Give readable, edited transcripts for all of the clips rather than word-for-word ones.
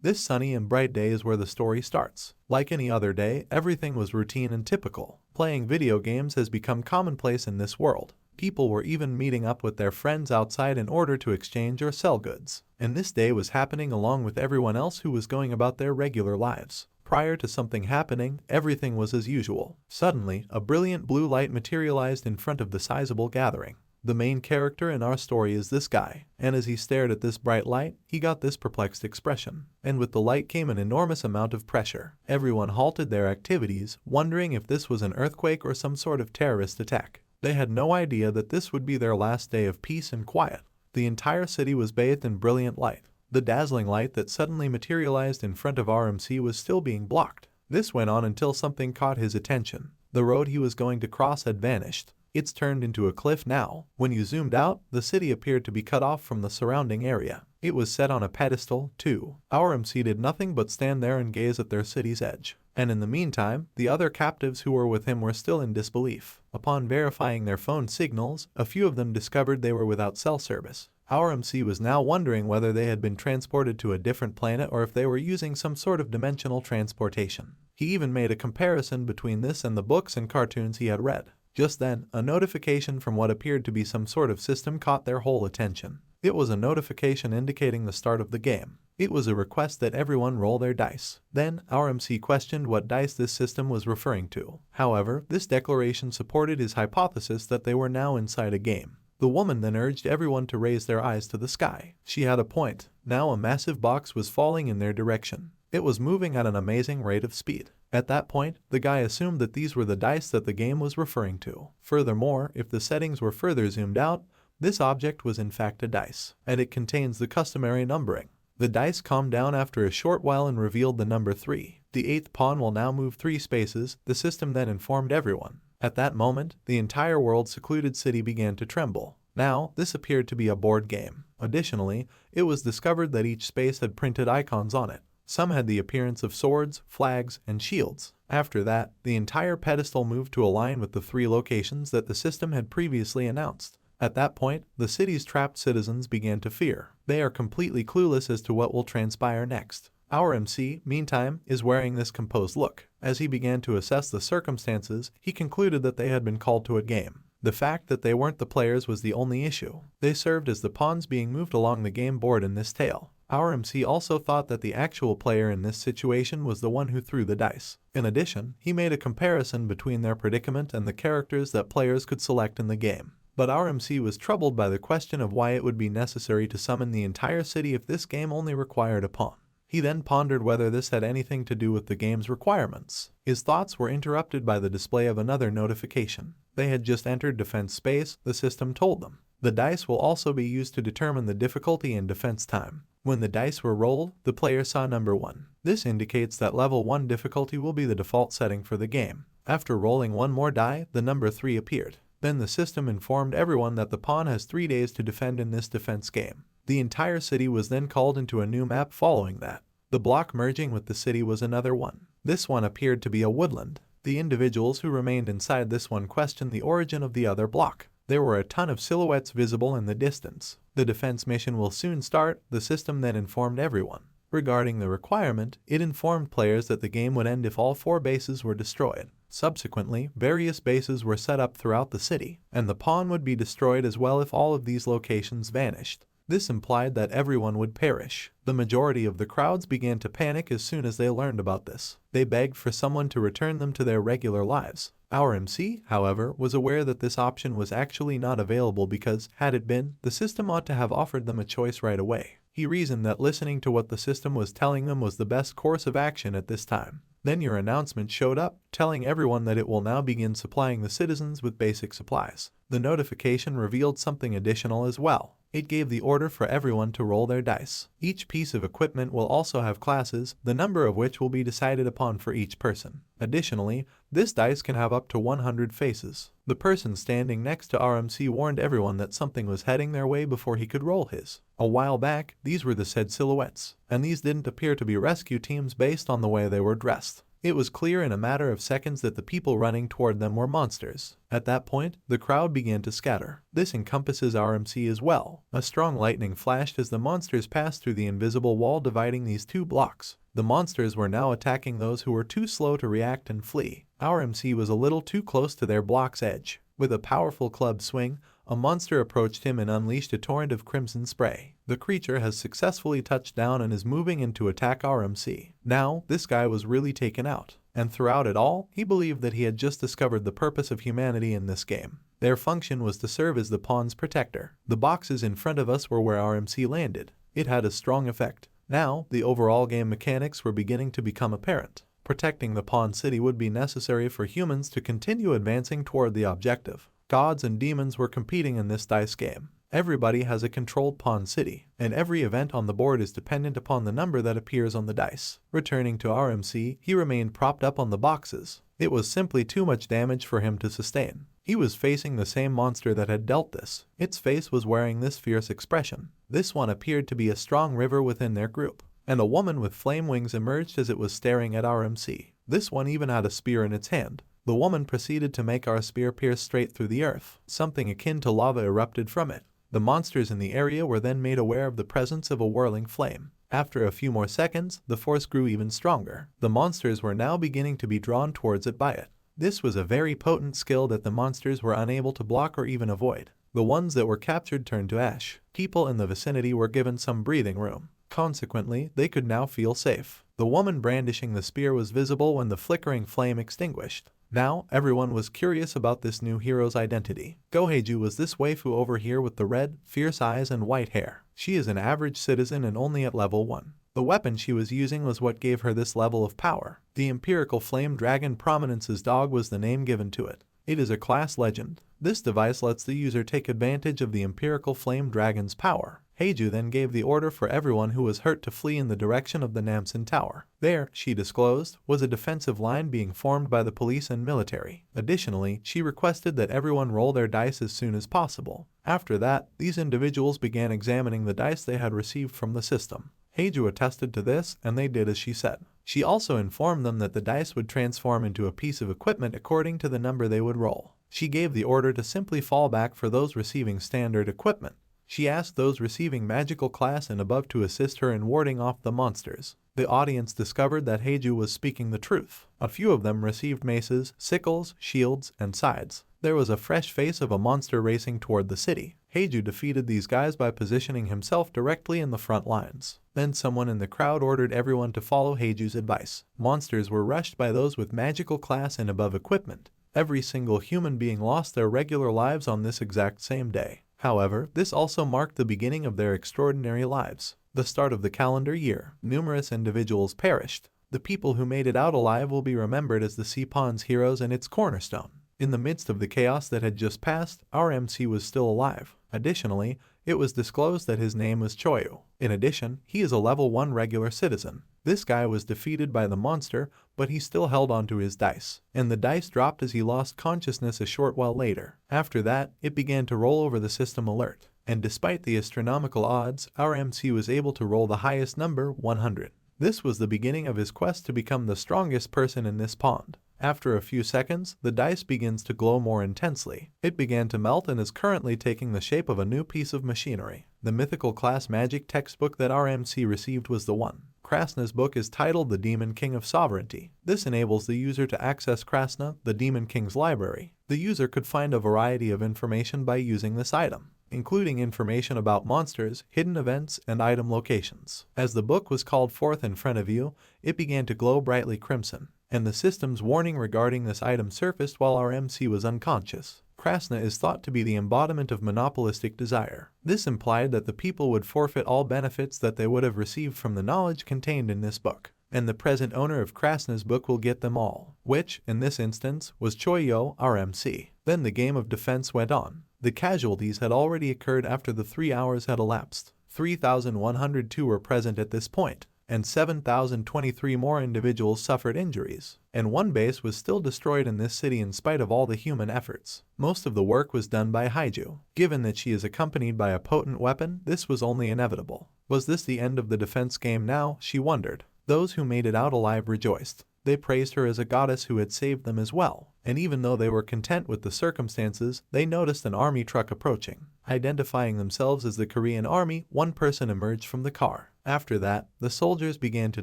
This sunny and bright day is where the story starts. Like any other day, everything was routine and typical. Playing video games has become commonplace in this world. People were even meeting up with their friends outside in order to exchange or sell goods. And this day was happening along with everyone else who was going about their regular lives. Prior to something happening, everything was as usual. Suddenly, a brilliant blue light materialized in front of the sizable gathering. The main character in our story is this guy, and as he stared at this bright light, he got this perplexed expression. And with the light came an enormous amount of pressure. Everyone halted their activities, wondering if this was an earthquake or some sort of terrorist attack. They had no idea that this would be their last day of peace and quiet. The entire city was bathed in brilliant light. The dazzling light that suddenly materialized in front of RMC was still being blocked. This went on until something caught his attention. The road he was going to cross had vanished. It's turned into a cliff now. When you zoomed out, the city appeared to be cut off from the surrounding area. It was set on a pedestal, too. Our MC did nothing but stand there and gaze at their city's edge. And in the meantime, the other captives who were with him were still in disbelief. Upon verifying their phone signals, a few of them discovered they were without cell service. Our MC was now wondering whether they had been transported to a different planet or if they were using some sort of dimensional transportation. He even made a comparison between this and the books and cartoons he had read. Just then, a notification from what appeared to be some sort of system caught their whole attention. It was a notification indicating the start of the game. It was a request that everyone roll their dice. Then, our MC questioned what dice this system was referring to. However, this declaration supported his hypothesis that they were now inside a game. The woman then urged everyone to raise their eyes to the sky. She had a point. Now a massive box was falling in their direction. It was moving at an amazing rate of speed. At that point, the guy assumed that these were the dice that the game was referring to. Furthermore, if the settings were further zoomed out, this object was in fact a dice, and it contains the customary numbering. The dice calmed down after a short while and revealed the number 3. The 8th pawn will now move 3 spaces, the system then informed everyone. At that moment, the entire world's secluded city began to tremble. Now, this appeared to be a board game. Additionally, it was discovered that each space had printed icons on it. Some had the appearance of swords, flags, and shields. After that, the entire pedestal moved to align with the 3 locations that the system had previously announced. At that point, the city's trapped citizens began to fear. They are completely clueless as to what will transpire next. Our MC, meantime, is wearing this composed look. As he began to assess the circumstances, he concluded that they had been called to a game. The fact that they weren't the players was the only issue. They served as the pawns being moved along the game board in this tale. Our MC also thought that the actual player in this situation was the one who threw the dice. In addition, he made a comparison between their predicament and the characters that players could select in the game. But our MC was troubled by the question of why it would be necessary to summon the entire city if this game only required a pawn. He then pondered whether this had anything to do with the game's requirements. His thoughts were interrupted by the display of another notification. They had just entered defense space, the system told them. The dice will also be used to determine the difficulty and defense time. When the dice were rolled, the player saw number 1. This indicates that level 1 difficulty will be the default setting for the game. After rolling one more die, the number 3 appeared. Then the system informed everyone that the pawn has 3 days to defend in this defense game. The entire city was then called into a new map following that. The block merging with the city was another one. This one appeared to be a woodland. The individuals who remained inside this one questioned the origin of the other block. There were a ton of silhouettes visible in the distance. The defense mission will soon start, the system then informed everyone. Regarding the requirement, it informed players that the game would end if all 4 bases were destroyed. Subsequently, various bases were set up throughout the city, and the pawn would be destroyed as well if all of these locations vanished. This implied that everyone would perish. The majority of the crowds began to panic as soon as they learned about this. They begged for someone to return them to their regular lives. Our MC, however, was aware that this option was actually not available because, had it been, the system ought to have offered them a choice right away. He reasoned that listening to what the system was telling them was the best course of action at this time. Then your announcement showed up, telling everyone that it will now begin supplying the citizens with basic supplies. The notification revealed something additional as well. It gave the order for everyone to roll their dice. Each piece of equipment will also have classes, the number of which will be decided upon for each person. Additionally, this dice can have up to 100 faces. The person standing next to RMC warned everyone that something was heading their way before he could roll his. A while back, these were the said silhouettes, and these didn't appear to be rescue teams based on the way they were dressed. It was clear in a matter of seconds that the people running toward them were monsters. At that point, the crowd began to scatter. This encompasses RMC as well. A strong lightning flashed as the monsters passed through the invisible wall dividing these two blocks. The monsters were now attacking those who were too slow to react and flee. RMC was a little too close to their block's edge. With a powerful club swing, a monster approached him and unleashed a torrent of crimson spray. The creature has successfully touched down and is moving in to attack RMC. Now, this guy was really taken out. And throughout it all, he believed that he had just discovered the purpose of humanity in this game. Their function was to serve as the pawn's protector. The boxes in front of us were where RMC landed. It had a strong effect. Now, the overall game mechanics were beginning to become apparent. Protecting the pawn city would be necessary for humans to continue advancing toward the objective. Gods and demons were competing in this dice game. Everybody has a controlled pawn city, and every event on the board is dependent upon the number that appears on the dice. Returning to RMC, he remained propped up on the boxes. It was simply too much damage for him to sustain. He was facing the same monster that had dealt this. Its face was wearing this fierce expression. This one appeared to be a strong river within their group. And a woman with flame wings emerged as it was staring at RMC. This one even had a spear in its hand. The woman proceeded to make our spear pierce straight through the earth. Something akin to lava erupted from it. The monsters in the area were then made aware of the presence of a whirling flame. After a few more seconds, the force grew even stronger. The monsters were now beginning to be drawn towards it by it. This was a very potent skill that the monsters were unable to block or even avoid. The ones that were captured turned to ash. People in the vicinity were given some breathing room. Consequently, they could now feel safe. The woman brandishing the spear was visible when the flickering flame extinguished. Now, everyone was curious about this new hero's identity. Goheiju was this waifu over here with the red, fierce eyes and white hair. She is an average citizen and only at level 1. The weapon she was using was what gave her this level of power. The Empirical Flame Dragon Prominence's dog was the name given to it. It is a class legend. This device lets the user take advantage of the Empirical Flame Dragon's power. Heiju then gave the order for everyone who was hurt to flee in the direction of the Namsen Tower. There, she disclosed, was a defensive line being formed by the police and military. Additionally, she requested that everyone roll their dice as soon as possible. After that, these individuals began examining the dice they had received from the system. Heiju attested to this, and they did as she said. She also informed them that the dice would transform into a piece of equipment according to the number they would roll. She gave the order to simply fall back for those receiving standard equipment. She asked those receiving magical class and above to assist her in warding off the monsters. The audience discovered that Heiju was speaking the truth. A few of them received maces, sickles, shields, and scythes. There was a fresh face of a monster racing toward the city. Heiju defeated these guys by positioning himself directly in the front lines. Then someone in the crowd ordered everyone to follow Heiju's advice. Monsters were rushed by those with magical class and above equipment. Every single human being lost their regular lives on this exact same day. However, this also marked the beginning of their extraordinary lives. The start of the calendar year. Numerous individuals perished. The people who made it out alive will be remembered as the Sea Pawn's heroes and its cornerstone. In the midst of the chaos that had just passed, our MC was still alive. Additionally, it was disclosed that his name was Choi Yul. In addition, he is a level 1 regular citizen. This guy was defeated by the monster, but he still held onto his dice. And the dice dropped as he lost consciousness a short while later. After that, it began to roll over the system alert. And despite the astronomical odds, our MC was able to roll the highest number, 100. This was the beginning of his quest to become the strongest person in this pond. After a few seconds, the dice begins to glow more intensely. It began to melt and is currently taking the shape of a new piece of machinery. The mythical class magic textbook that our MC received was the one. Krasina's book is titled The Demon King of Sovereignty. This enables the user to access Krasina, the Demon King's library. The user could find a variety of information by using this item, including information about monsters, hidden events, and item locations. As the book was called forth in front of you, it began to glow brightly crimson, and the system's warning regarding this item surfaced while our MC was unconscious. Krasina is thought to be the embodiment of monopolistic desire. This implied that the people would forfeit all benefits that they would have received from the knowledge contained in this book, and the present owner of Krasina's book will get them all, which, in this instance, was Choi Yul, our MC. Then the game of defense went on. The casualties had already occurred after the 3 hours had elapsed. 3,102 were present at this point, and 7,023 more individuals suffered injuries, and one base was still destroyed in this city in spite of all the human efforts. Most of the work was done by Heiju. Given that she is accompanied by a potent weapon, this was only inevitable. Was this the end of the defense game now, she wondered. Those who made it out alive rejoiced. They praised her as a goddess who had saved them as well, and even though they were content with the circumstances, they noticed an army truck approaching. Identifying themselves as the Korean army, one person emerged from the car. After that, the soldiers began to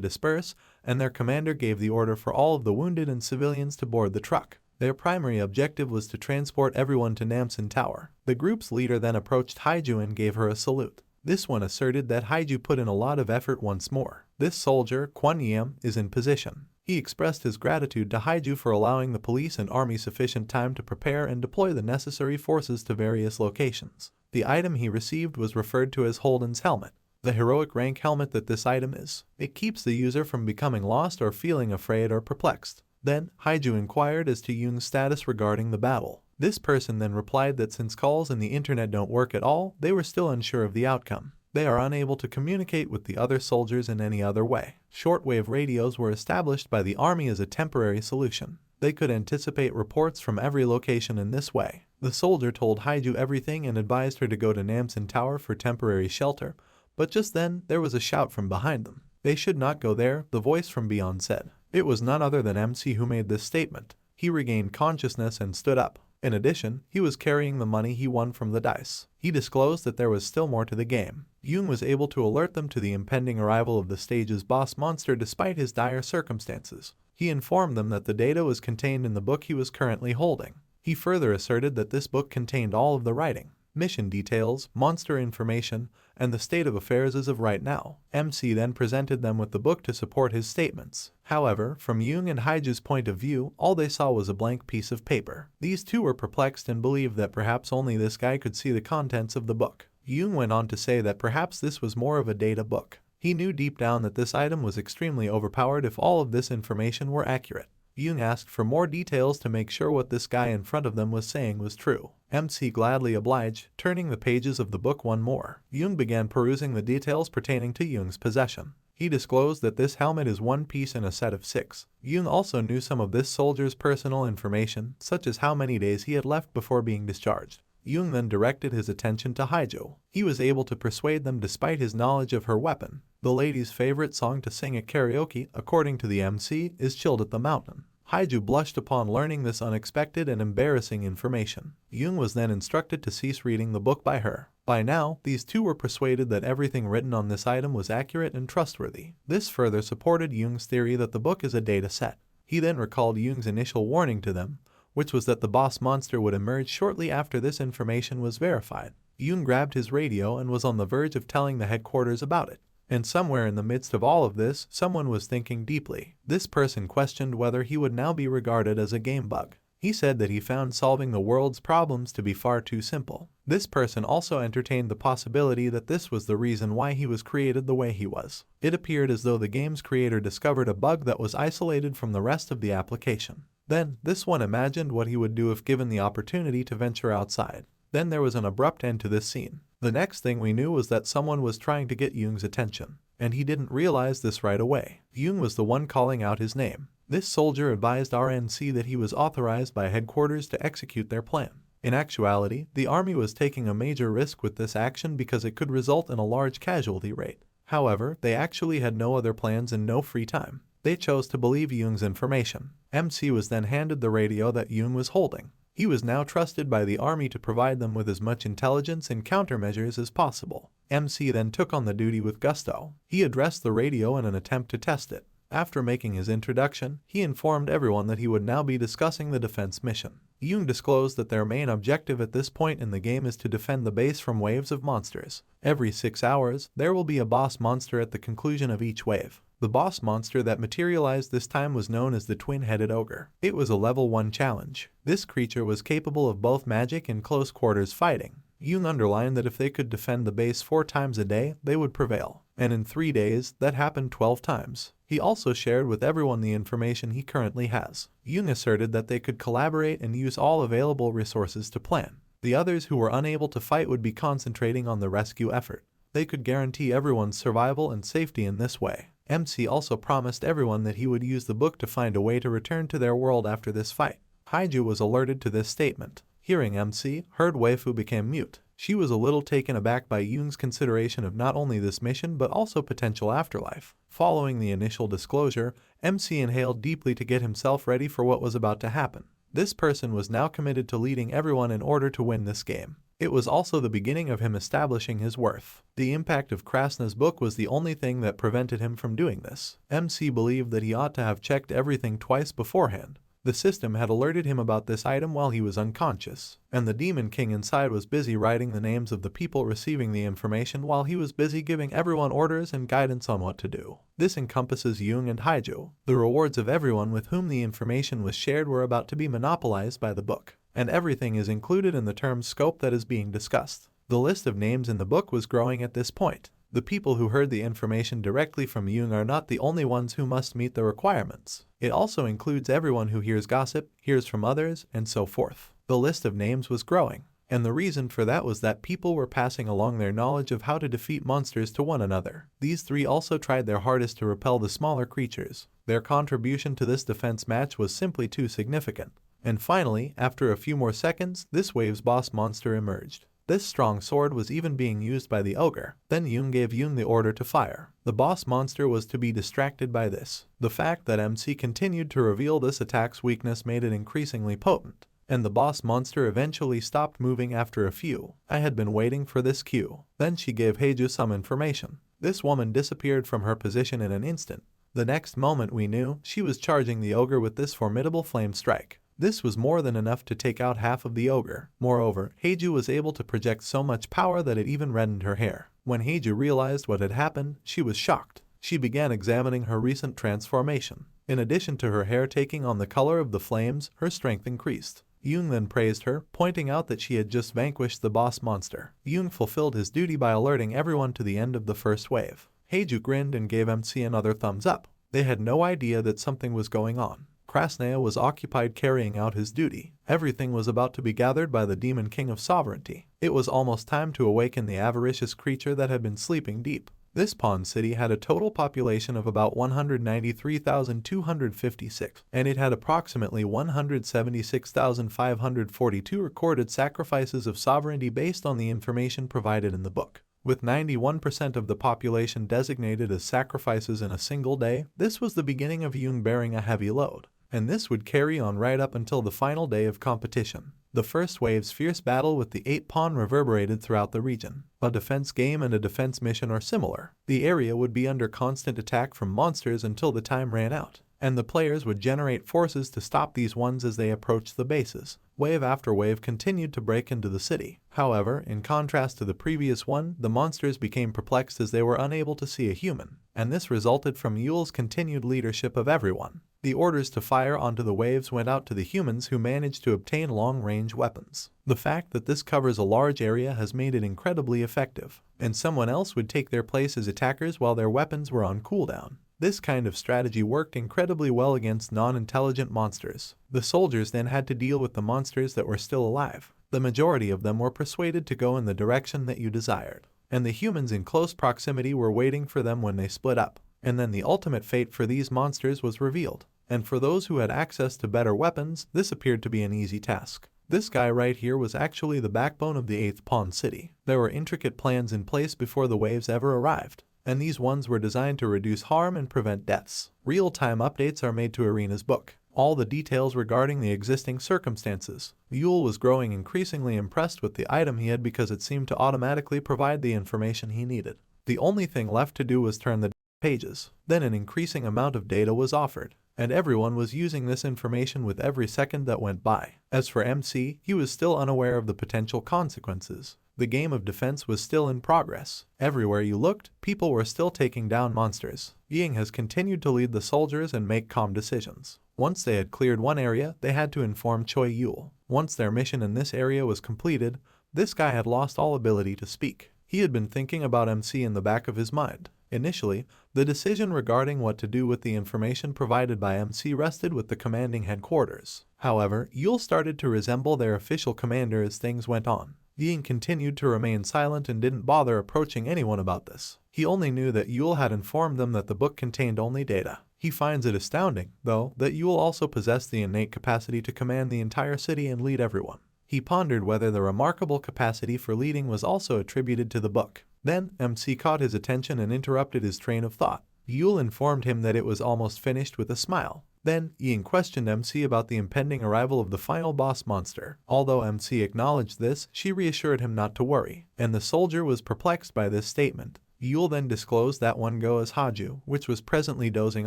disperse, and their commander gave the order for all of the wounded and civilians to board the truck. Their primary objective was to transport everyone to Namsan Tower. The group's leader then approached Haiju and gave her a salute. This one asserted that Haiju put in a lot of effort once more. This soldier, Kwon Yam, is in position. He expressed his gratitude to Haiju for allowing the police and army sufficient time to prepare and deploy the necessary forces to various locations. The item he received was referred to as Holden's helmet. The heroic rank helmet that this item is. It keeps the user from becoming lost or feeling afraid or perplexed. Then, Haiju inquired as to Yoon's status regarding the battle. This person then replied that since calls and the internet don't work at all, they were still unsure of the outcome. They are unable to communicate with the other soldiers in any other way. Shortwave radios were established by the army as a temporary solution. They could anticipate reports from every location in this way. The soldier told Haiju everything and advised her to go to Namsan Tower for temporary shelter, but just then there was a shout from behind them. They should not go there, the voice from beyond said. It was none other than MC who made this statement. He regained consciousness and stood up. In addition, he was carrying the money he won from the dice. He disclosed that there was still more to the game. Yoon was able to alert them to the impending arrival of the stage's boss monster despite his dire circumstances. He informed them that the data was contained in the book he was currently holding. He further asserted that this book contained all of the writing, mission details, monster information, and the state of affairs as of right now. MC then presented them with the book to support his statements. However, from Yoon and Haiju's point of view, all they saw was a blank piece of paper. These two were perplexed and believed that perhaps only this guy could see the contents of the book. Yoon went on to say that perhaps this was more of a data book. He knew deep down that this item was extremely overpowered if all of this information were accurate. Yoon asked for more details to make sure what this guy in front of them was saying was true. MC gladly obliged, turning the pages of the book one more. Yoon began perusing the details pertaining to Yoon's possession. He disclosed that this helmet is one piece in a set of 6. Yoon also knew some of this soldier's personal information, such as how many days he had left before being discharged. Yoon then directed his attention to Haiju. He was able to persuade them despite his knowledge of her weapon. The lady's favorite song to sing at karaoke, according to the MC, is Chilled at the Mountain. Haiju blushed upon learning this unexpected and embarrassing information. Yoon was then instructed to cease reading the book by her. By now, these two were persuaded that everything written on this item was accurate and trustworthy. This further supported Yoon's theory that the book is a data set. He then recalled Yoon's initial warning to them, which was that the boss monster would emerge shortly after this information was verified. Yoon grabbed his radio and was on the verge of telling the headquarters about it. And somewhere in the midst of all of this, someone was thinking deeply. This person questioned whether he would now be regarded as a game bug. He said that he found solving the world's problems to be far too simple. This person also entertained the possibility that this was the reason why he was created the way he was. It appeared as though the game's creator discovered a bug that was isolated from the rest of the application. Then, this one imagined what he would do if given the opportunity to venture outside. Then there was an abrupt end to this scene. The next thing we knew was that someone was trying to get Yoon's attention, and he didn't realize this right away. Yoon was the one calling out his name. This soldier advised RNC that he was authorized by headquarters to execute their plan. In actuality, the army was taking a major risk with this action because it could result in a large casualty rate. However, they actually had no other plans and no free time. They chose to believe Yoon's information. MC was then handed the radio that Yoon was holding. He was now trusted by the army to provide them with as much intelligence and countermeasures as possible. MC then took on the duty with gusto. He addressed the radio in an attempt to test it. After making his introduction, he informed everyone that he would now be discussing the defense mission. Yoon disclosed that their main objective at this point in the game is to defend the base from waves of monsters. Every 6 hours, there will be a boss monster at the conclusion of each wave. The boss monster that materialized this time was known as the Twin-Headed Ogre. It was a level 1 challenge. This creature was capable of both magic and close quarters fighting. Yoon underlined that if they could defend the base 4 times a day, they would prevail. And in 3 days, that happened 12 times. He also shared with everyone the information he currently has. Yoon asserted that they could collaborate and use all available resources to plan. The others who were unable to fight would be concentrating on the rescue effort. They could guarantee everyone's survival and safety in this way. MC also promised everyone that he would use the book to find a way to return to their world after this fight. Haiju was alerted to this statement. Hearing MC, Heard Waifu became mute. She was a little taken aback by Yoon's consideration of not only this mission but also potential afterlife. Following the initial disclosure, MC inhaled deeply to get himself ready for what was about to happen. This person was now committed to leading everyone in order to win this game. It was also the beginning of him establishing his worth. The impact of Krasina's book was the only thing that prevented him from doing this. MC believed that he ought to have checked everything twice beforehand. The system had alerted him about this item while he was unconscious, and the Demon King inside was busy writing the names of the people receiving the information while he was busy giving everyone orders and guidance on what to do. This encompasses Yoon and Haiju. The rewards of everyone with whom the information was shared were about to be monopolized by the book, and everything is included in the term scope that is being discussed. The list of names in the book was growing at this point. The people who heard the information directly from Yoon are not the only ones who must meet the requirements. It also includes everyone who hears gossip, hears from others, and so forth. The list of names was growing, and the reason for that was that people were passing along their knowledge of how to defeat monsters to one another. These three also tried their hardest to repel the smaller creatures. Their contribution to this defense match was simply too significant. And finally, after a few more seconds, this wave's boss monster emerged. This strong sword was even being used by the ogre. Then Yoon gave Yoon the order to fire. The boss monster was to be distracted by this. The fact that MC continued to reveal this attack's weakness made it increasingly potent, and the boss monster eventually stopped moving after a few. I had been waiting for this cue. Then she gave Haiju some information. This woman disappeared from her position in an instant. The next moment we knew, she was charging the ogre with this formidable flame strike. This was more than enough to take out half of the ogre. Moreover, Haiju was able to project so much power that it even reddened her hair. When Haiju realized what had happened, she was shocked. She began examining her recent transformation. In addition to her hair taking on the color of the flames, her strength increased. Yoon then praised her, pointing out that she had just vanquished the boss monster. Yoon fulfilled his duty by alerting everyone to the end of the first wave. Haiju grinned and gave MC another thumbs up. They had no idea that something was going on. Krasina was occupied carrying out his duty. Everything was about to be gathered by the Demon King of Sovereignty. It was almost time to awaken the avaricious creature that had been sleeping deep. This pawn city had a total population of about 193,256, and it had approximately 176,542 recorded sacrifices of sovereignty based on the information provided in the book. With 91% of the population designated as sacrifices in a single day, this was the beginning of Yoon bearing a heavy load, and this would carry on right up until the final day of competition. The first wave's fierce battle with the 8-pawn reverberated throughout the region. A defense game and a defense mission are similar. The area would be under constant attack from monsters until the time ran out, and the players would generate forces to stop these ones as they approached the bases. Wave after wave continued to break into the city. However, in contrast to the previous one, the monsters became perplexed as they were unable to see a human, and this resulted from Yul's continued leadership of everyone. The orders to fire onto the waves went out to the humans who managed to obtain long-range weapons. The fact that this covers a large area has made it incredibly effective, and someone else would take their place as attackers while their weapons were on cooldown. This kind of strategy worked incredibly well against non-intelligent monsters. The soldiers then had to deal with the monsters that were still alive. The majority of them were persuaded to go in the direction that you desired, and the humans in close proximity were waiting for them when they split up. And then the ultimate fate for these monsters was revealed. And for those who had access to better weapons, this appeared to be an easy task. This guy right here was actually the backbone of the 8th Pawn City. There were intricate plans in place before the waves ever arrived, and these ones were designed to reduce harm and prevent deaths. Real-time updates are made to Arena's book. All the details regarding the existing circumstances. Yul was growing increasingly impressed with the item he had because it seemed to automatically provide the information he needed. The only thing left to do was turn the pages. Then an increasing amount of data was offered, and everyone was using this information with every second that went by. As for MC, he was still unaware of the potential consequences. The game of defense was still in progress. Everywhere you looked, people were still taking down monsters. Ying has continued to lead the soldiers and make calm decisions. Once they had cleared one area, they had to inform Choi Yul. Once their mission in this area was completed, this guy had lost all ability to speak. He had been thinking about MC in the back of his mind. Initially, the decision regarding what to do with the information provided by MC rested with the commanding headquarters. However, Yul started to resemble their official commander as things went on. Ying continued to remain silent and didn't bother approaching anyone about this. He only knew that Yul had informed them that the book contained only data. He finds it astounding, though, that Yul also possessed the innate capacity to command the entire city and lead everyone. He pondered whether the remarkable capacity for leading was also attributed to the book. Then, MC caught his attention and interrupted his train of thought. Yul informed him that it was almost finished with a smile. Then, Ying questioned MC about the impending arrival of the final boss monster. Although MC acknowledged this, she reassured him not to worry, and the soldier was perplexed by this statement. Yul then disclosed that one Go as Haju, which was presently dozing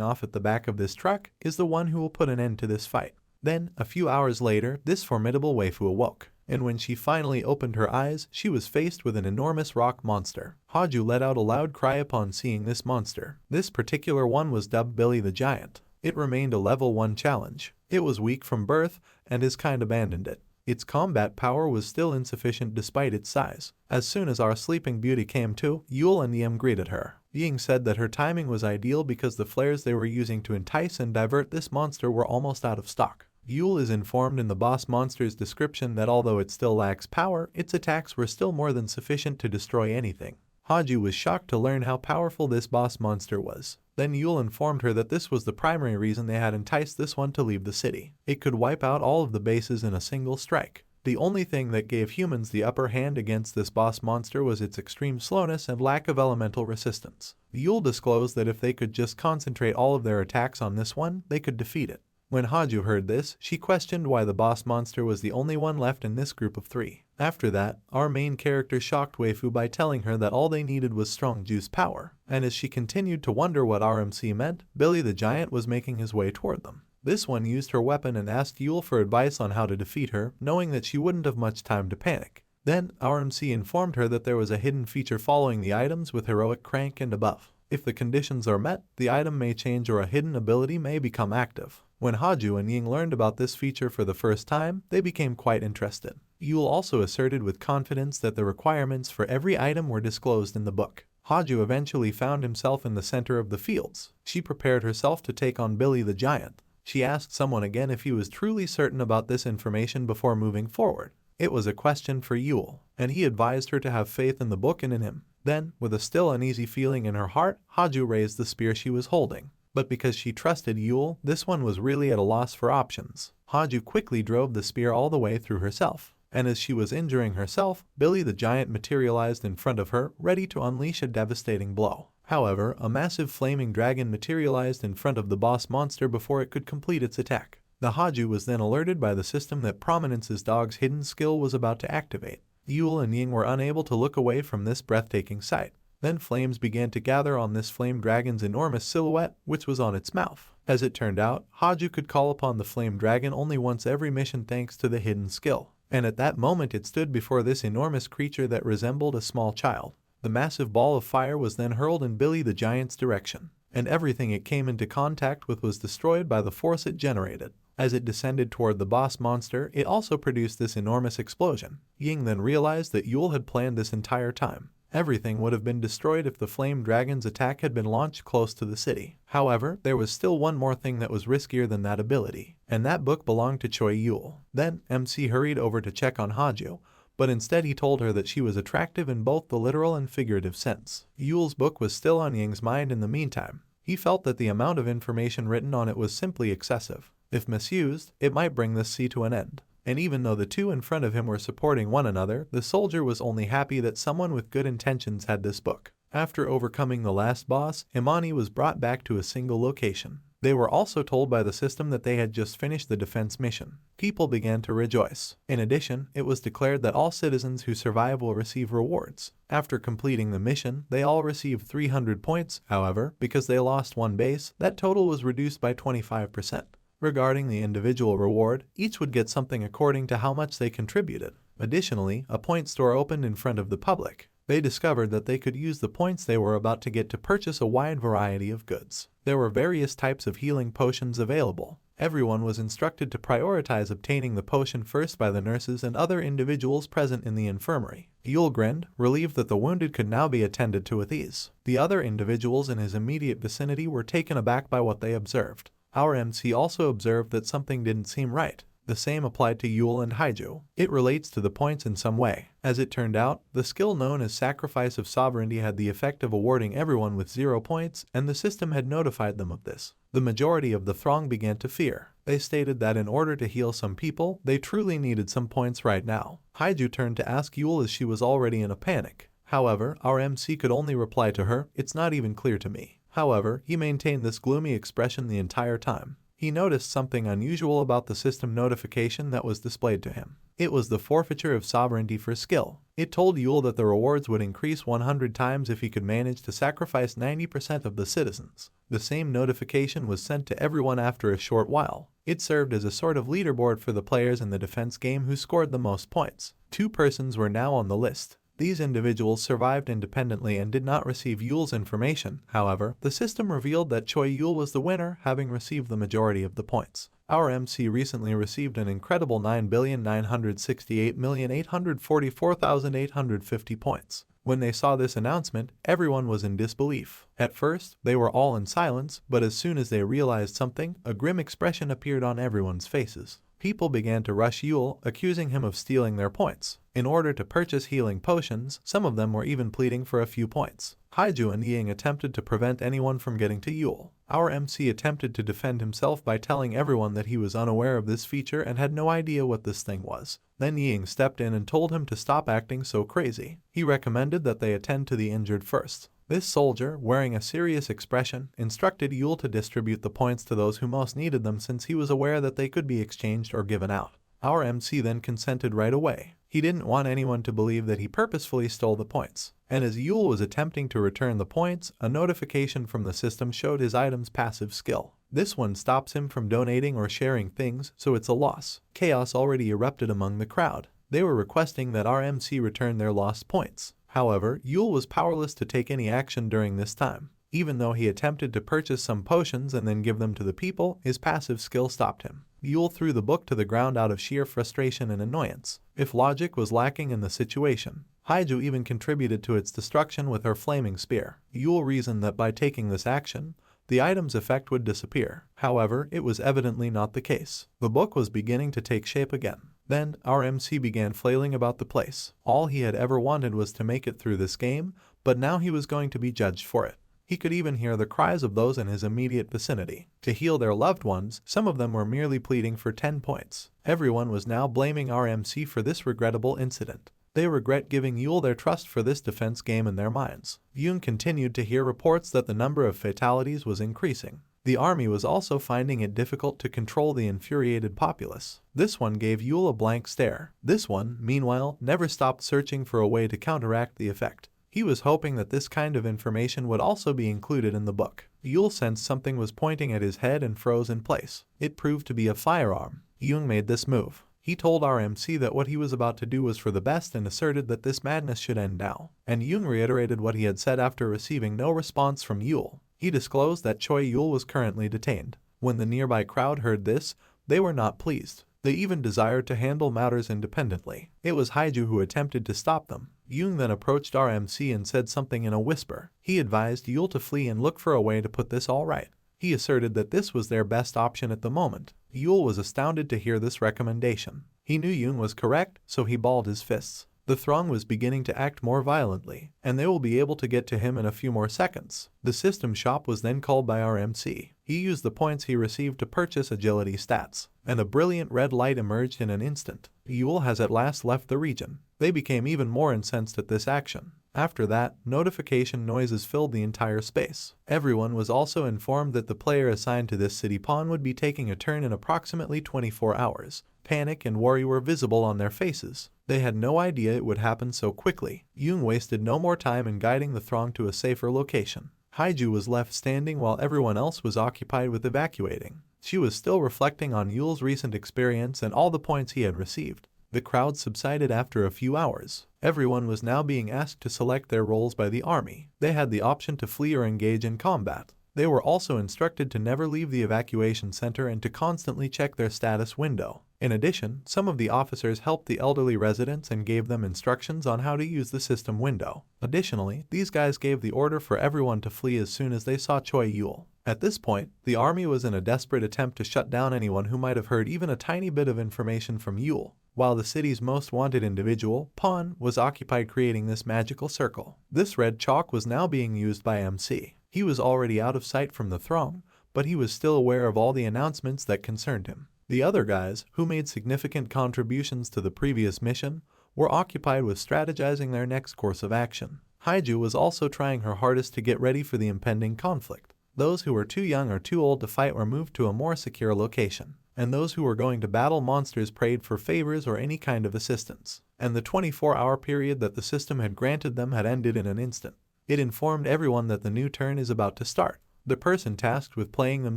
off at the back of this truck, is the one who will put an end to this fight. Then, a few hours later, this formidable waifu awoke, and when she finally opened her eyes, she was faced with an enormous rock monster. Haju let out a loud cry upon seeing this monster. This particular one was dubbed Billy the Giant. It remained a level 1 challenge. It was weak from birth, and his kind abandoned it. Its combat power was still insufficient despite its size. As soon as our sleeping beauty came to, Yul and Yim greeted her. Ying said that her timing was ideal because the flares they were using to entice and divert this monster were almost out of stock. Yul is informed in the boss monster's description that although it still lacks power, its attacks were still more than sufficient to destroy anything. Haju was shocked to learn how powerful this boss monster was. Then Yul informed her that this was the primary reason they had enticed this one to leave the city. It could wipe out all of the bases in a single strike. The only thing that gave humans the upper hand against this boss monster was its extreme slowness and lack of elemental resistance. Yul disclosed that if they could just concentrate all of their attacks on this one, they could defeat it. When Haju heard this, she questioned why the boss monster was the only one left in this group of 3. After that, our main character shocked waifu by telling her that all they needed was strong juice power, and as she continued to wonder what RMC meant, Billy the Giant was making his way toward them. This one used her weapon and asked Yul for advice on how to defeat her, knowing that she wouldn't have much time to panic. Then, RMC informed her that there was a hidden feature following the items with heroic crank and above. If the conditions are met, the item may change or a hidden ability may become active. When Haju and Ying learned about this feature for the first time, they became quite interested. Yul also asserted with confidence that the requirements for every item were disclosed in the book. Haju eventually found himself in the center of the fields. She prepared herself to take on Billy the Giant. She asked someone again if he was truly certain about this information before moving forward. It was a question for Yul, and he advised her to have faith in the book and in him. Then, with a still uneasy feeling in her heart, Haju raised the spear she was holding. But because she trusted Yul, this one was really at a loss for options. Haju quickly drove the spear all the way through herself, and as she was injuring herself, Billy the Giant materialized in front of her, ready to unleash a devastating blow. However, a massive flaming dragon materialized in front of the boss monster before it could complete its attack. The Haju was then alerted by the system that Prominence's dog's hidden skill was about to activate. Yul and Ying were unable to look away from this breathtaking sight. Then flames began to gather on this flame dragon's enormous silhouette, which was on its mouth. As it turned out, Haju could call upon the flame dragon only once every mission thanks to the hidden skill. And at that moment it stood before this enormous creature that resembled a small child. The massive ball of fire was then hurled in Billy the Giant's direction, and everything it came into contact with was destroyed by the force it generated. As it descended toward the boss monster, it also produced this enormous explosion. Ying then realized that Yul had planned this entire time. Everything would have been destroyed if the flame dragon's attack had been launched close to the city. However, there was still one more thing that was riskier than that ability, and that book belonged to Choi Yul. Then, MC hurried over to check on Haju, but instead he told her that she was attractive in both the literal and figurative sense. Yul's book was still on Ying's mind in the meantime. He felt that the amount of information written on it was simply excessive. If misused, it might bring this sea to an end. And even though the two in front of him were supporting one another, the soldier was only happy that someone with good intentions had this book. After overcoming the last boss, Imani was brought back to a single location. They were also told by the system that they had just finished the defense mission. People began to rejoice. In addition, it was declared that all citizens who survive will receive rewards. After completing the mission, they all received 300 points. However, because they lost one base, that total was reduced by 25%. Regarding the individual reward, each would get something according to how much they contributed. Additionally, a point store opened in front of the public. They discovered that they could use the points they were about to get to purchase a wide variety of goods. There were various types of healing potions available. Everyone was instructed to prioritize obtaining the potion first by the nurses and other individuals present in the infirmary. Yul grinned, relieved that the wounded could now be attended to with ease. The other individuals in his immediate vicinity were taken aback by what they observed. Our MC also observed that something didn't seem right. The same applied to Yul and Haiju. It relates to the points in some way. As it turned out, the skill known as Sacrifice of Sovereignty had the effect of awarding everyone with 0 points, and the system had notified them of this. The majority of the throng began to fear. They stated that in order to heal some people, they truly needed some points right now. Haiju turned to ask Yul as she was already in a panic. However, our MC could only reply to her, "It's not even clear to me." However, he maintained this gloomy expression the entire time. He noticed something unusual about the system notification that was displayed to him. It was the forfeiture of sovereignty for skill. It told Yul that the rewards would increase 100 times if he could manage to sacrifice 90% of the citizens. The same notification was sent to everyone after a short while. It served as a sort of leaderboard for the players in the defense game who scored the most points. 2 persons were now on the list. These individuals survived independently and did not receive Yul's information. However, the system revealed that Choi Yul was the winner, having received the majority of the points. Our MC recently received an incredible 9,968,844,850 points. When they saw this announcement, everyone was in disbelief. At first, they were all in silence, but as soon as they realized something, a grim expression appeared on everyone's faces. People began to rush Yul, accusing him of stealing their points. In order to purchase healing potions, some of them were even pleading for a few points. Haiju and Ying attempted to prevent anyone from getting to Yul. Our MC attempted to defend himself by telling everyone that he was unaware of this feature and had no idea what this thing was. Then Ying stepped in and told him to stop acting so crazy. He recommended that they attend to the injured first. This soldier, wearing a serious expression, instructed Yul to distribute the points to those who most needed them since he was aware that they could be exchanged or given out. Our MC then consented right away. He didn't want anyone to believe that he purposefully stole the points. And as Yul was attempting to return the points, a notification from the system showed his item's passive skill. This one stops him from donating or sharing things, so it's a loss. Chaos already erupted among the crowd. They were requesting that our MC return their lost points. However, Yul was powerless to take any action during this time. Even though he attempted to purchase some potions and then give them to the people, his passive skill stopped him. Yul threw the book to the ground out of sheer frustration and annoyance. If logic was lacking in the situation, Haiju even contributed to its destruction with her flaming spear. Yul reasoned that by taking this action, the item's effect would disappear. However, it was evidently not the case. The book was beginning to take shape again. Then, our MC began flailing about the place. All he had ever wanted was to make it through this game, but now he was going to be judged for it. He could even hear the cries of those in his immediate vicinity. To heal their loved ones, some of them were merely pleading for 10 points. Everyone was now blaming our MC for this regrettable incident. They regret giving Yul their trust for this defense game in their minds. Yoon continued to hear reports that the number of fatalities was increasing. The army was also finding it difficult to control the infuriated populace. This one gave Yul a blank stare. This one, meanwhile, never stopped searching for a way to counteract the effect. He was hoping that this kind of information would also be included in the book. Yul sensed something was pointing at his head and froze in place. It proved to be a firearm. Yoon made this move. He told our MC that what he was about to do was for the best and asserted that this madness should end now. And Yoon reiterated what he had said after receiving no response from Yul. He disclosed that Choi Yul was currently detained. When the nearby crowd heard this, they were not pleased. They even desired to handle matters independently. It was Haiju who attempted to stop them. Yoon then approached our MC and said something in a whisper. He advised Yul to flee and look for a way to put this all right. He asserted that this was their best option at the moment. Yul was astounded to hear this recommendation. He knew Yoon was correct, so he balled his fists. The throng was beginning to act more violently, and they will be able to get to him in a few more seconds. The system shop was then called by our MC. He used the points he received to purchase agility stats, and a brilliant red light emerged in an instant. Yul has at last left the region. They became even more incensed at this action. After that, notification noises filled the entire space. Everyone was also informed that the player assigned to this city pawn would be taking a turn in approximately 24 hours. Panic and worry were visible on their faces. They had no idea it would happen so quickly. Yoon wasted no more time in guiding the throng to a safer location. Haiju was left standing while everyone else was occupied with evacuating. She was still reflecting on Yul's recent experience and all the points he had received. The crowd subsided after a few hours. Everyone was now being asked to select their roles by the army. They had the option to flee or engage in combat. They were also instructed to never leave the evacuation center and to constantly check their status window. In addition, some of the officers helped the elderly residents and gave them instructions on how to use the system window. Additionally, these guys gave the order for everyone to flee as soon as they saw Choi Yul. At this point, the army was in a desperate attempt to shut down anyone who might have heard even a tiny bit of information from Yul, while the city's most wanted individual, Pawn, was occupied creating this magical circle. This red chalk was now being used by MC. He was already out of sight from the throng, but he was still aware of all the announcements that concerned him. The other guys, who made significant contributions to the previous mission, were occupied with strategizing their next course of action. Haiju was also trying her hardest to get ready for the impending conflict. Those who were too young or too old to fight were moved to a more secure location, and those who were going to battle monsters prayed for favors or any kind of assistance. And the 24-hour period that the system had granted them had ended in an instant. It informed everyone that the new turn is about to start. The person tasked with playing them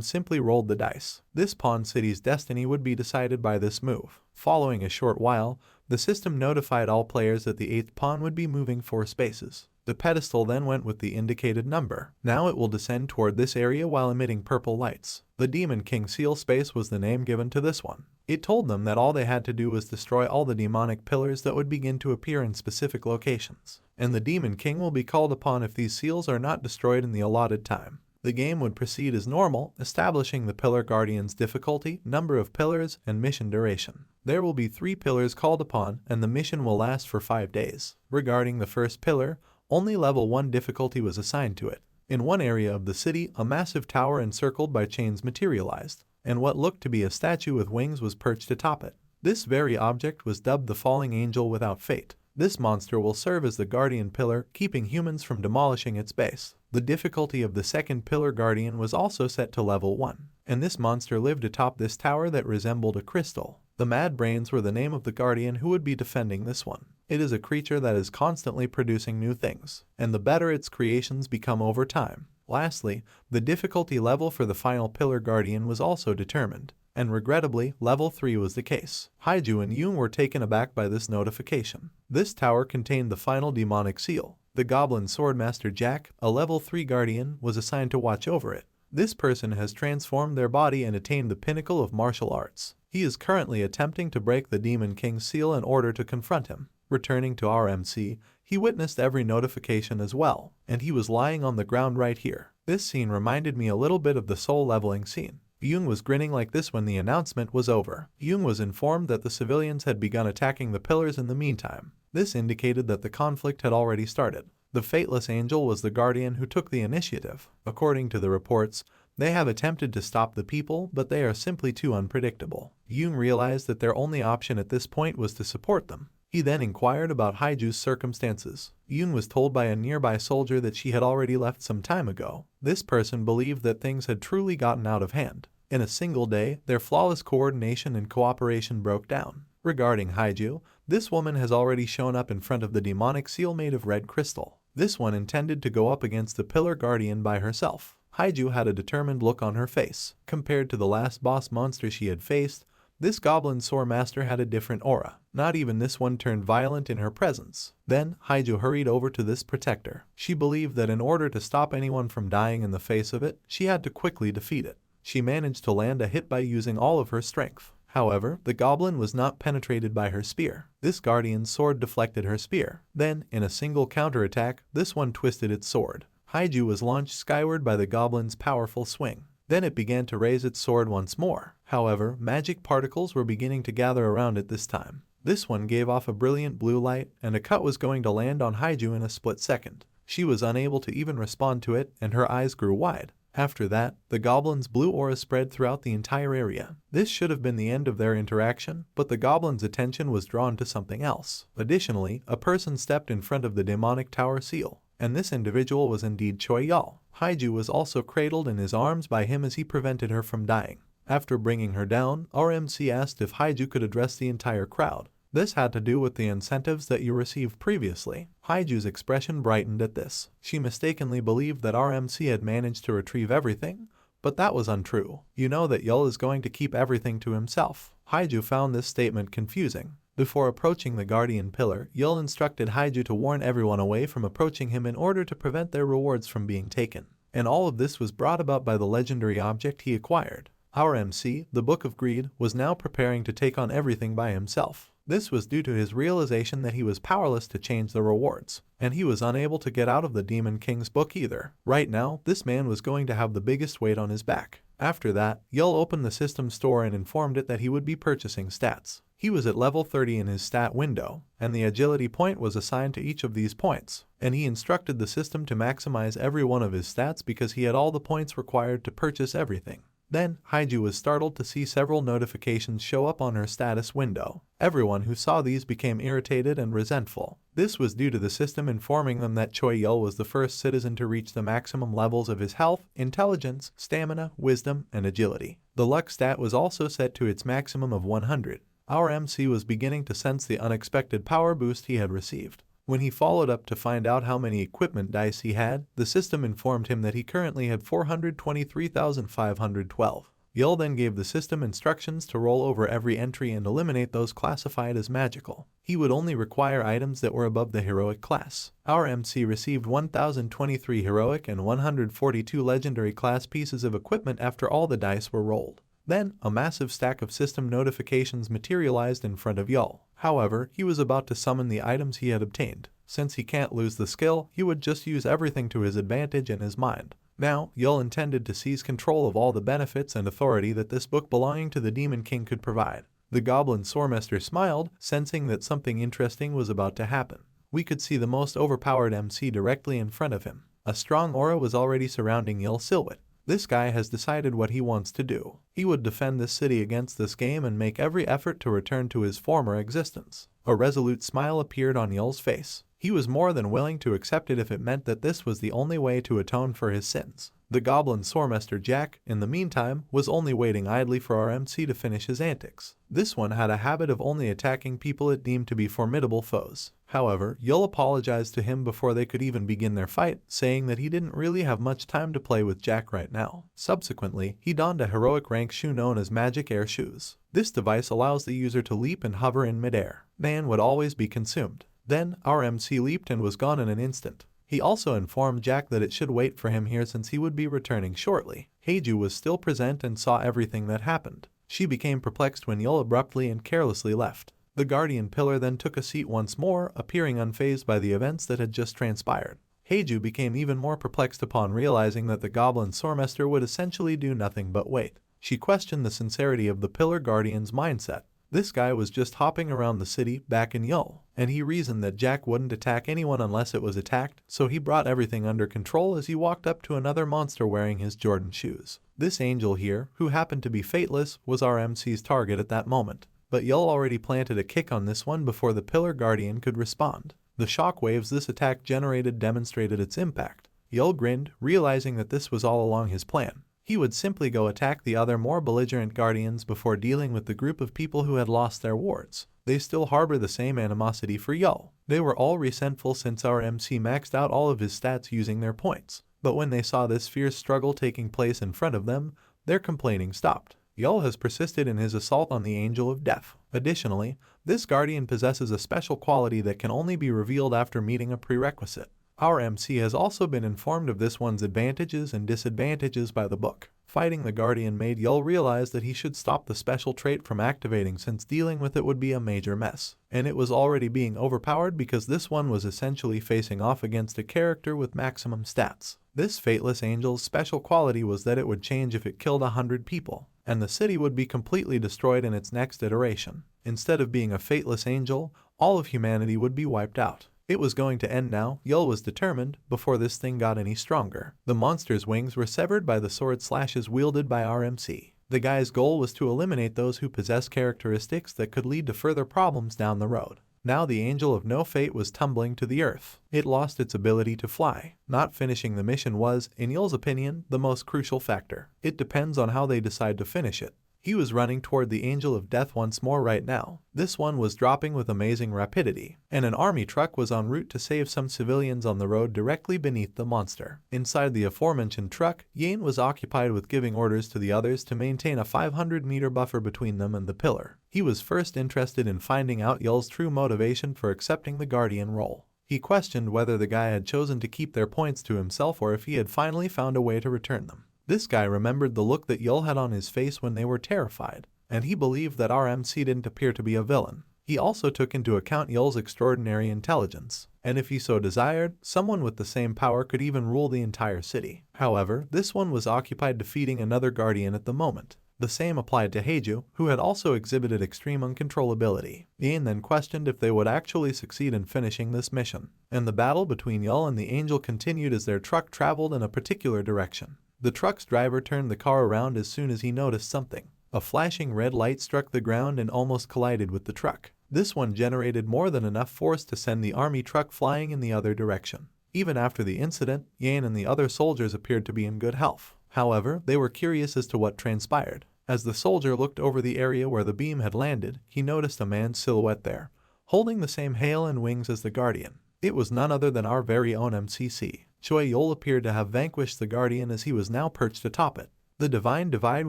simply rolled the dice. This pawn city's destiny would be decided by this move. Following a short while, the system notified all players that the 8th pawn would be moving 4 spaces. The pedestal then went with the indicated number. Now it will descend toward this area while emitting purple lights. The Demon King seal space was the name given to this one. It told them that all they had to do was destroy all the demonic pillars that would begin to appear in specific locations, and the Demon King will be called upon if these seals are not destroyed in the allotted time. The game would proceed as normal, establishing the Pillar Guardian's difficulty, number of pillars, and mission duration. There will be 3 pillars called upon, and the mission will last for 5 days. Regarding the first pillar, only level 1 difficulty was assigned to it. In one area of the city, a massive tower encircled by chains materialized, and what looked to be a statue with wings was perched atop it. This very object was dubbed the Falling Angel Without Fate. This monster will serve as the guardian pillar, keeping humans from demolishing its base. The difficulty of the second pillar guardian was also set to level 1, and this monster lived atop this tower that resembled a crystal. The Mad Brains were the name of the guardian who would be defending this one. It is a creature that is constantly producing new things, and the better its creations become over time. Lastly, the difficulty level for the final pillar guardian was also determined, and regrettably, level 3 was the case. Haiju and Yoon were taken aback by this notification. This tower contained the final demonic seal. The Goblin Swordmaster Jack, a level 3 guardian, was assigned to watch over it. This person has transformed their body and attained the pinnacle of martial arts. He is currently attempting to break the Demon King's seal in order to confront him. Returning to RMC, he witnessed every notification as well, and he was lying on the ground right here. This scene reminded me a little bit of the soul leveling scene. Yoon was grinning like this when the announcement was over. Yoon was informed that the civilians had begun attacking the pillars in the meantime. This indicated that the conflict had already started. The Fateless Angel was the guardian who took the initiative. According to the reports, they have attempted to stop the people, but they are simply too unpredictable. Yoon realized that their only option at this point was to support them. He then inquired about Haiju's circumstances. Yoon was told by a nearby soldier that she had already left some time ago. This person believed that things had truly gotten out of hand. In a single day, their flawless coordination and cooperation broke down. Regarding Haiju, this woman has already shown up in front of the demonic seal made of red crystal. This one intended to go up against the Pillar Guardian by herself. Haiju had a determined look on her face. Compared to the last boss monster she had faced, this Goblin Swordmaster had a different aura. Not even this one turned violent in her presence. Then, Haiju hurried over to this protector. She believed that in order to stop anyone from dying in the face of it, she had to quickly defeat it. She managed to land a hit by using all of her strength. However, the goblin was not penetrated by her spear. This guardian's sword deflected her spear. Then, in a single counterattack, this one twisted its sword. Haiju was launched skyward by the goblin's powerful swing. Then it began to raise its sword once more. However, magic particles were beginning to gather around it this time. This one gave off a brilliant blue light, and a cut was going to land on Haiju in a split second. She was unable to even respond to it, and her eyes grew wide. After that, the goblin's blue aura spread throughout the entire area. This should have been the end of their interaction, but the goblin's attention was drawn to something else. Additionally, a person stepped in front of the demonic tower seal, and this individual was indeed Choi Yul. Haiju was also cradled in his arms by him as he prevented her from dying. After bringing her down, RMC asked if Haiju could address the entire crowd. This had to do with the incentives that you received previously. Haiju's expression brightened at this. She mistakenly believed that RMC had managed to retrieve everything, but that was untrue. You know that Yul is going to keep everything to himself. Haiju found this statement confusing. Before approaching the Guardian Pillar, Yul instructed Haiju to warn everyone away from approaching him in order to prevent their rewards from being taken. And all of this was brought about by the legendary object he acquired. Our MC, the Book of Greed, was now preparing to take on everything by himself. This was due to his realization that he was powerless to change the rewards, and he was unable to get out of the Demon King's book either. Right now, this man was going to have the biggest weight on his back. After that, Yul opened the system store and informed it that he would be purchasing stats. He was at level 30 in his stat window, and the agility point was assigned to each of these points, and he instructed the system to maximize every one of his stats because he had all the points required to purchase everything. Then, Haiju was startled to see several notifications show up on her status window. Everyone who saw these became irritated and resentful. This was due to the system informing them that Choi Yul was the first citizen to reach the maximum levels of his health, intelligence, stamina, wisdom, and agility. The luck stat was also set to its maximum of 100. Our MC was beginning to sense the unexpected power boost he had received. When he followed up to find out how many equipment dice he had, the system informed him that he currently had 423,512. Yul then gave the system instructions to roll over every entry and eliminate those classified as magical. He would only require items that were above the heroic class. Our MC received 1,023 heroic and 142 legendary class pieces of equipment after all the dice were rolled. Then, a massive stack of system notifications materialized in front of Yul. However, he was about to summon the items he had obtained. Since he can't lose the skill, he would just use everything to his advantage in his mind. Now, Yul intended to seize control of all the benefits and authority that this book belonging to the Demon King could provide. The Goblin Soremaster smiled, sensing that something interesting was about to happen. We could see the most overpowered MC directly in front of him. A strong aura was already surrounding Yul's silhouette. This guy has decided what he wants to do. He would defend this city against this game and make every effort to return to his former existence. A resolute smile appeared on Yul's face. He was more than willing to accept it if it meant that this was the only way to atone for his sins. The Goblin Soremaster Jack, in the meantime, was only waiting idly for our MC to finish his antics. This one had a habit of only attacking people it deemed to be formidable foes. However, Yul apologized to him before they could even begin their fight, saying that he didn't really have much time to play with Jack right now. Subsequently, he donned a heroic rank shoe known as Magic Air Shoes. This device allows the user to leap and hover in midair. Man would always be consumed. Then, our MC leaped and was gone in an instant. He also informed Jack that it should wait for him here since he would be returning shortly. Haiju was still present and saw everything that happened. She became perplexed when Yul abruptly and carelessly left. The Guardian Pillar then took a seat once more, appearing unfazed by the events that had just transpired. Haiju became even more perplexed upon realizing that the Goblin Soremaster would essentially do nothing but wait. She questioned the sincerity of the Pillar Guardian's mindset. This guy was just hopping around the city back in Yul, and he reasoned that Jack wouldn't attack anyone unless it was attacked, so he brought everything under control as he walked up to another monster wearing his Jordan shoes. This angel here, who happened to be fateless, was our MC's target at that moment, but Yul already planted a kick on this one before the Pillar Guardian could respond. The shockwaves this attack generated demonstrated its impact. Yul grinned, realizing that this was all along his plan. He would simply go attack the other more belligerent guardians before dealing with the group of people who had lost their wards. They still harbor the same animosity for Yul. They were all resentful since our MC maxed out all of his stats using their points. But when they saw this fierce struggle taking place in front of them, their complaining stopped. Yul has persisted in his assault on the Angel of Death. Additionally, this guardian possesses a special quality that can only be revealed after meeting a prerequisite. Our MC has also been informed of this one's advantages and disadvantages by the book. Fighting the Guardian made Yul realize that he should stop the special trait from activating since dealing with it would be a major mess. And it was already being overpowered because this one was essentially facing off against a character with maximum stats. This Fateless Angel's special quality was that it would change if it killed 100 people, and the city would be completely destroyed in its next iteration. Instead of being a Fateless Angel, all of humanity would be wiped out. It was going to end now, Yul was determined, before this thing got any stronger. The monster's wings were severed by the sword slashes wielded by our MC. The guy's goal was to eliminate those who possess characteristics that could lead to further problems down the road. Now the Angel of No Fate was tumbling to the earth. It lost its ability to fly. Not finishing the mission was, in Yul's opinion, the most crucial factor. It depends on how they decide to finish it. He was running toward the Angel of Death once more right now. This one was dropping with amazing rapidity, and an army truck was en route to save some civilians on the road directly beneath the monster. Inside the aforementioned truck, Yane was occupied with giving orders to the others to maintain a 500-meter buffer between them and the pillar. He was first interested in finding out Yul's true motivation for accepting the Guardian role. He questioned whether the guy had chosen to keep their points to himself or if he had finally found a way to return them. This guy remembered the look that Yul had on his face when they were terrified, and he believed that our MC didn't appear to be a villain. He also took into account Yul's extraordinary intelligence, and if he so desired, someone with the same power could even rule the entire city. However, this one was occupied defeating another guardian at the moment. The same applied to Heiju, who had also exhibited extreme uncontrollability. Yin then questioned if they would actually succeed in finishing this mission, and the battle between Yul and the angel continued as their truck traveled in a particular direction. The truck's driver turned the car around as soon as he noticed something. A flashing red light struck the ground and almost collided with the truck. This one generated more than enough force to send the army truck flying in the other direction. Even after the incident, Yan and the other soldiers appeared to be in good health. However, they were curious as to what transpired. As the soldier looked over the area where the beam had landed, he noticed a man's silhouette there, holding the same hail and wings as the Guardian. It was none other than our very own MCC. Choi Yul appeared to have vanquished the Guardian as he was now perched atop it. The Divine Divide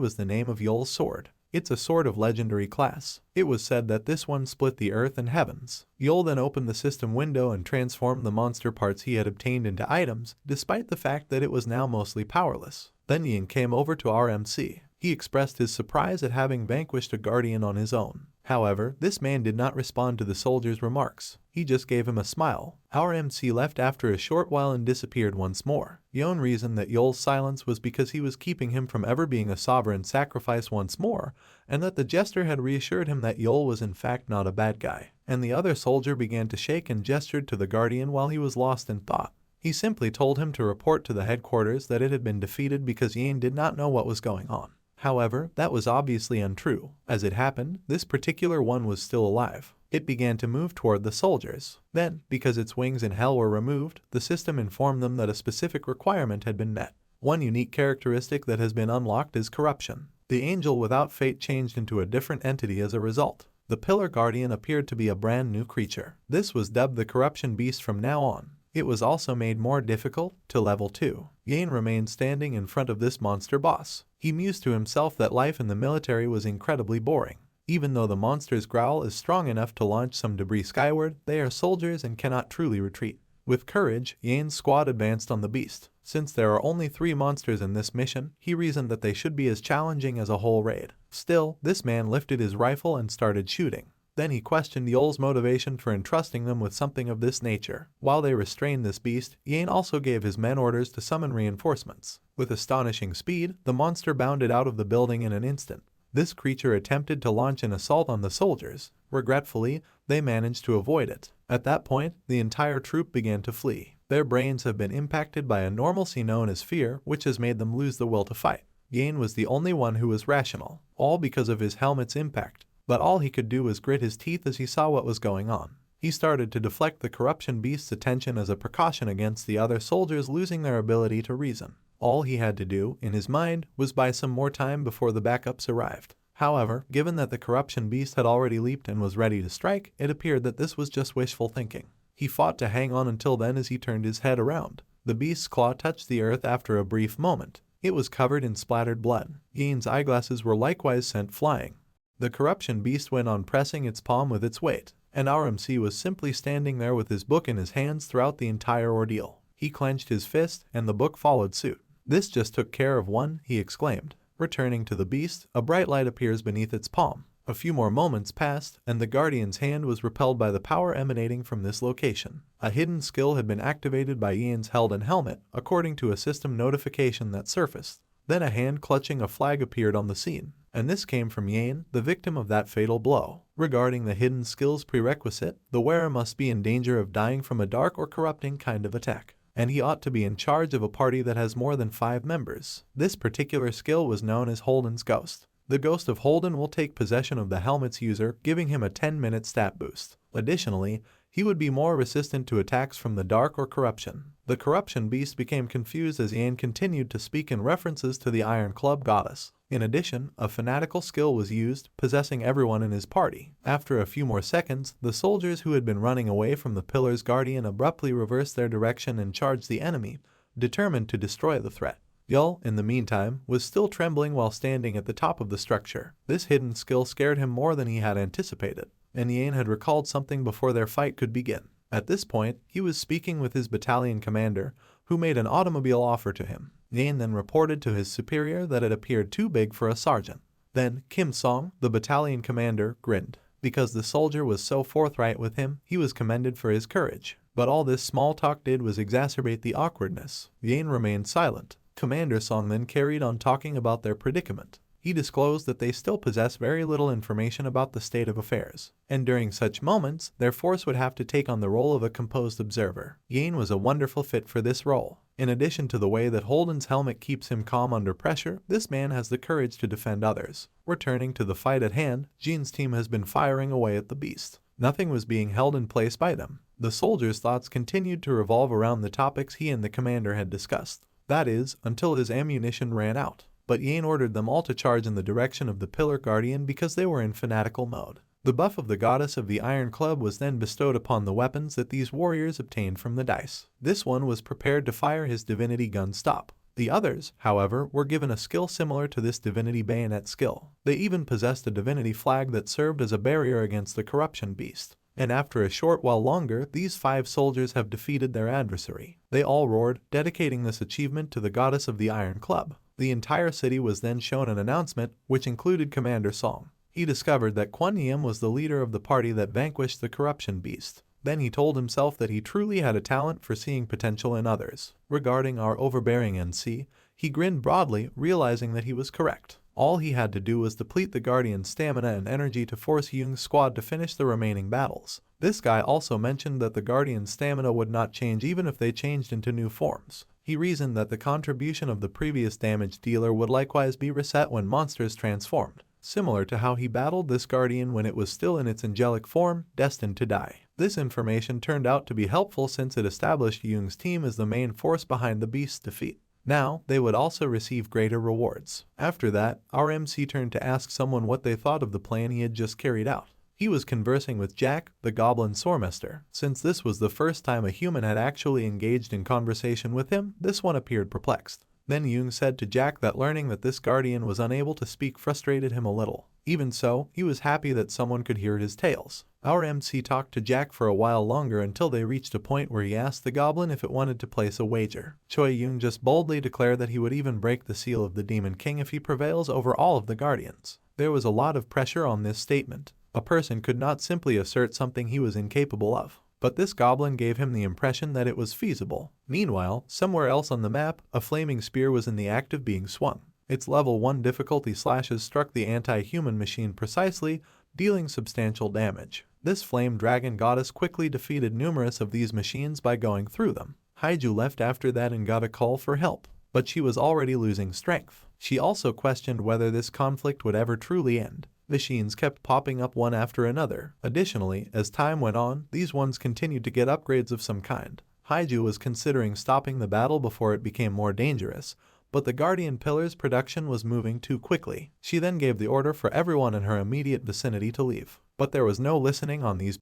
was the name of Yul's sword. It's a sword of legendary class. It was said that this one split the earth and heavens. Yul then opened the system window and transformed the monster parts he had obtained into items, despite the fact that it was now mostly powerless. Then Yin came over to our MC. He expressed his surprise at having vanquished a guardian on his own. However, this man did not respond to the soldier's remarks. He just gave him a smile. Our MC left after a short while and disappeared once more. The only reason that Yul's silence was because he was keeping him from ever being a sovereign sacrifice once more, and that the jester had reassured him that Yul was in fact not a bad guy. And the other soldier began to shake and gestured to the guardian while he was lost in thought. He simply told him to report to the headquarters that it had been defeated because Yin did not know what was going on. However, that was obviously untrue. As it happened, this particular one was still alive. It began to move toward the soldiers. Then, because its wings in hell were removed, the system informed them that a specific requirement had been met. One unique characteristic that has been unlocked is corruption. The angel without fate changed into a different entity as a result. The Pillar Guardian appeared to be a brand new creature. This was dubbed the Corruption Beast from now on. It was also made more difficult to level 2. Yin remained standing in front of this monster boss. He mused to himself that life in the military was incredibly boring. Even though the monster's growl is strong enough to launch some debris skyward, they are soldiers and cannot truly retreat. With courage, Yin's squad advanced on the beast. Since there are only 3 monsters in this mission, he reasoned that they should be as challenging as a whole raid. Still, this man lifted his rifle and started shooting. Then he questioned Yul's motivation for entrusting them with something of this nature. While they restrained this beast, Yin also gave his men orders to summon reinforcements. With astonishing speed, the monster bounded out of the building in an instant. This creature attempted to launch an assault on the soldiers. Regretfully, they managed to avoid it. At that point, the entire troop began to flee. Their brains have been impacted by a normalcy known as fear, which has made them lose the will to fight. Yin was the only one who was rational, all because of his helmet's impact. But all he could do was grit his teeth as he saw what was going on. He started to deflect the corruption beast's attention as a precaution against the other soldiers losing their ability to reason. All he had to do, in his mind, was buy some more time before the backups arrived. However, given that the corruption beast had already leaped and was ready to strike, it appeared that this was just wishful thinking. He fought to hang on until then as he turned his head around. The beast's claw touched the earth after a brief moment. It was covered in splattered blood. Yin's eyeglasses were likewise sent flying. The corruption beast went on pressing its palm with its weight, and our MC was simply standing there with his book in his hands throughout the entire ordeal. He clenched his fist, and the book followed suit. "This just took care of one," he exclaimed. Returning to the beast, a bright light appears beneath its palm. A few more moments passed, and the Guardian's hand was repelled by the power emanating from this location. A hidden skill had been activated by Ian's Helden helmet, according to a system notification that surfaced. Then a hand clutching a flag appeared on the scene, and this came from Yan, the victim of that fatal blow. Regarding the hidden skill's prerequisite, the wearer must be in danger of dying from a dark or corrupting kind of attack, and he ought to be in charge of a party that has more than 5 members. This particular skill was known as Holden's Ghost. The Ghost of Holden will take possession of the helmet's user, giving him a 10-minute stat boost. Additionally, he would be more resistant to attacks from the dark or corruption. The corruption beast became confused as Ian continued to speak in references to the Iron Club goddess. In addition, a fanatical skill was used, possessing everyone in his party. After a few more seconds, the soldiers who had been running away from the Pillar's Guardian abruptly reversed their direction and charged the enemy, determined to destroy the threat. Yul, in the meantime, was still trembling while standing at the top of the structure. This hidden skill scared him more than he had anticipated, and Yan had recalled something before their fight could begin. At this point, he was speaking with his battalion commander, who made an automobile offer to him. Yan then reported to his superior that it appeared too big for a sergeant. Then, Kim Song, the battalion commander, grinned. Because the soldier was so forthright with him, he was commended for his courage. But all this small talk did was exacerbate the awkwardness. Yang remained silent. Commander Song then carried on talking about their predicament. He disclosed that they still possess very little information about the state of affairs, and during such moments, their force would have to take on the role of a composed observer. Yang was a wonderful fit for this role. In addition to the way that Holden's helmet keeps him calm under pressure, this man has the courage to defend others. Returning to the fight at hand, Jin's team has been firing away at the beast. Nothing was being held in place by them. The soldier's thoughts continued to revolve around the topics he and the commander had discussed. That is, until his ammunition ran out. But Yang ordered them all to charge in the direction of the Pillar Guardian because they were in fanatical mode. The buff of the goddess of the Iron Club was then bestowed upon the weapons that these warriors obtained from the dice. This one was prepared to fire his divinity gun stop. The others, however, were given a skill similar to this divinity bayonet skill. They even possessed a divinity flag that served as a barrier against the corruption beast. And after a short while longer, these 5 soldiers have defeated their adversary. They all roared, dedicating this achievement to the goddess of the Iron Club. The entire city was then shown an announcement, which included Commander Song. He discovered that Kuan Yin was the leader of the party that vanquished the corruption beast. Then he told himself that he truly had a talent for seeing potential in others. Regarding our overbearing NC, he grinned broadly, realizing that he was correct. All he had to do was deplete the Guardian's stamina and energy to force Young's squad to finish the remaining battles. This guy also mentioned that the Guardian's stamina would not change even if they changed into new forms. He reasoned that the contribution of the previous damage dealer would likewise be reset when monsters transformed, similar to how he battled this Guardian when it was still in its angelic form, destined to die. This information turned out to be helpful since it established Young's team as the main force behind the beast's defeat. Now, they would also receive greater rewards. After that, our MC turned to ask someone what they thought of the plan he had just carried out. He was conversing with Jack, the Goblin Sormester. Since this was the first time a human had actually engaged in conversation with him, this one appeared perplexed. Then Jung said to Jack that learning that this Guardian was unable to speak frustrated him a little. Even so, he was happy that someone could hear his tales. Our MC talked to Jack for a while longer until they reached a point where he asked the Goblin if it wanted to place a wager. Choi Yul just boldly declared that he would even break the seal of the Demon King if he prevails over all of the Guardians. There was a lot of pressure on this statement. A person could not simply assert something he was incapable of. But this goblin gave him the impression that it was feasible. Meanwhile, somewhere else on the map, a flaming spear was in the act of being swung. Its level 1 difficulty slashes struck the anti-human machine precisely, dealing substantial damage. This flame dragon goddess quickly defeated numerous of these machines by going through them. Haiju left after that and got a call for help, but she was already losing strength. She also questioned whether this conflict would ever truly end. Machines kept popping up one after another. Additionally, as time went on, these ones continued to get upgrades of some kind. Haiju was considering stopping the battle before it became more dangerous, but the Guardian Pillar's production was moving too quickly. She then gave the order for everyone in her immediate vicinity to leave. But there was no listening on these.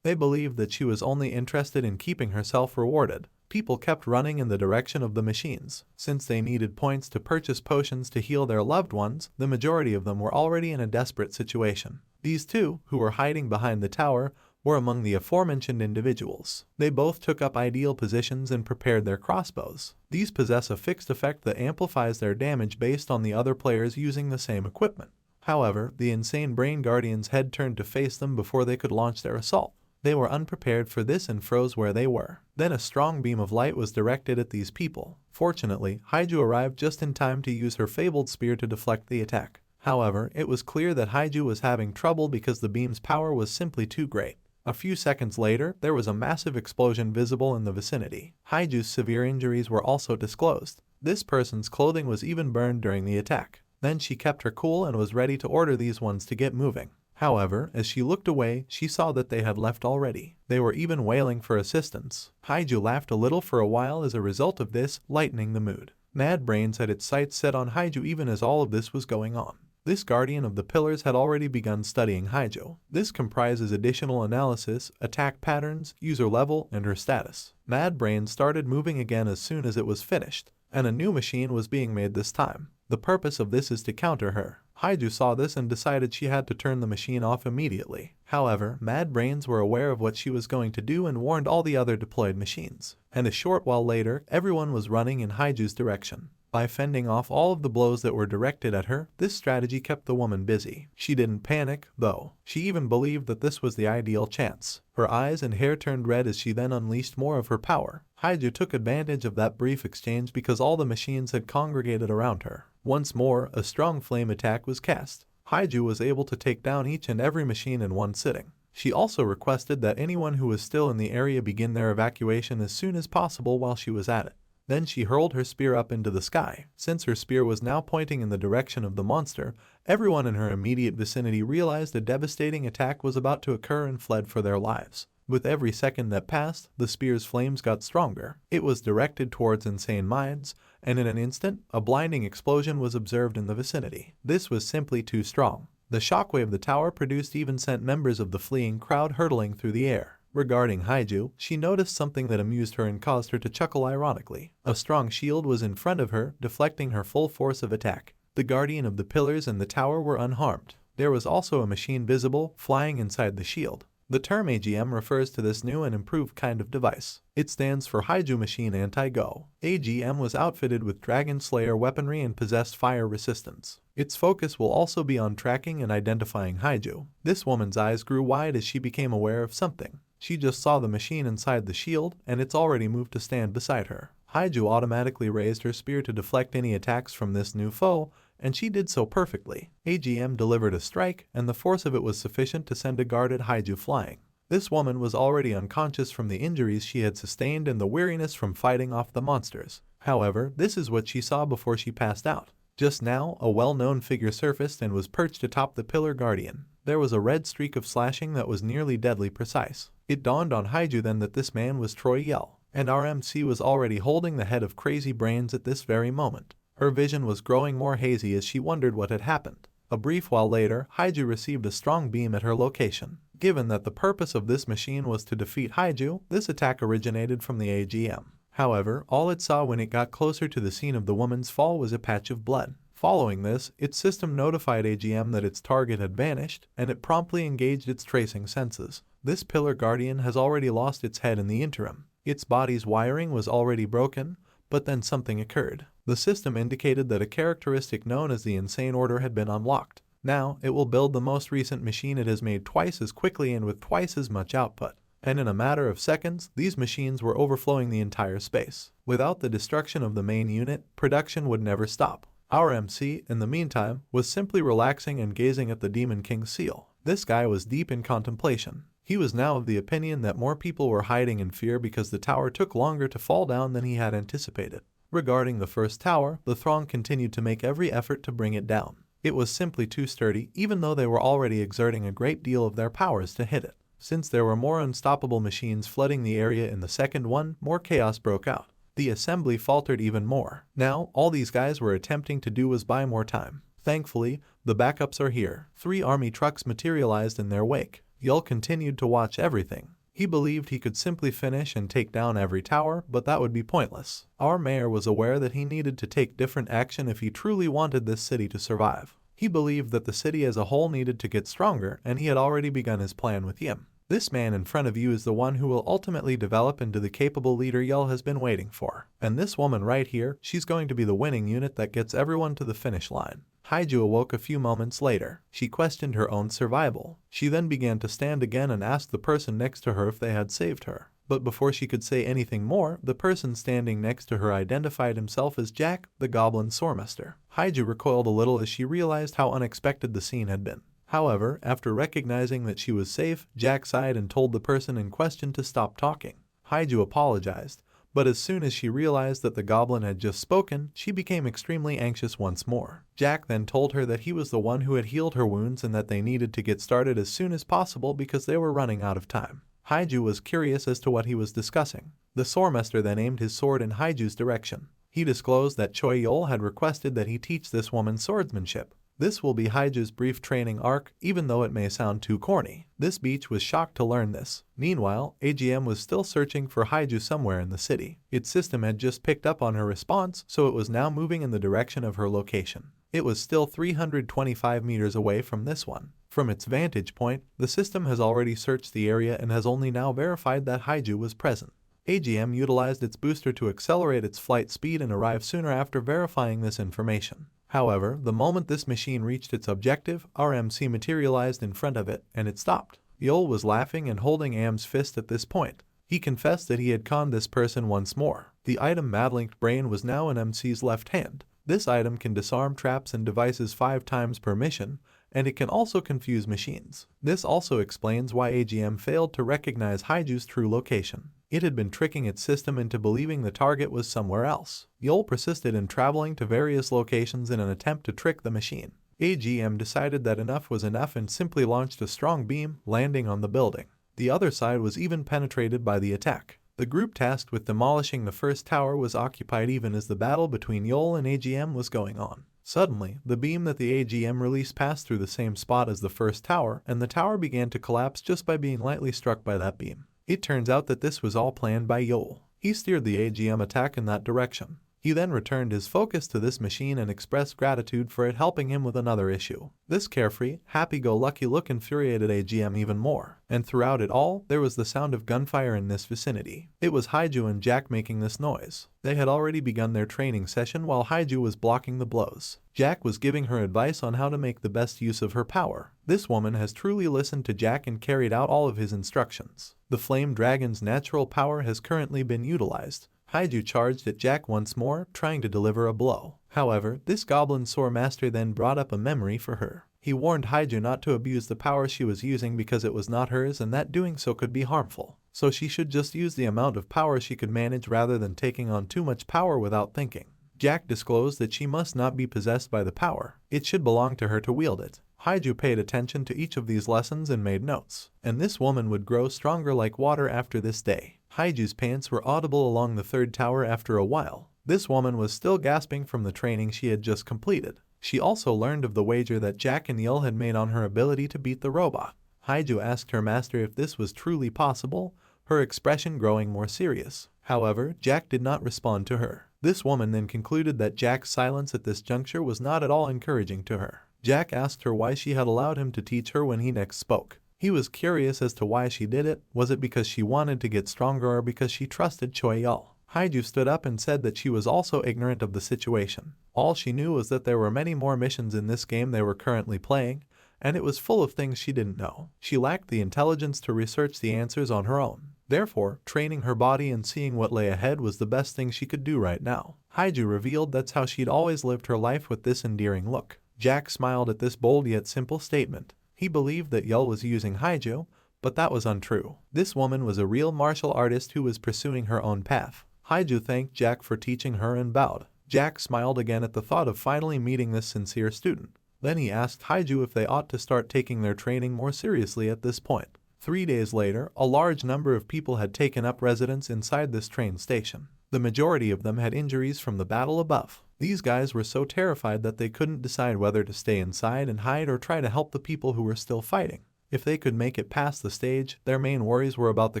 They believed that she was only interested in keeping herself rewarded. People kept running in the direction of the machines. Since they needed points to purchase potions to heal their loved ones, the majority of them were already in a desperate situation. These two, who were hiding behind the tower, were among the aforementioned individuals. They both took up ideal positions and prepared their crossbows. These possess a fixed effect that amplifies their damage based on the other players using the same equipment. However, the insane Brain Guardians had turned to face them before they could launch their assault. They were unprepared for this and froze where they were. Then a strong beam of light was directed at these people. Fortunately, Haiju arrived just in time to use her fabled spear to deflect the attack. However, it was clear that Haiju was having trouble because the beam's power was simply too great. A few seconds later, there was a massive explosion visible in the vicinity. Haiju's severe injuries were also disclosed. This person's clothing was even burned during the attack. Then she kept her cool and was ready to order these ones to get moving. However, as she looked away, she saw that they had left already. They were even wailing for assistance. Haiju laughed a little for a while as a result of this, lightening the mood. Mad Brains had its sights set on Haiju even as all of this was going on. This Guardian of the Pillars had already begun studying Haiju. This comprises additional analysis, attack patterns, user level, and her status. Mad Brains started moving again as soon as it was finished, and a new machine was being made this time. The purpose of this is to counter her. Haiju saw this and decided she had to turn the machine off immediately. However, Mad Brains were aware of what she was going to do and warned all the other deployed machines. And a short while later, everyone was running in Haiju's direction. By fending off all of the blows that were directed at her, this strategy kept the woman busy. She didn't panic, though. She even believed that this was the ideal chance. Her eyes and hair turned red as she then unleashed more of her power. Haiju took advantage of that brief exchange because all the machines had congregated around her. Once more, a strong flame attack was cast. Haiju was able to take down each and every machine in one sitting. She also requested that anyone who was still in the area begin their evacuation as soon as possible while she was at it. Then she hurled her spear up into the sky. Since her spear was now pointing in the direction of the monster, everyone in her immediate vicinity realized a devastating attack was about to occur and fled for their lives. With every second that passed, the spear's flames got stronger. It was directed towards insane minds, and in an instant, a blinding explosion was observed in the vicinity. This was simply too strong. The shockwave the tower produced even sent members of the fleeing crowd hurtling through the air. Regarding Haiju, she noticed something that amused her and caused her to chuckle ironically. A strong shield was in front of her, deflecting her full force of attack. The guardian of the pillars and the tower were unharmed. There was also a machine visible, flying inside the shield. The term AGM refers to this new and improved kind of device. It stands for Haiju Machine Anti-Go. AGM was outfitted with Dragon Slayer weaponry and possessed fire resistance. Its focus will also be on tracking and identifying Haiju. This woman's eyes grew wide as she became aware of something. She just saw the machine inside the shield, and it's already moved to stand beside her. Haiju automatically raised her spear to deflect any attacks from this new foe, and she did so perfectly. AGM delivered a strike, and the force of it was sufficient to send a guarded Haiju flying. This woman was already unconscious from the injuries she had sustained and the weariness from fighting off the monsters. However, this is what she saw before she passed out. Just now, a well-known figure surfaced and was perched atop the pillar guardian. There was a red streak of slashing that was nearly deadly precise. It dawned on Haiju then that this man was Choi Yul, and RMC was already holding the head of Crazy Brains at this very moment. Her vision was growing more hazy as she wondered what had happened. A brief while later, Haiju received a strong beam at her location. Given that the purpose of this machine was to defeat Haiju, this attack originated from the AGM. However, all it saw when it got closer to the scene of the woman's fall was a patch of blood. Following this, its system notified AGM that its target had vanished, and it promptly engaged its tracing senses. This pillar guardian has already lost its head in the interim. Its body's wiring was already broken, but then something occurred. The system indicated that a characteristic known as the Insane Order had been unlocked. Now, it will build the most recent machine it has made twice as quickly and with twice as much output. And in a matter of seconds, these machines were overflowing the entire space. Without the destruction of the main unit, production would never stop. Our MC, in the meantime, was simply relaxing and gazing at the Demon King's seal. This guy was deep in contemplation. He was now of the opinion that more people were hiding in fear because the tower took longer to fall down than he had anticipated. Regarding the first tower, the throng continued to make every effort to bring it down. It was simply too sturdy, even though they were already exerting a great deal of their powers to hit it. Since there were more unstoppable machines flooding the area in the second one, more chaos broke out. The assembly faltered even more. Now, all these guys were attempting to do was buy more time. Thankfully, the backups are here. 3 army trucks materialized in their wake. Yul continued to watch everything. He believed he could simply finish and take down every tower, but that would be pointless. Our mayor was aware that he needed to take different action if he truly wanted this city to survive. He believed that the city as a whole needed to get stronger, and he had already begun his plan with Yim. This man in front of you is the one who will ultimately develop into the capable leader Yul has been waiting for. And this woman right here, she's going to be the winning unit that gets everyone to the finish line. Haiju awoke a few moments later. She questioned her own survival. She then began to stand again and asked the person next to her if they had saved her. But before she could say anything more, the person standing next to her identified himself as Jack, the Goblin Sormaster. Haiju recoiled a little as she realized how unexpected the scene had been. However, after recognizing that she was safe, Jack sighed and told the person in question to stop talking. Haiju apologized, but as soon as she realized that the goblin had just spoken, she became extremely anxious once more. Jack then told her that he was the one who had healed her wounds and that they needed to get started as soon as possible because they were running out of time. Haiju was curious as to what he was discussing. The Sormaster then aimed his sword in Haiju's direction. He disclosed that Choi Yul had requested that he teach this woman swordsmanship. This will be Haiju's brief training arc, even though it may sound too corny. This beach was shocked to learn this. Meanwhile, AGM was still searching for Haiju somewhere in the city. Its system had just picked up on her response, so it was now moving in the direction of her location. It was still 325 meters away from this one. From its vantage point, the system has already searched the area and has only now verified that Haiju was present. AGM utilized its booster to accelerate its flight speed and arrive sooner after verifying this information. However, the moment this machine reached its objective, RMC materialized in front of it, and it stopped. Yul was laughing and holding Am's fist at this point. He confessed that he had conned this person once more. The item Madlinked Brain was now in MC's left hand. This item can disarm traps and devices 5 times per mission, and it can also confuse machines. This also explains why AGM failed to recognize Haiju's true location. It had been tricking its system into believing the target was somewhere else. Yul persisted in traveling to various locations in an attempt to trick the machine. AGM decided that enough was enough and simply launched a strong beam, landing on the building. The other side was even penetrated by the attack. The group tasked with demolishing the first tower was occupied even as the battle between Yul and AGM was going on. Suddenly, the beam that the AGM released passed through the same spot as the first tower, and the tower began to collapse just by being lightly struck by that beam. It turns out that this was all planned by Yul. He steered the AGM attack in that direction. He then returned his focus to this machine and expressed gratitude for it helping him with another issue. This carefree, happy-go-lucky look infuriated AGM even more, and throughout it all, there was the sound of gunfire in this vicinity. It was Haiju and Jack making this noise. They had already begun their training session while Haiju was blocking the blows. Jack was giving her advice on how to make the best use of her power. This woman has truly listened to Jack and carried out all of his instructions. The Flame Dragon's natural power has currently been utilized. Haiju charged at Jack once more, trying to deliver a blow. However, this Goblin Sword Master then brought up a memory for her. He warned Haiju not to abuse the power she was using because it was not hers and that doing so could be harmful. So she should just use the amount of power she could manage rather than taking on too much power without thinking. Jack disclosed that she must not be possessed by the power. It should belong to her to wield it. Haiju paid attention to each of these lessons and made notes. And this woman would grow stronger like water after this day. Haiju's pants were audible along the third tower after a while. This woman was still gasping from the training she had just completed. She also learned of the wager that Jack and Yul had made on her ability to beat the robot. Haiju asked her master if this was truly possible, her expression growing more serious. However, Jack did not respond to her. This woman then concluded that Jack's silence at this juncture was not at all encouraging to her. Jack asked her why she had allowed him to teach her when he next spoke. He was curious as to why she did it. Was it because she wanted to get stronger or because she trusted Choi Yul? Haiju stood up and said that she was also ignorant of the situation. All she knew was that there were many more missions in this game they were currently playing, and it was full of things she didn't know. She lacked the intelligence to research the answers on her own. Therefore, training her body and seeing what lay ahead was the best thing she could do right now. Haiju revealed that's how she'd always lived her life with this endearing look. Jack smiled at this bold yet simple statement. He believed that Yul was using Haiju, but that was untrue. This woman was a real martial artist who was pursuing her own path. Haiju thanked Jack for teaching her and bowed. Jack smiled again at the thought of finally meeting this sincere student. Then he asked Haiju if they ought to start taking their training more seriously at this point. 3 days later, a large number of people had taken up residence inside this train station. The majority of them had injuries from the battle above. These guys were so terrified that they couldn't decide whether to stay inside and hide or try to help the people who were still fighting. If they could make it past the stage, their main worries were about the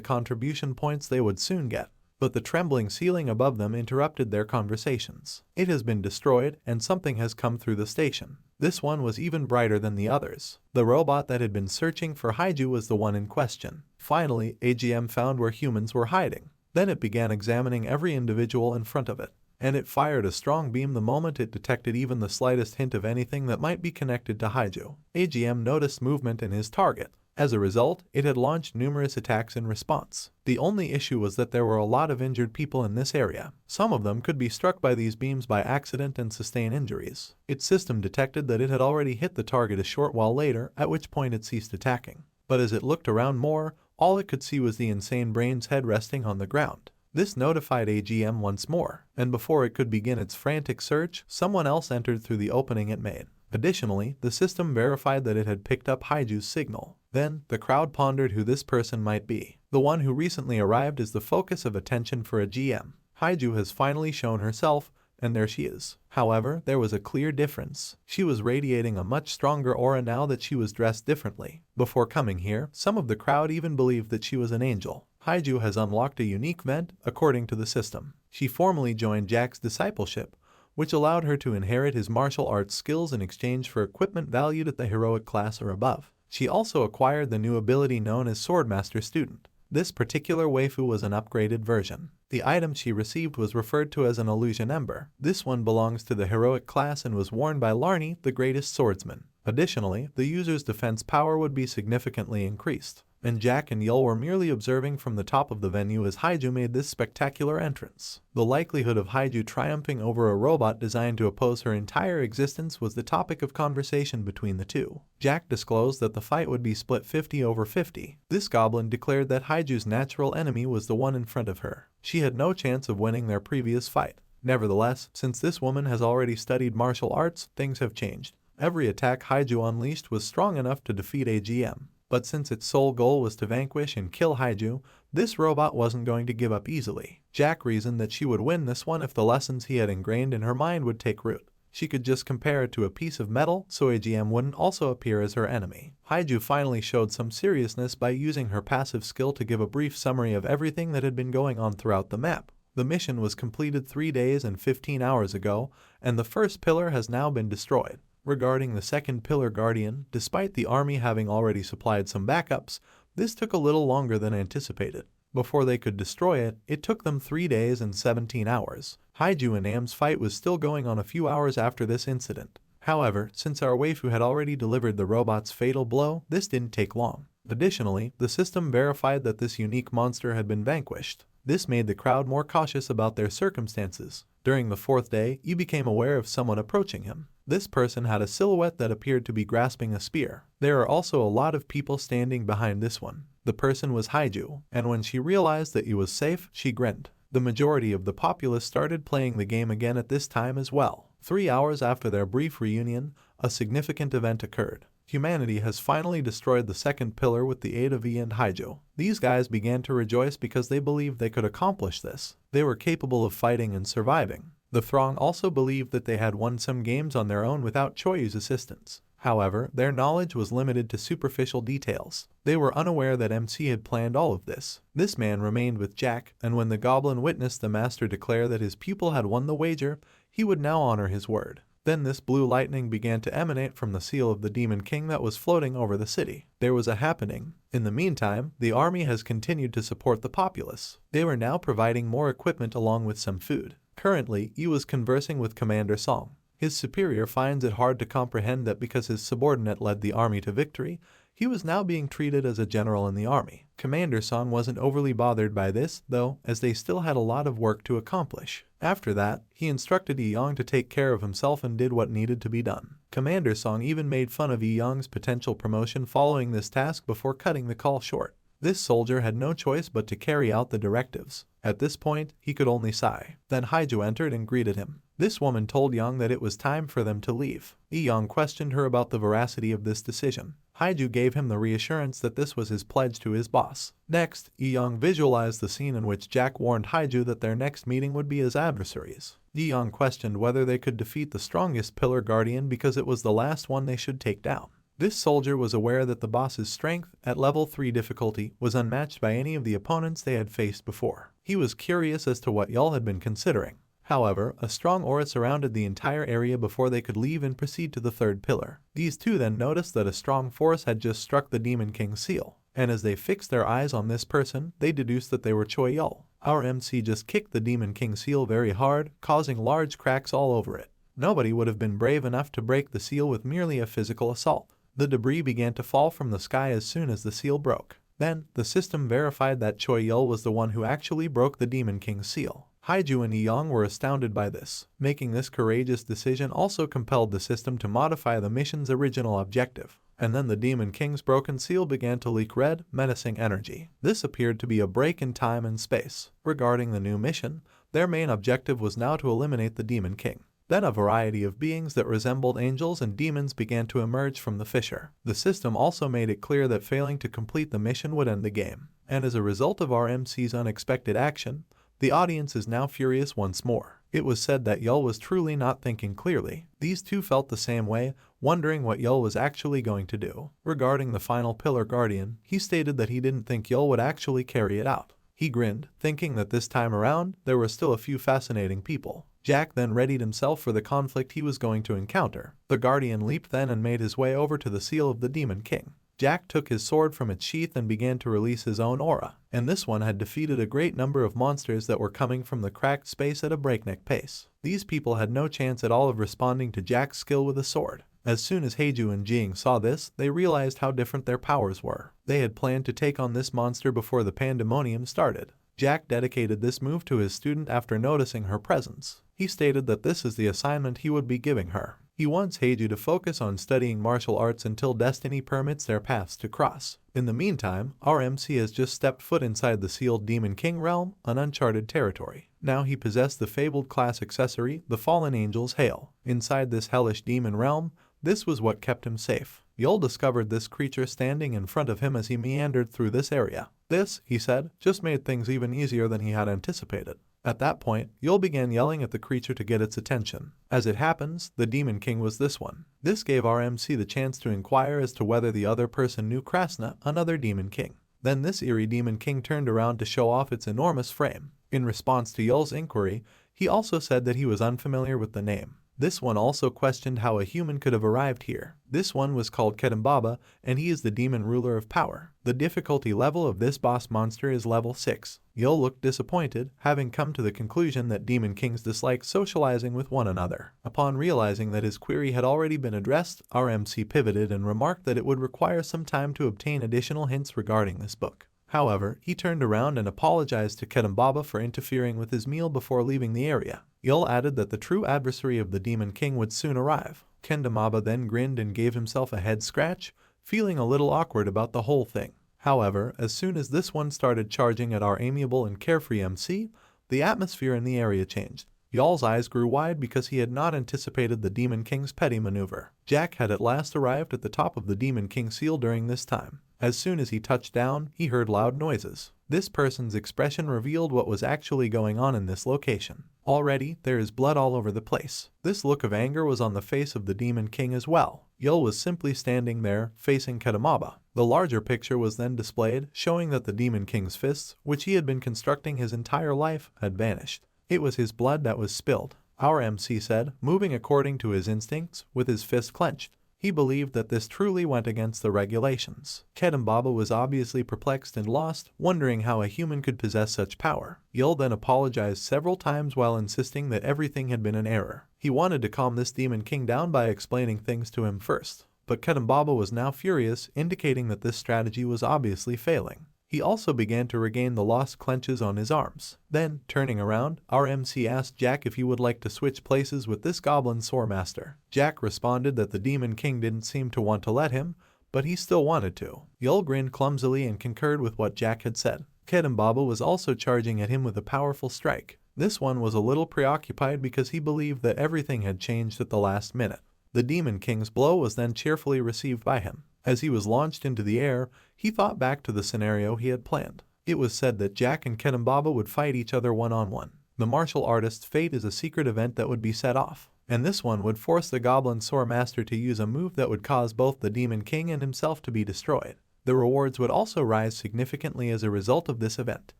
contribution points they would soon get. But the trembling ceiling above them interrupted their conversations. It has been destroyed, and something has come through the station. This one was even brighter than the others. The robot that had been searching for Haiju was the one in question. Finally, AGM found where humans were hiding. Then it began examining every individual in front of it, and it fired a strong beam the moment it detected even the slightest hint of anything that might be connected to Haiju. AGM noticed movement in his target. As a result, it had launched numerous attacks in response. The only issue was that there were a lot of injured people in this area. Some of them could be struck by these beams by accident and sustain injuries. Its system detected that it had already hit the target a short while later, at which point it ceased attacking. But as it looked around more, all it could see was the insane brain's head resting on the ground. This notified AGM once more, and before it could begin its frantic search, someone else entered through the opening it made. Additionally, the system verified that it had picked up Haiju's signal. Then, the crowd pondered who this person might be. The one who recently arrived is the focus of attention for a GM. Haiju has finally shown herself, and there she is. However, there was a clear difference. She was radiating a much stronger aura now that she was dressed differently. Before coming here, some of the crowd even believed that she was an angel. Haiju has unlocked a unique vent, according to the system. She formally joined Jack's discipleship, which allowed her to inherit his martial arts skills in exchange for equipment valued at the heroic class or above. She also acquired the new ability known as Swordmaster Student. This particular waifu was an upgraded version. The item she received was referred to as an illusion ember. This one belongs to the heroic class and was worn by Larny, the greatest swordsman. Additionally, the user's defense power would be significantly increased. And Jack and Yul were merely observing from the top of the venue as Haiju made this spectacular entrance. The likelihood of Haiju triumphing over a robot designed to oppose her entire existence was the topic of conversation between the two. Jack disclosed that the fight would be split 50-50. This goblin declared that Haiju's natural enemy was the one in front of her. She had no chance of winning their previous fight. Nevertheless, since this woman has already studied martial arts, things have changed. Every attack Haiju unleashed was strong enough to defeat AGM. But since its sole goal was to vanquish and kill Haiju, this robot wasn't going to give up easily. Jack reasoned that she would win this one if the lessons he had ingrained in her mind would take root. She could just compare it to a piece of metal, so AGM wouldn't also appear as her enemy. Haiju finally showed some seriousness by using her passive skill to give a brief summary of everything that had been going on throughout the map. The mission was completed 3 days and 15 hours ago, and the first pillar has now been destroyed. Regarding the second pillar guardian, despite the army having already supplied some backups, this took a little longer than anticipated. Before they could destroy it, it took them 3 days and 17 hours. Haiju and Am's fight was still going on a few hours after this incident. However, since our waifu had already delivered the robot's fatal blow, this didn't take long. Additionally, the system verified that this unique monster had been vanquished. This made the crowd more cautious about their circumstances. During the 4th day, you became aware of someone approaching him. This person had a silhouette that appeared to be grasping a spear. There are also a lot of people standing behind this one. The person was Haiju, and when she realized that he was safe, she grinned. The majority of the populace started playing the game again at this time as well. 3 hours after their brief reunion, a significant event occurred. Humanity has finally destroyed the second pillar with the aid of E and Haiju. These guys began to rejoice because they believed they could accomplish this. They were capable of fighting and surviving. The throng also believed that they had won some games on their own without Choi Yul's assistance. However, their knowledge was limited to superficial details. They were unaware that MC had planned all of this. This man remained with Jack, and when the goblin witnessed the master declare that his pupil had won the wager, he would now honor his word. Then this blue lightning began to emanate from the seal of the Demon King that was floating over the city. There was a happening. In the meantime, the army has continued to support the populace. They were now providing more equipment along with some food. Currently, he was conversing with Commander Song. His superior finds it hard to comprehend that because his subordinate led the army to victory, he was now being treated as a general in the army. Commander Song wasn't overly bothered by this, though, as they still had a lot of work to accomplish. After that, he instructed Yi-Yong to take care of himself and did what needed to be done. Commander Song even made fun of Yi-Yong's potential promotion following this task before cutting the call short. This soldier had no choice but to carry out the directives. At this point, he could only sigh. Then Haiju entered and greeted him. This woman told Yang that it was time for them to leave. Yi-Yong questioned her about the veracity of this decision. Haiju gave him the reassurance that this was his pledge to his boss. Next, Yi-Yong visualized the scene in which Jack warned Haiju that their next meeting would be as adversaries. Yi-Yong questioned whether they could defeat the strongest Pillar Guardian because it was the last one they should take down. This soldier was aware that the boss's strength, at level 3 difficulty, was unmatched by any of the opponents they had faced before. He was curious as to what Yul had been considering. However, a strong aura surrounded the entire area before they could leave and proceed to the third pillar. These two then noticed that a strong force had just struck the Demon King's seal, and as they fixed their eyes on this person, they deduced that they were Choi Yul. Our MC just kicked the Demon King's seal very hard, causing large cracks all over it. Nobody would have been brave enough to break the seal with merely a physical assault. The debris began to fall from the sky as soon as the seal broke. Then, the system verified that Choi Yul was the one who actually broke the Demon King's seal. Haiju and Yi-Yong were astounded by this. Making this courageous decision also compelled the system to modify the mission's original objective. And then the Demon King's broken seal began to leak red, menacing energy. This appeared to be a break in time and space. Regarding the new mission, their main objective was now to eliminate the Demon King. Then a variety of beings that resembled angels and demons began to emerge from the fissure. The system also made it clear that failing to complete the mission would end the game. And as a result of our MC's unexpected action, the audience is now furious once more. It was said that Yul was truly not thinking clearly. These two felt the same way, wondering what Yul was actually going to do. Regarding the final Pillar Guardian, he stated that he didn't think Yul would actually carry it out. He grinned, thinking that this time around, there were still a few fascinating people. Jack then readied himself for the conflict he was going to encounter. The Guardian leaped then and made his way over to the seal of the Demon King. Jack took his sword from its sheath and began to release his own aura, and this one had defeated a great number of monsters that were coming from the cracked space at a breakneck pace. These people had no chance at all of responding to Jack's skill with a sword. As soon as Heiju and Jing saw this, they realized how different their powers were. They had planned to take on this monster before the pandemonium started. Jack dedicated this move to his student after noticing her presence. He stated that this is the assignment he would be giving her. He wants Heiju to focus on studying martial arts until destiny permits their paths to cross. In the meantime, our MC has just stepped foot inside the sealed Demon King realm, an uncharted territory. Now he possessed the fabled class accessory, the Fallen Angel's Hail. Inside this hellish demon realm, this was what kept him safe. Yul discovered this creature standing in front of him as he meandered through this area. This, he said, just made things even easier than he had anticipated. At that point, Yul began yelling at the creature to get its attention. As it happens, the Demon King was this one. This gave our MC the chance to inquire as to whether the other person knew Krasina, another Demon King. Then this eerie Demon King turned around to show off its enormous frame. In response to Yul's inquiry, he also said that he was unfamiliar with the name. This one also questioned how a human could have arrived here. This one was called Kedambaba, and he is the demon ruler of power. The difficulty level of this boss monster is level 6. Yul looked disappointed, having come to the conclusion that demon kings dislike socializing with one another. Upon realizing that his query had already been addressed, our MC pivoted and remarked that it would require some time to obtain additional hints regarding this book. However, he turned around and apologized to Kedambaba for interfering with his meal before leaving the area. Yul added that the true adversary of the Demon King would soon arrive. Kedambaba then grinned and gave himself a head scratch, feeling a little awkward about the whole thing. However, as soon as this one started charging at our amiable and carefree MC, the atmosphere in the area changed. Yul's eyes grew wide because he had not anticipated the Demon King's petty maneuver. Jack had at last arrived at the top of the Demon King seal during this time. As soon as he touched down, he heard loud noises. This person's expression revealed what was actually going on in this location. Already, there is blood all over the place. This look of anger was on the face of the Demon King as well. Yul was simply standing there, facing Kedambaba. The larger picture was then displayed, showing that the Demon King's fists, which he had been constructing his entire life, had vanished. It was his blood that was spilled. Our MC said, moving according to his instincts, with his fist clenched. He believed that this truly went against the regulations. Kedambaba was obviously perplexed and lost, wondering how a human could possess such power. Yul then apologized several times while insisting that everything had been an error. He wanted to calm this Demon King down by explaining things to him first. But Kedambaba was now furious, indicating that this strategy was obviously failing. He also began to regain the lost clenches on his arms. Then, turning around, our MC asked Jack if he would like to switch places with this goblin swordmaster. Jack responded that the Demon King didn't seem to want to let him, but he still wanted to. Yul grinned clumsily and concurred with what Jack had said. Kedambaba was also charging at him with a powerful strike. This one was a little preoccupied because he believed that everything had changed at the last minute. The Demon King's blow was then cheerfully received by him. As he was launched into the air, he thought back to the scenario he had planned. It was said that Jack and Kedambaba would fight each other one-on-one. The martial artist's fate is a secret event that would be set off, and this one would force the Goblin Swordmaster to use a move that would cause both the Demon King and himself to be destroyed. The rewards would also rise significantly as a result of this event,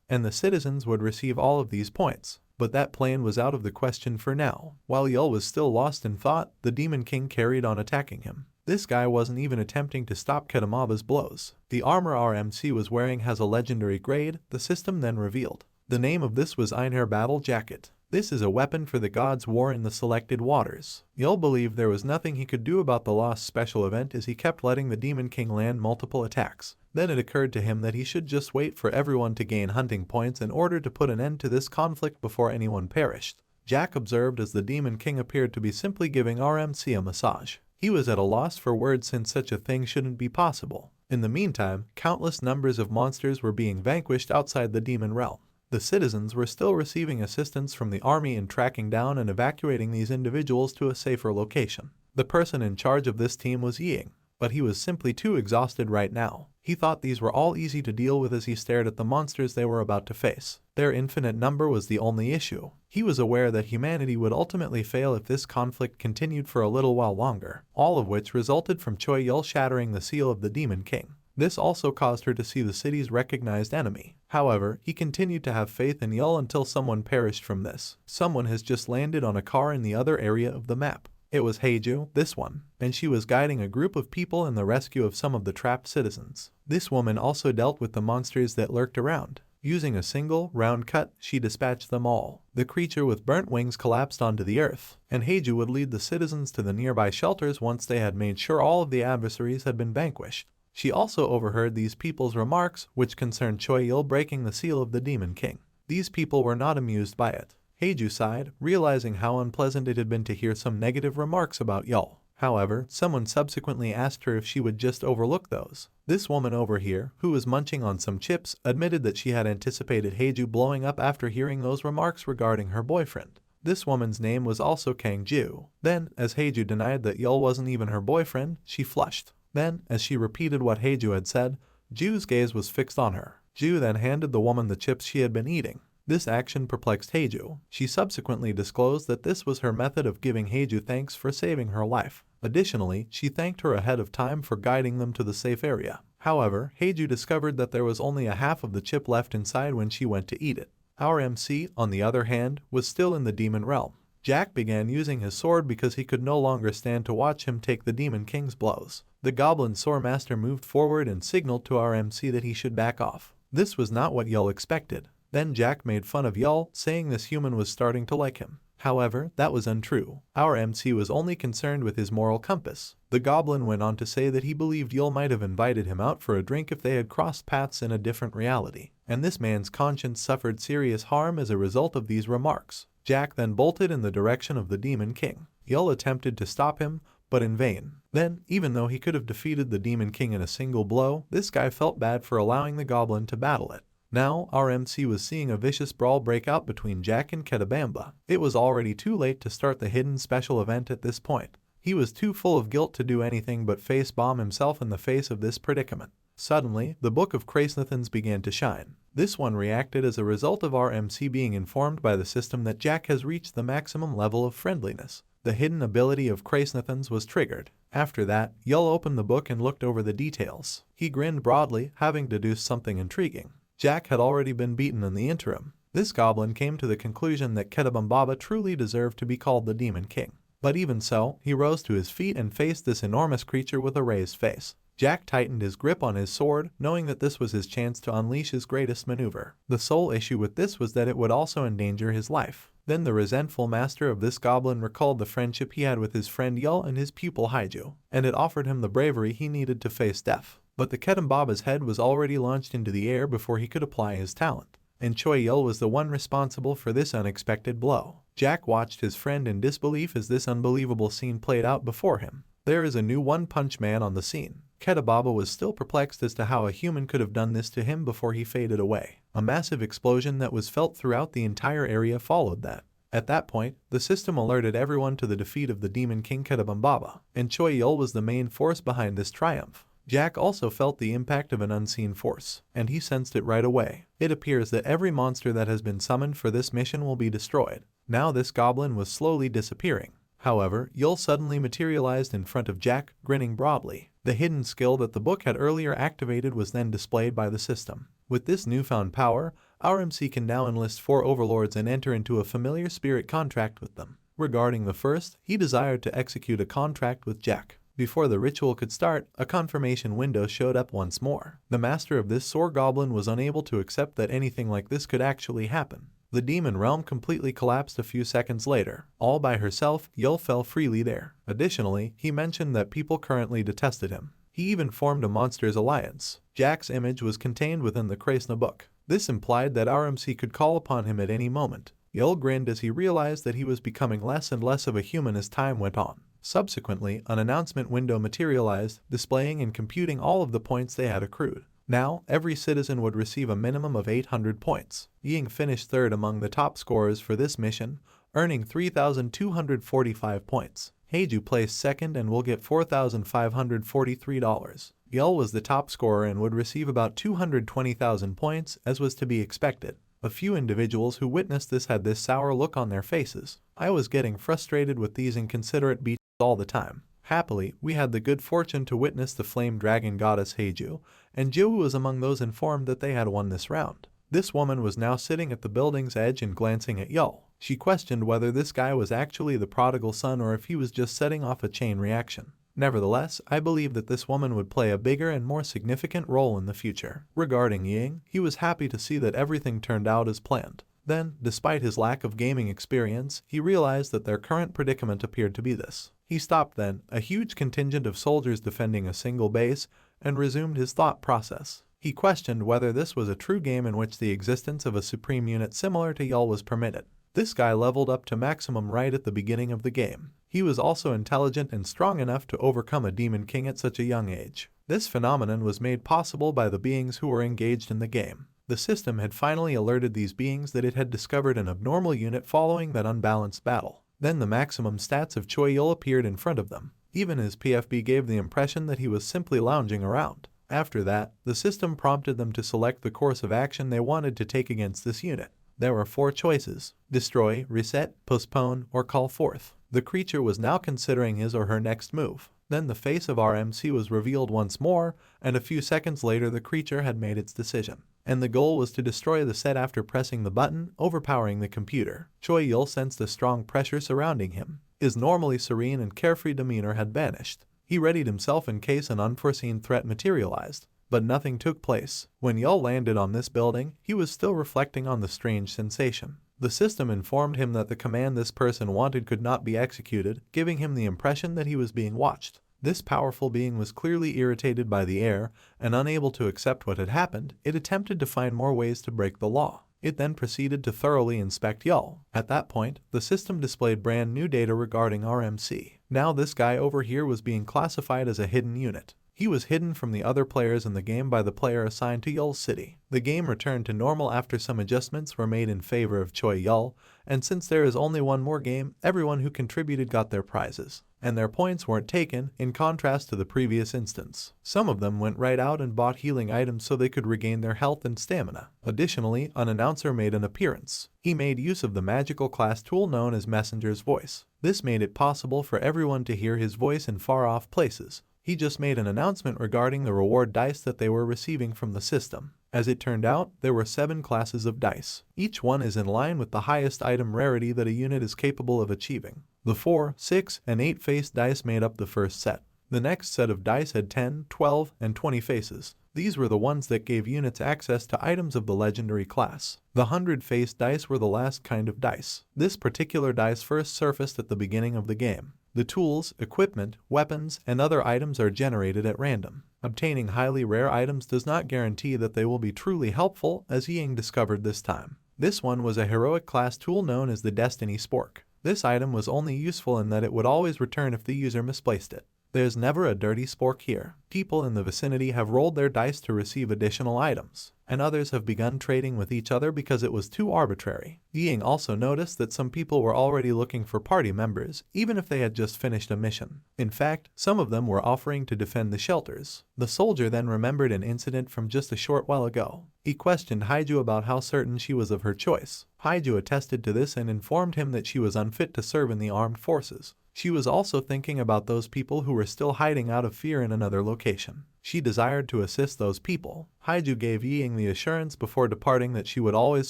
and the citizens would receive all of these points. But that plan was out of the question for now. While Yul was still lost in thought, the Demon King carried on attacking him. This guy wasn't even attempting to stop Kedambaba's blows. The armor our MC was wearing has a legendary grade, the system then revealed. The name of this was Einherr Battle Jacket. This is a weapon for the gods' war in the selected waters. Yul believed there was nothing he could do about the lost special event as he kept letting the Demon King land multiple attacks. Then it occurred to him that he should just wait for everyone to gain hunting points in order to put an end to this conflict before anyone perished. Jack observed as the Demon King appeared to be simply giving our MC a massage. He was at a loss for words since such a thing shouldn't be possible. In the meantime, countless numbers of monsters were being vanquished outside the demon realm. The citizens were still receiving assistance from the army in tracking down and evacuating these individuals to a safer location. The person in charge of this team was Ying, but he was simply too exhausted right now. He thought these were all easy to deal with as he stared at the monsters they were about to face. Their infinite number was the only issue. He was aware that humanity would ultimately fail if this conflict continued for a little while longer, all of which resulted from Choi Yul shattering the seal of the Demon King. This also caused her to see the city's recognized enemy. However, he continued to have faith in Yul until someone perished from this. Someone has just landed on a car in the other area of the map. It was Heiju, this one, and she was guiding a group of people in the rescue of some of the trapped citizens. This woman also dealt with the monsters that lurked around. Using a single, round cut, she dispatched them all. The creature with burnt wings collapsed onto the earth, and Heiju would lead the citizens to the nearby shelters once they had made sure all of the adversaries had been vanquished. She also overheard these people's remarks, which concerned Choi Yul breaking the seal of the Demon King. These people were not amused by it. Heiju sighed, realizing how unpleasant it had been to hear some negative remarks about Yul. However, someone subsequently asked her if she would just overlook those. This woman over here, who was munching on some chips, admitted that she had anticipated Heiju blowing up after hearing those remarks regarding her boyfriend. This woman's name was also Kang Ju. Then, as Heiju denied that Yul wasn't even her boyfriend, she flushed. Then, as she repeated what Heiju had said, Ju's gaze was fixed on her. Ju then handed the woman the chips she had been eating. This action perplexed Heiju. She subsequently disclosed that this was her method of giving Heiju thanks for saving her life. Additionally, she thanked her ahead of time for guiding them to the safe area. However, Heiju discovered that there was only a half of the chip left inside when she went to eat it. Our MC, on the other hand, was still in the demon realm. Jack began using his sword because he could no longer stand to watch him take the Demon King's blows. The Goblin Sword Master moved forward and signaled to our MC that he should back off. This was not what Yul expected. Then Jack made fun of Yul, saying this human was starting to like him. However, that was untrue. Our MC was only concerned with his moral compass. The goblin went on to say that he believed Yul might have invited him out for a drink if they had crossed paths in a different reality, and this man's conscience suffered serious harm as a result of these remarks. Jack then bolted in the direction of the Demon King. Yul attempted to stop him, but in vain. Then, even though he could have defeated the Demon King in a single blow, this guy felt bad for allowing the goblin to battle it. Now, our MC was seeing a vicious brawl break out between Jack and Kedabamba. It was already too late to start the hidden special event at this point. He was too full of guilt to do anything but face bomb himself in the face of this predicament. Suddenly, the Book of Krasinathans began to shine. This one reacted as a result of our MC being informed by the system that Jack has reached the maximum level of friendliness. The hidden ability of Krasinathans was triggered. After that, Yul opened the book and looked over the details. He grinned broadly, having deduced something intriguing. Jack had already been beaten in the interim. This goblin came to the conclusion that Kedabamba truly deserved to be called the Demon King. But even so, he rose to his feet and faced this enormous creature with a raised face. Jack tightened his grip on his sword, knowing that this was his chance to unleash his greatest maneuver. The sole issue with this was that it would also endanger his life. Then the resentful master of this goblin recalled the friendship he had with his friend Yul and his pupil Heiju, and it offered him the bravery he needed to face death. But the Kedambaba's head was already launched into the air before he could apply his talent, and Choi Yul was the one responsible for this unexpected blow. Jack watched his friend in disbelief as this unbelievable scene played out before him. There is a new One-Punch Man on the scene. Kedababa was still perplexed as to how a human could have done this to him before he faded away. A massive explosion that was felt throughout the entire area followed that. At that point, the system alerted everyone to the defeat of the Demon King Kedabamba, and Choi Yul was the main force behind this triumph. Jack also felt the impact of an unseen force, and he sensed it right away. It appears that every monster that has been summoned for this mission will be destroyed. Now this goblin was slowly disappearing. However, Yul suddenly materialized in front of Jack, grinning broadly. The hidden skill that the book had earlier activated was then displayed by the system. With this newfound power, our MC can now enlist 4 overlords and enter into a familiar spirit contract with them. Regarding the first, he desired to execute a contract with Jack. Before the ritual could start, a confirmation window showed up once more. The master of this sore goblin was unable to accept that anything like this could actually happen. The demon realm completely collapsed a few seconds later. All by herself, Yul fell freely there. Additionally, he mentioned that people currently detested him. He even formed a monsters alliance. Jack's image was contained within the Krasina book. This implied that our MC could call upon him at any moment. Yul grinned as he realized that he was becoming less and less of a human as time went on. Subsequently, an announcement window materialized, displaying and computing all of the points they had accrued. Now, every citizen would receive a minimum of 800 points. Ying finished third among the top scorers for this mission, earning 3,245 points. Heiju placed second and will get $4,543. Yul was the top scorer and would receive about 220,000 points, as was to be expected. A few individuals who witnessed this had this sour look on their faces. I was getting frustrated with these inconsiderate beasts all the time. Happily, we had the good fortune to witness the flame dragon goddess Heiju, and Jiwoo was among those informed that they had won this round. This woman was now sitting at the building's edge and glancing at Yul. She questioned whether this guy was actually the prodigal son or if he was just setting off a chain reaction. Nevertheless, I believe that this woman would play a bigger and more significant role in the future. Regarding Ying, he was happy to see that everything turned out as planned. Then, despite his lack of gaming experience, he realized that their current predicament appeared to be this. He stopped then, a huge contingent of soldiers defending a single base, and resumed his thought process. He questioned whether this was a true game in which the existence of a supreme unit similar to Yul was permitted. This guy leveled up to maximum right at the beginning of the game. He was also intelligent and strong enough to overcome a demon king at such a young age. This phenomenon was made possible by the beings who were engaged in the game. The system had finally alerted these beings that it had discovered an abnormal unit following that unbalanced battle. Then the maximum stats of Choi Yul appeared in front of them. Even his PFB gave the impression that he was simply lounging around. After that, the system prompted them to select the course of action they wanted to take against this unit. There were 4 choices: destroy, reset, postpone, or call forth. The creature was now considering his or her next move. Then the face of our MC was revealed once more, and a few seconds later the creature had made its decision. And the goal was to destroy the set after pressing the button, overpowering the computer. Choi Yul sensed a strong pressure surrounding him. His normally serene and carefree demeanor had vanished. He readied himself in case an unforeseen threat materialized. But nothing took place. When Yul landed on this building, he was still reflecting on the strange sensation. The system informed him that the command this person wanted could not be executed, giving him the impression that he was being watched. This powerful being was clearly irritated by the air, and unable to accept what had happened, it attempted to find more ways to break the law. It then proceeded to thoroughly inspect Yul. At that point, the system displayed brand new data regarding RMC. Now this guy over here was being classified as a hidden unit. He was hidden from the other players in the game by the player assigned to Yul's city. The game returned to normal after some adjustments were made in favor of Choi Yul, and since there is only one more game, everyone who contributed got their prizes. And their points weren't taken, in contrast to the previous instance. Some of them went right out and bought healing items so they could regain their health and stamina. Additionally, an announcer made an appearance. He made use of the magical class tool known as Messenger's Voice. This made it possible for everyone to hear his voice in far-off places. He just made an announcement regarding the reward dice that they were receiving from the system. As it turned out, there were 7 classes of dice. Each one is in line with the highest item rarity that a unit is capable of achieving. The 4, 6, and 8-faced dice made up the first set. The next set of dice had 10, 12, and 20 faces. These were the ones that gave units access to items of the legendary class. The 100-faced dice were the last kind of dice. This particular dice first surfaced at the beginning of the game. The tools, equipment, weapons, and other items are generated at random. Obtaining highly rare items does not guarantee that they will be truly helpful, as Ying discovered this time. This one was a heroic class tool known as the Destiny Spork. This item was only useful in that it would always return if the user misplaced it. There's never a dirty spork here. People in the vicinity have rolled their dice to receive additional items, and others have begun trading with each other because it was too arbitrary. Ying also noticed that some people were already looking for party members, even if they had just finished a mission. In fact, some of them were offering to defend the shelters. The soldier then remembered an incident from just a short while ago. He questioned Haiju about how certain she was of her choice. Haiju attested to this and informed him that she was unfit to serve in the armed forces. She was also thinking about those people who were still hiding out of fear in another location. She desired to assist those people. Haiju gave Ying the assurance before departing that she would always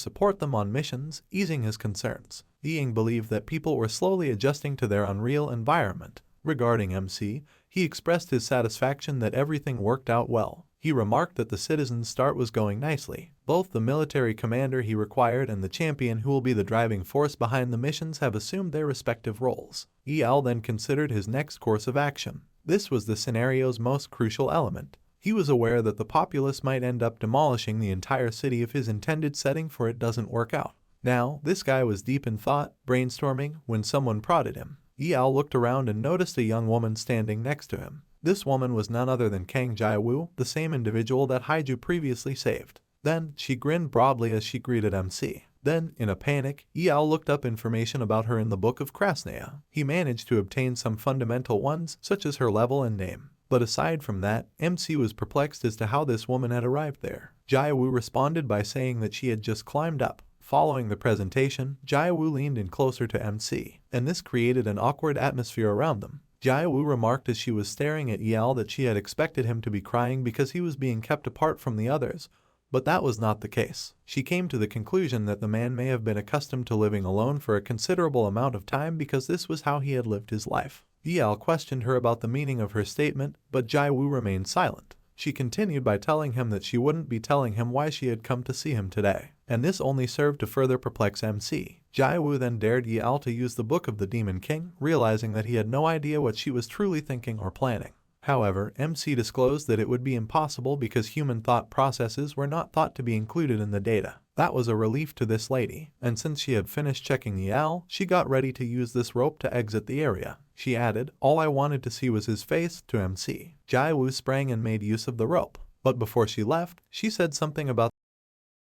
support them on missions, easing his concerns. Ying believed that people were slowly adjusting to their unreal environment. Regarding MC, he expressed his satisfaction that everything worked out well. He remarked that the citizens' start was going nicely. Both the military commander he required and the champion who will be the driving force behind the missions have assumed their respective roles. El then considered his next course of action. This was the scenario's most crucial element. He was aware that the populace might end up demolishing the entire city if his intended setting for it doesn't work out. Now, this guy was deep in thought, brainstorming, when someone prodded him. El looked around and noticed a young woman standing next to him. This woman was none other than Kang Jae-woo, the same individual that Haiju previously saved. Then, she grinned broadly as she greeted MC. Then, in a panic, El looked up information about her in the book of Krasina. He managed to obtain some fundamental ones, such as her level and name. But aside from that, MC was perplexed as to how this woman had arrived there. Jae-woo responded by saying that she had just climbed up. Following the presentation, Jae-woo leaned in closer to MC, and this created an awkward atmosphere around them. Jae-woo remarked as she was staring at El that she had expected him to be crying because he was being kept apart from the others, But that was not the case. She came to the conclusion that the man may have been accustomed to living alone for a considerable amount of time because this was how he had lived his life. Yal questioned her about the meaning of her statement, but Jai-woo remained silent. She continued by telling him that she wouldn't be telling him why she had come to see him today, and this only served to further perplex MC. Jai-woo then dared Yal to use the Book of the Demon King, realizing that he had no idea what she was truly thinking or planning. However, MC disclosed that it would be impossible because human thought processes were not thought to be included in the data. That was a relief to this lady, and since she had finished checking Yal, she got ready to use this rope to exit the area. She added, "All I wanted to see was his face," to MC. Jai-woo sprang and made use of the rope, but before she left, she said something about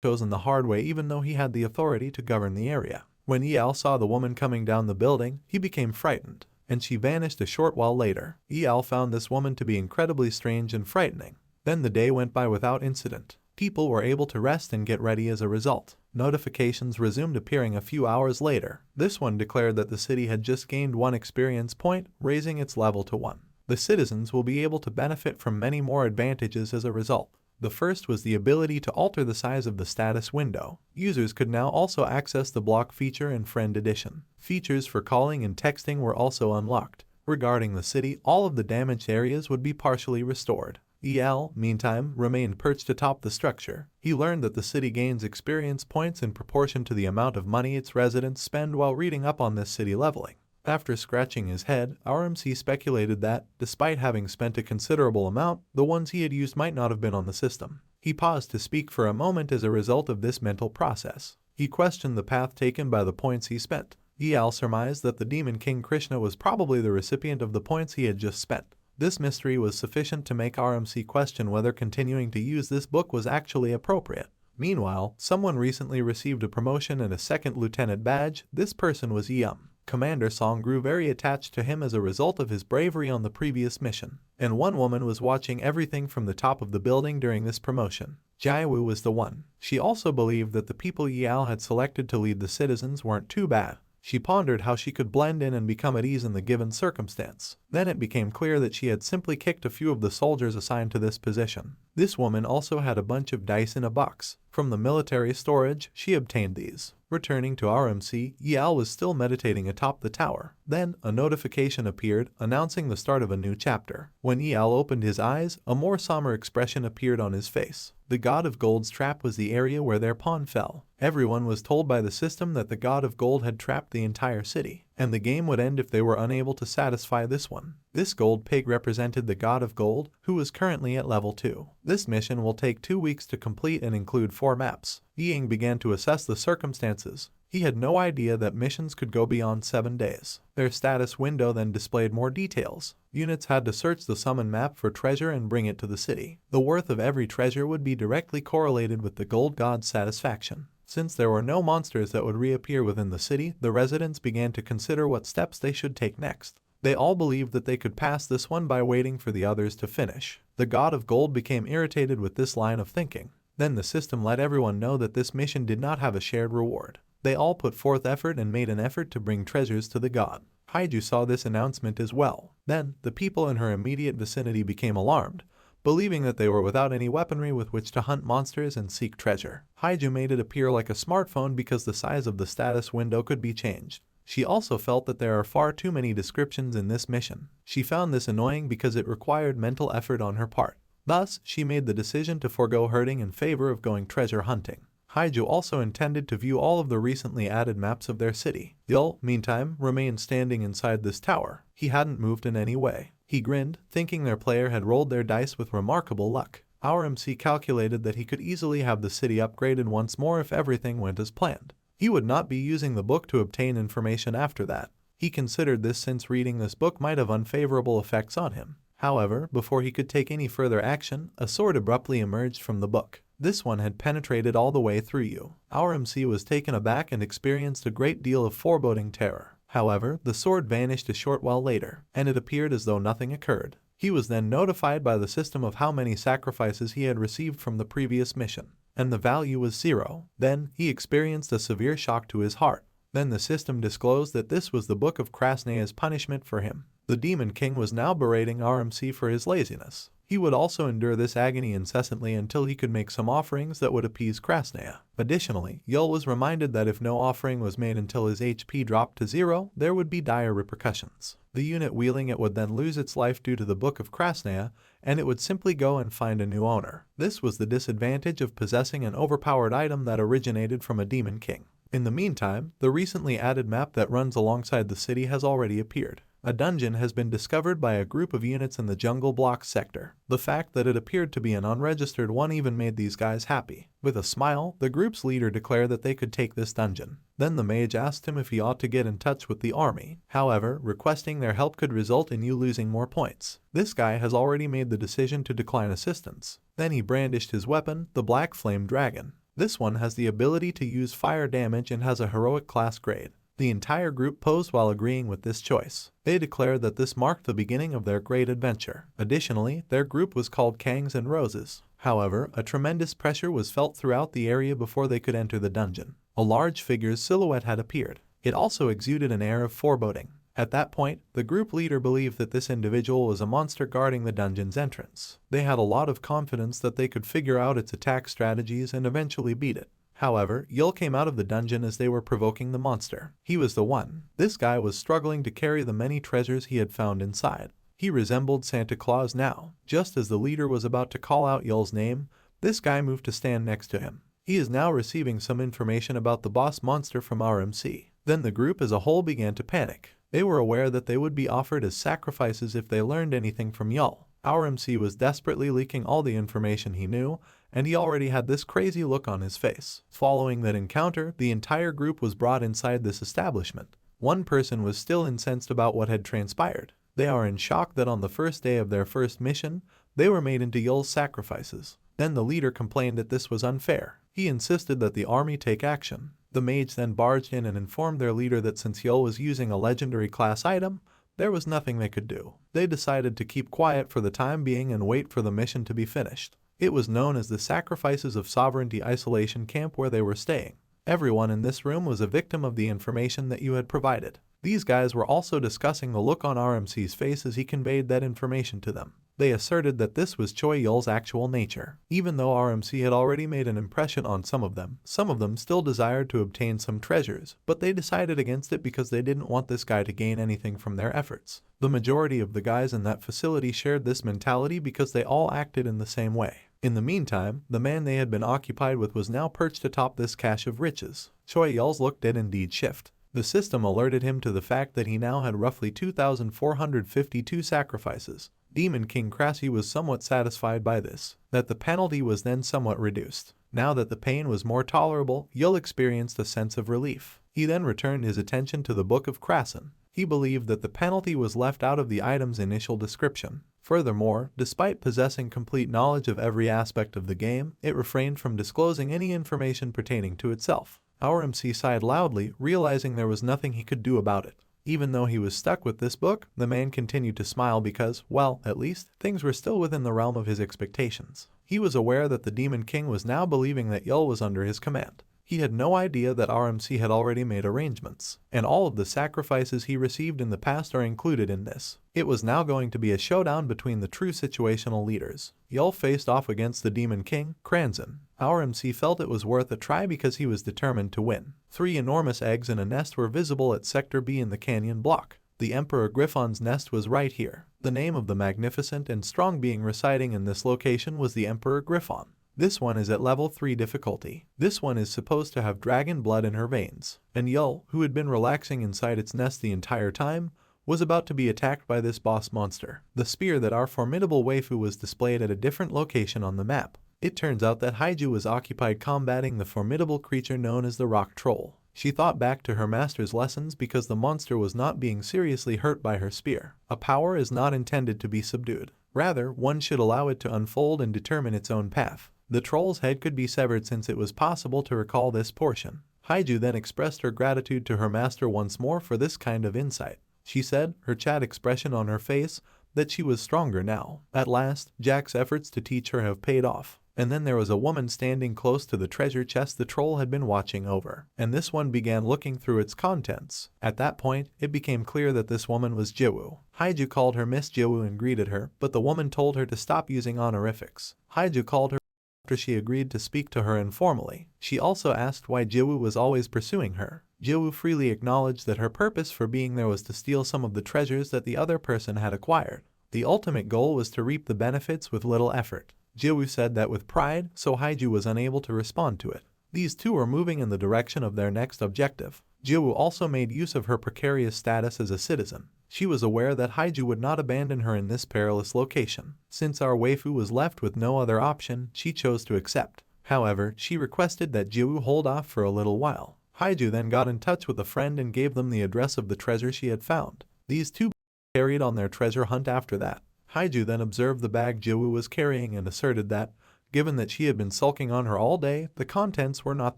chosen the hard way even though he had the authority to govern the area. When Yal saw the woman coming down the building, he became frightened, and she vanished a short while later. Yal found this woman to be incredibly strange and frightening. Then the day went by without incident. People were able to rest and get ready as a result. Notifications resumed appearing a few hours later. This one declared that the city had just gained 1 experience point, raising its level to 1. The citizens will be able to benefit from many more advantages as a result. The first was the ability to alter the size of the status window. Users could now also access the block feature and friend edition. Features for calling and texting were also unlocked. Regarding the city, all of the damaged areas would be partially restored. Yal, meantime, remained perched atop the structure. He learned that the city gains experience points in proportion to the amount of money its residents spend while reading up on this city leveling. After scratching his head, RMC speculated that, despite having spent a considerable amount, the ones he had used might not have been on the system. He paused to speak for a moment as a result of this mental process. He questioned the path taken by the points he spent. Yal surmised that the Demon King Krishna was probably the recipient of the points he had just spent. This mystery was sufficient to make RMC question whether continuing to use this book was actually appropriate. Meanwhile, someone recently received a promotion and a second lieutenant badge. This person was Yum. Commander Song grew very attached to him as a result of his bravery on the previous mission, and one woman was watching everything from the top of the building during this promotion. Jai-woo was the one. She also believed that the people Yal had selected to lead the citizens weren't too bad. She pondered how she could blend in and become at ease in the given circumstance. Then it became clear that she had simply kicked a few of the soldiers assigned to this position. This woman also had a bunch of dice in a box. From the military storage, she obtained these. Returning to RMC, Yal was still meditating atop the tower. Then, a notification appeared, announcing the start of a new chapter. When Yal opened his eyes, a more somber expression appeared on his face. The God of Gold's trap was the area where their pawn fell. Everyone was told by the system that the God of Gold had trapped the entire city, and the game would end if they were unable to satisfy this one. This gold pig represented the God of Gold, who was currently at level 2. This mission will take 2 weeks to complete and include 4 maps. Ying began to assess the circumstances. He had no idea that missions could go beyond 7 days. Their status window then displayed more details. Units had to search the summon map for treasure and bring it to the city. The worth of every treasure would be directly correlated with the gold god's satisfaction. Since there were no monsters that would reappear within the city, the residents began to consider what steps they should take next. They all believed that they could pass this one by waiting for the others to finish. The God of Gold became irritated with this line of thinking. Then the system let everyone know that this mission did not have a shared reward. They all put forth effort and made an effort to bring treasures to the god. Haiju saw this announcement as well. Then, the people in her immediate vicinity became alarmed, believing that they were without any weaponry with which to hunt monsters and seek treasure. Haiju made it appear like a smartphone because the size of the status window could be changed. She also felt that there are far too many descriptions in this mission. She found this annoying because it required mental effort on her part. Thus, she made the decision to forego herding in favor of going treasure hunting. Haiju also intended to view all of the recently added maps of their city. Yul, meantime, remained standing inside this tower. He hadn't moved in any way. He grinned, thinking their player had rolled their dice with remarkable luck. Our MC calculated that he could easily have the city upgraded once more if everything went as planned. He would not be using the book to obtain information after that. He considered this since reading this book might have unfavorable effects on him. However, before he could take any further action, a sword abruptly emerged from the book. This one had penetrated all the way through you. Our MC was taken aback and experienced a great deal of foreboding terror. However, the sword vanished a short while later, and it appeared as though nothing occurred. He was then notified by the system of how many sacrifices he had received from the previous mission, and the value was 0. Then, he experienced a severe shock to his heart. Then the system disclosed that this was the Book of Krasina as punishment for him. The Demon King was now berating RMC for his laziness. He would also endure this agony incessantly until he could make some offerings that would appease Krasina. Additionally, Yul was reminded that if no offering was made until his HP dropped to 0, there would be dire repercussions. The unit wielding it would then lose its life due to the Book of Krasina, and it would simply go and find a new owner. This was the disadvantage of possessing an overpowered item that originated from a demon king. In the meantime, the recently added map that runs alongside the city has already appeared. A dungeon has been discovered by a group of units in the Jungle Blocks sector. The fact that it appeared to be an unregistered one even made these guys happy. With a smile, the group's leader declared that they could take this dungeon. Then the mage asked him if he ought to get in touch with the army. However, requesting their help could result in you losing more points. This guy has already made the decision to decline assistance. Then he brandished his weapon, the Black Flame Dragon. This one has the ability to use fire damage and has a heroic class grade. The entire group posed while agreeing with this choice. They declared that this marked the beginning of their great adventure. Additionally, their group was called Kangs and Roses. However, a tremendous pressure was felt throughout the area before they could enter the dungeon. A large figure's silhouette had appeared. It also exuded an air of foreboding. At that point, the group leader believed that this individual was a monster guarding the dungeon's entrance. They had a lot of confidence that they could figure out its attack strategies and eventually beat it. However, Yul came out of the dungeon as they were provoking the monster. He was the one. This guy was struggling to carry the many treasures he had found inside. He resembled Santa Claus now. Just as the leader was about to call out Yul's name, this guy moved to stand next to him. He is now receiving some information about the boss monster from RMC. Then the group as a whole began to panic. They were aware that they would be offered as sacrifices if they learned anything from Yul. RMC was desperately leaking all the information he knew, and he already had this crazy look on his face. Following that encounter, the entire group was brought inside this establishment. One person was still incensed about what had transpired. They are in shock that on the first day of their first mission, they were made into Yul's sacrifices. Then the leader complained that this was unfair. He insisted that the army take action. The mage then barged in and informed their leader that since Yul was using a legendary class item, there was nothing they could do. They decided to keep quiet for the time being and wait for the mission to be finished. It was known as the Sacrifices of Sovereignty Isolation Camp where they were staying. Everyone in this room was a victim of the information that you had provided. These guys were also discussing the look on RMC's face as he conveyed that information to them. They asserted that this was Choi Yul's actual nature. Even though RMC had already made an impression on some of them still desired to obtain some treasures, but they decided against it because they didn't want this guy to gain anything from their efforts. The majority of the guys in that facility shared this mentality because they all acted in the same way. In the meantime, the man they had been occupied with was now perched atop this cache of riches. Choi Yul's look did indeed shift. The system alerted him to the fact that he now had roughly 2,452 sacrifices. Demon King Krasina was somewhat satisfied by this, that the penalty was then somewhat reduced. Now that the pain was more tolerable, Yul experienced a sense of relief. He then returned his attention to the Book of Krasina. He believed that the penalty was left out of the item's initial description. Furthermore, despite possessing complete knowledge of every aspect of the game, it refrained from disclosing any information pertaining to itself. RMC sighed loudly, realizing there was nothing he could do about it. Even though he was stuck with this book, the man continued to smile because, well, at least, things were still within the realm of his expectations. He was aware that the Demon King was now believing that Yul was under his command. He had no idea that RMC had already made arrangements, and all of the sacrifices he received in the past are included in this. It was now going to be a showdown between the true situational leaders. Yul faced off against the Demon King, Krasina. RMC felt it was worth a try because he was determined to win. 3 enormous eggs in a nest were visible at Sector B in the canyon block. The Emperor Griffon's nest was right here. The name of the magnificent and strong being residing in this location was the Emperor Griffon. This one is at level 3 difficulty. This one is supposed to have dragon blood in her veins. And Yul, who had been relaxing inside its nest the entire time, was about to be attacked by this boss monster. The spear that our formidable waifu was displayed at a different location on the map. It turns out that Haiju was occupied combating the formidable creature known as the Rock Troll. She thought back to her master's lessons because the monster was not being seriously hurt by her spear. A power is not intended to be subdued. Rather, one should allow it to unfold and determine its own path. The troll's head could be severed since it was possible to recall this portion. Haiju then expressed her gratitude to her master once more for this kind of insight. She said, her chat expression on her face, that she was stronger now. At last, Jack's efforts to teach her have paid off. And then there was a woman standing close to the treasure chest the troll had been watching over, and this one began looking through its contents. At that point, it became clear that this woman was Jiwoo. Haiju called her Miss Jiwoo and greeted her, but the woman told her to stop using honorifics. Haiju called her after she agreed to speak to her informally. She also asked why Jiwoo was always pursuing her. Jiwoo freely acknowledged that her purpose for being there was to steal some of the treasures that the other person had acquired. The ultimate goal was to reap the benefits with little effort. Jiwoo said that with pride, so Haiju was unable to respond to it. These two were moving in the direction of their next objective. Jiwoo also made use of her precarious status as a citizen. She was aware that Haiju would not abandon her in this perilous location. Since our waifu was left with no other option, she chose to accept. However, she requested that Jiwoo hold off for a little while. Haiju then got in touch with a friend and gave them the address of the treasure she had found. These two carried on their treasure hunt after that. Haiju then observed the bag Jiwoo was carrying and asserted that, given that she had been sulking on her all day, the contents were not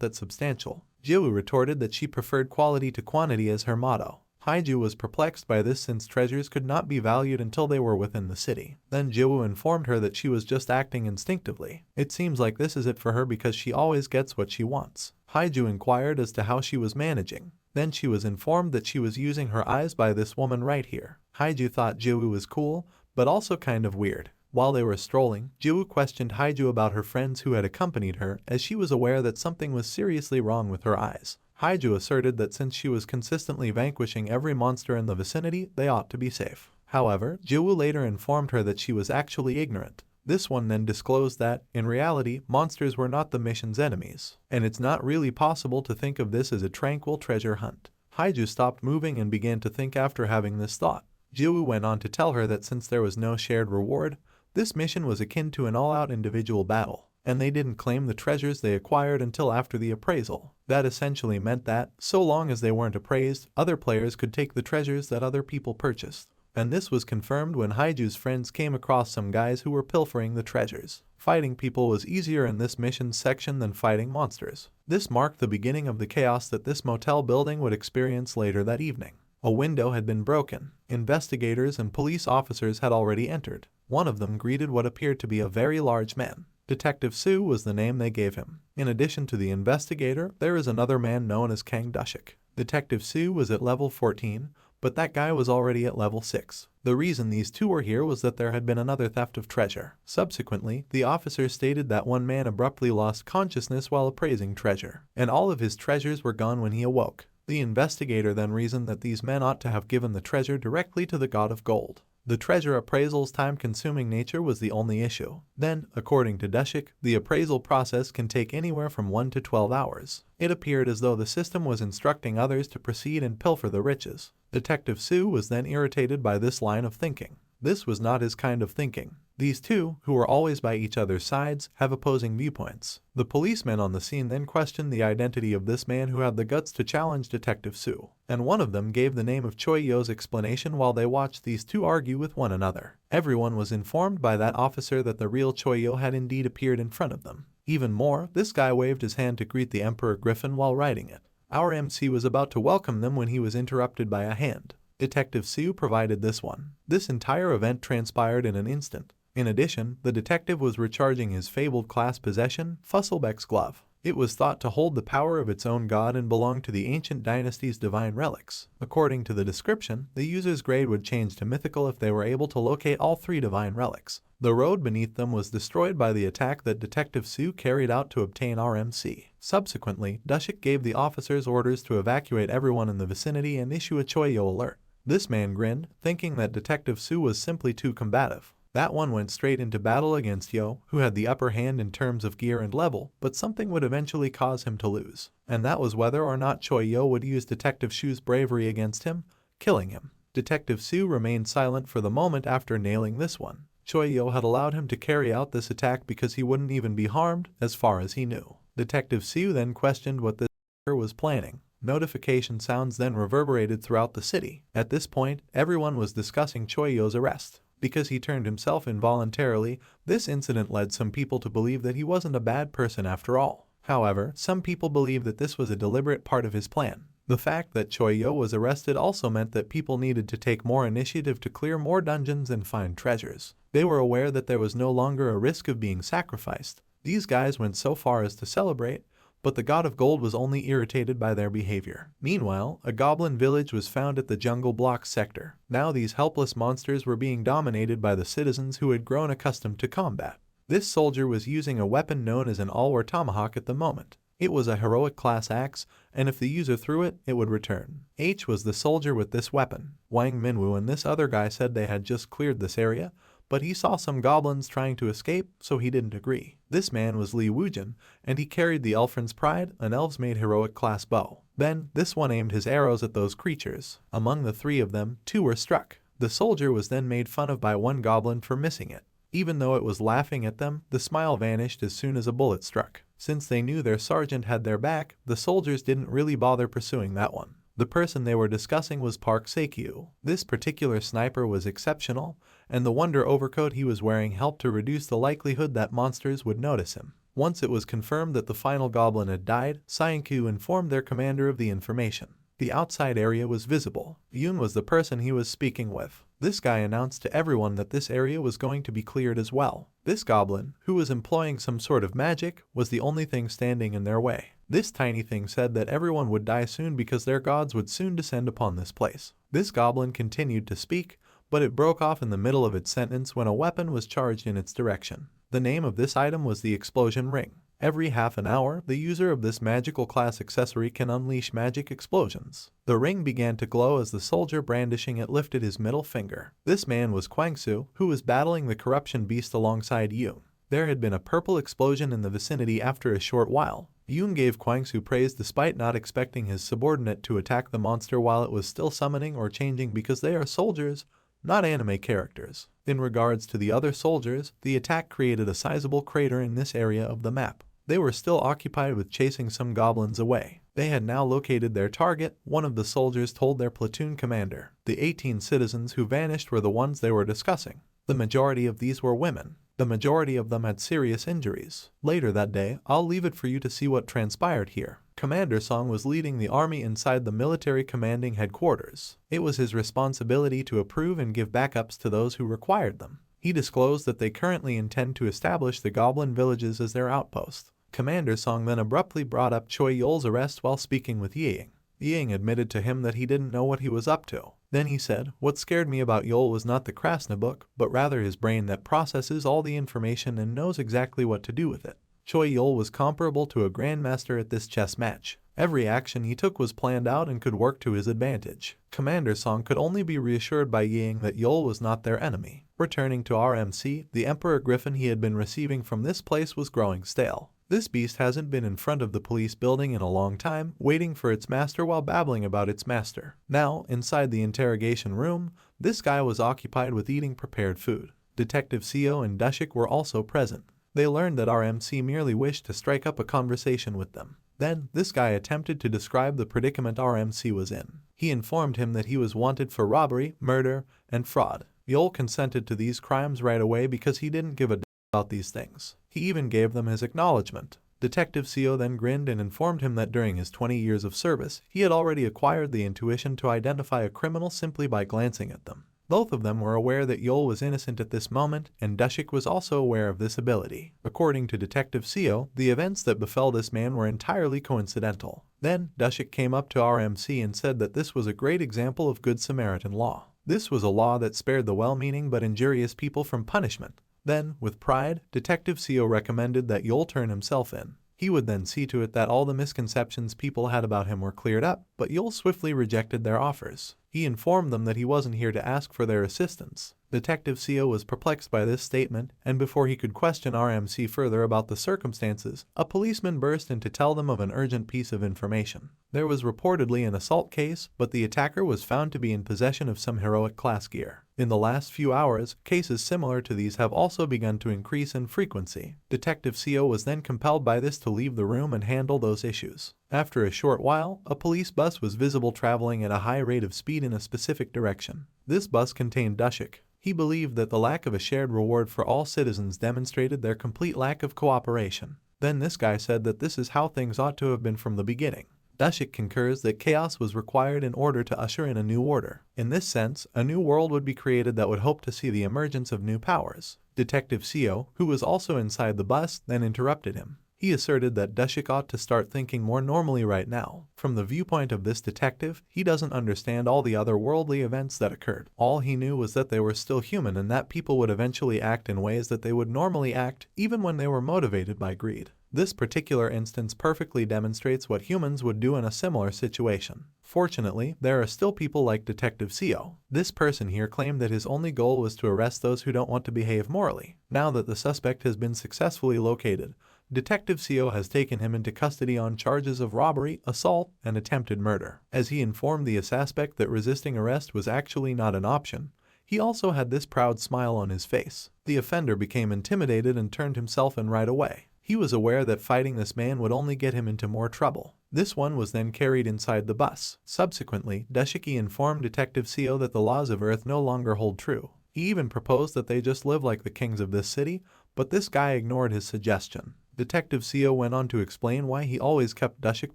that substantial. Jiwoo retorted that she preferred quality to quantity as her motto. Haiju was perplexed by this since treasures could not be valued until they were within the city. Then Jiwoo informed her that she was just acting instinctively. It seems like this is it for her because she always gets what she wants. Haiju inquired as to how she was managing. Then she was informed that she was using her eyes by this woman right here. Haiju thought Jiwoo was cool, but also kind of weird. While they were strolling, Jiwoo questioned Haiju about her friends who had accompanied her as she was aware that something was seriously wrong with her eyes. Haiju asserted that since she was consistently vanquishing every monster in the vicinity, they ought to be safe. However, Jiwoo later informed her that she was actually ignorant. This one then disclosed that, in reality, monsters were not the mission's enemies, and it's not really possible to think of this as a tranquil treasure hunt. Haiju stopped moving and began to think after having this thought. Jiwoo went on to tell her that since there was no shared reward, this mission was akin to an all-out individual battle, and they didn't claim the treasures they acquired until after the appraisal. That essentially meant that, so long as they weren't appraised, other players could take the treasures that other people purchased. And this was confirmed when Haiju's friends came across some guys who were pilfering the treasures. Fighting people was easier in this mission's section than fighting monsters. This marked the beginning of the chaos that this motel building would experience later that evening. A window had been broken. Investigators and police officers had already entered. One of them greeted what appeared to be a very large man. Detective Sue was the name they gave him. In addition to the investigator, there is another man known as Kang Dushik. Detective Sue was at level 14, but that guy was already at level 6. The reason these two were here was that there had been another theft of treasure. Subsequently, the officer stated that one man abruptly lost consciousness while appraising treasure, and all of his treasures were gone when he awoke. The investigator then reasoned that these men ought to have given the treasure directly to the god of gold. The treasure appraisal's time-consuming nature was the only issue. Then, according to Dushik, the appraisal process can take anywhere from 1 to 12 hours. It appeared as though the system was instructing others to proceed and pilfer the riches. Detective Sue was then irritated by this line of thinking. This was not his kind of thinking. These two, who were always by each other's sides, have opposing viewpoints. The policemen on the scene then questioned the identity of this man who had the guts to challenge Detective Sue, and one of them gave the name of Choi Yul's explanation while they watched these two argue with one another. Everyone was informed by that officer that the real Choi Yul had indeed appeared in front of them. Even more, this guy waved his hand to greet the Emperor Griffin while riding it. Our MC was about to welcome them when he was interrupted by a hand. Detective Sue provided this one. This entire event transpired in an instant. In addition, the detective was recharging his fabled class possession, Fusselbeck's glove. It was thought to hold the power of its own god and belong to the ancient dynasty's divine relics. According to the description, the user's grade would change to mythical if they were able to locate all 3 divine relics. The road beneath them was destroyed by the attack that Detective Sue carried out to obtain RMC. Subsequently, Dushik gave the officers orders to evacuate everyone in the vicinity and issue a Choi Yul alert. This man grinned, thinking that Detective Sue was simply too combative. That one went straight into battle against Yo, who had the upper hand in terms of gear and level, but something would eventually cause him to lose. And that was whether or not Choi Yul would use Detective Sue's bravery against him, killing him. Detective Sue remained silent for the moment after nailing this one. Choi Yul had allowed him to carry out this attack because he wouldn't even be harmed, as far as he knew. Detective Sue then questioned what this was planning. Notification sounds then reverberated throughout the city. At this point, everyone was discussing Choi Yul's arrest. Because he turned himself involuntarily, this incident led some people to believe that he wasn't a bad person after all. However, some people believe that this was a deliberate part of his plan. The fact that Choi Yul was arrested also meant that people needed to take more initiative to clear more dungeons and find treasures. They were aware that there was no longer a risk of being sacrificed. These guys went so far as to celebrate, but the god of gold was only irritated by their behavior. Meanwhile, a goblin village was found at the Jungle Block sector. Now these helpless monsters were being dominated by the citizens who had grown accustomed to combat. This soldier was using a weapon known as an all-war tomahawk at the moment. It was a heroic class axe, and if the user threw it, it would return. H was the soldier with this weapon. Wang Minwu and this other guy said they had just cleared this area, but he saw some goblins trying to escape, so he didn't agree. This man was Li Wujin, and he carried the Elfrin's Pride, an elves-made heroic class bow. Then, this one aimed his arrows at those creatures. Among the three of them, 2 were struck. The soldier was then made fun of by one goblin for missing it. Even though it was laughing at them, the smile vanished as soon as a bullet struck. Since they knew their sergeant had their back, the soldiers didn't really bother pursuing that one. The person they were discussing was Park Sekyu. This particular sniper was exceptional, and the wonder overcoat he was wearing helped to reduce the likelihood that monsters would notice him. Once it was confirmed that the final goblin had died, Sainkyu informed their commander of the information. The outside area was visible. Yun was the person he was speaking with. This guy announced to everyone that this area was going to be cleared as well. This goblin, who was employing some sort of magic, was the only thing standing in their way. This tiny thing said that everyone would die soon because their gods would soon descend upon this place. This goblin continued to speak, but it broke off in the middle of its sentence when a weapon was charged in its direction. The name of this item was the explosion ring. Every half an hour, the user of this magical class accessory can unleash magic explosions. The ring began to glow as the soldier brandishing it lifted his middle finger. This man was Kwangsu, who was battling the corruption beast alongside Yoon. There had been a purple explosion in the vicinity after a short while. Yoon gave Kwangsu praise despite not expecting his subordinate to attack the monster while it was still summoning or changing because they are soldiers, not anime characters. In regards to the other soldiers, the attack created a sizable crater in this area of the map. They were still occupied with chasing some goblins away. They had now located their target, one of the soldiers told their platoon commander. The 18 citizens who vanished were the ones they were discussing. The majority of these were women. The majority of them had serious injuries. Later that day, I'll leave it for you to see what transpired here. Commander Song was leading the army inside the military commanding headquarters. It was his responsibility to approve and give backups to those who required them. He disclosed that they currently intend to establish the goblin villages as their outpost. Commander Song then abruptly brought up Choi Yul's arrest while speaking with Ying. Ying admitted to him that he didn't know what he was up to. Then he said, "What scared me about Yul was not the Krasina book, but rather his brain that processes all the information and knows exactly what to do with it." Choi Yul was comparable to a grandmaster at this chess match. Every action he took was planned out and could work to his advantage. Commander Song could only be reassured by Ying that Yul was not their enemy. Returning to RMC, the Emperor Griffin he had been receiving from this place was growing stale. This beast hasn't been in front of the police building in a long time, waiting for its master while babbling about its master. Now, inside the interrogation room, this guy was occupied with eating prepared food. Detective Seo and Dushik were also present. They learned that RMC merely wished to strike up a conversation with them. Then, this guy attempted to describe the predicament RMC was in. He informed him that he was wanted for robbery, murder, and fraud. Yul consented to these crimes right away because he didn't give a about these things. He even gave them his acknowledgement. Detective Seo then grinned and informed him that during his 20 years of service, he had already acquired the intuition to identify a criminal simply by glancing at them. Both of them were aware that Yul was innocent at this moment, and Dushik was also aware of this ability. According to Detective Seo, the events that befell this man were entirely coincidental. Then, Dushik came up to RMC and said that this was a great example of Good Samaritan law. This was a law that spared the well-meaning but injurious people from punishment. Then, with pride, Detective Seo recommended that Yul turn himself in. He would then see to it that all the misconceptions people had about him were cleared up, but Yul swiftly rejected their offers. He informed them that he wasn't here to ask for their assistance. Detective Seo was perplexed by this statement, and before he could question RMC further about the circumstances, a policeman burst in to tell them of an urgent piece of information. There was reportedly an assault case, but the attacker was found to be in possession of some heroic class gear. In the last few hours, cases similar to these have also begun to increase in frequency. Detective Seo was then compelled by this to leave the room and handle those issues. After a short while, a police bus was visible traveling at a high rate of speed in a specific direction. This bus contained Dushik. He believed that the lack of a shared reward for all citizens demonstrated their complete lack of cooperation. Then this guy said that this is how things ought to have been from the beginning. Dushik concurs that chaos was required in order to usher in a new order. In this sense, a new world would be created that would hope to see the emergence of new powers. Detective Seo, who was also inside the bus, then interrupted him. He asserted that Dashik ought to start thinking more normally right now. From the viewpoint of this detective, he doesn't understand all the otherworldly events that occurred. All he knew was that they were still human and that people would eventually act in ways that they would normally act, even when they were motivated by greed. This particular instance perfectly demonstrates what humans would do in a similar situation. Fortunately, there are still people like Detective Seo. This person here claimed that his only goal was to arrest those who don't want to behave morally. Now that the suspect has been successfully located, Detective Seo has taken him into custody on charges of robbery, assault, and attempted murder. As he informed the suspect that resisting arrest was actually not an option, he also had this proud smile on his face. The offender became intimidated and turned himself in right away. He was aware that fighting this man would only get him into more trouble. This one was then carried inside the bus. Subsequently, Dashiki informed Detective Seo that the laws of Earth no longer hold true. He even proposed that they just live like the kings of this city, but this guy ignored his suggestion. Detective Seo went on to explain why he always kept Dashik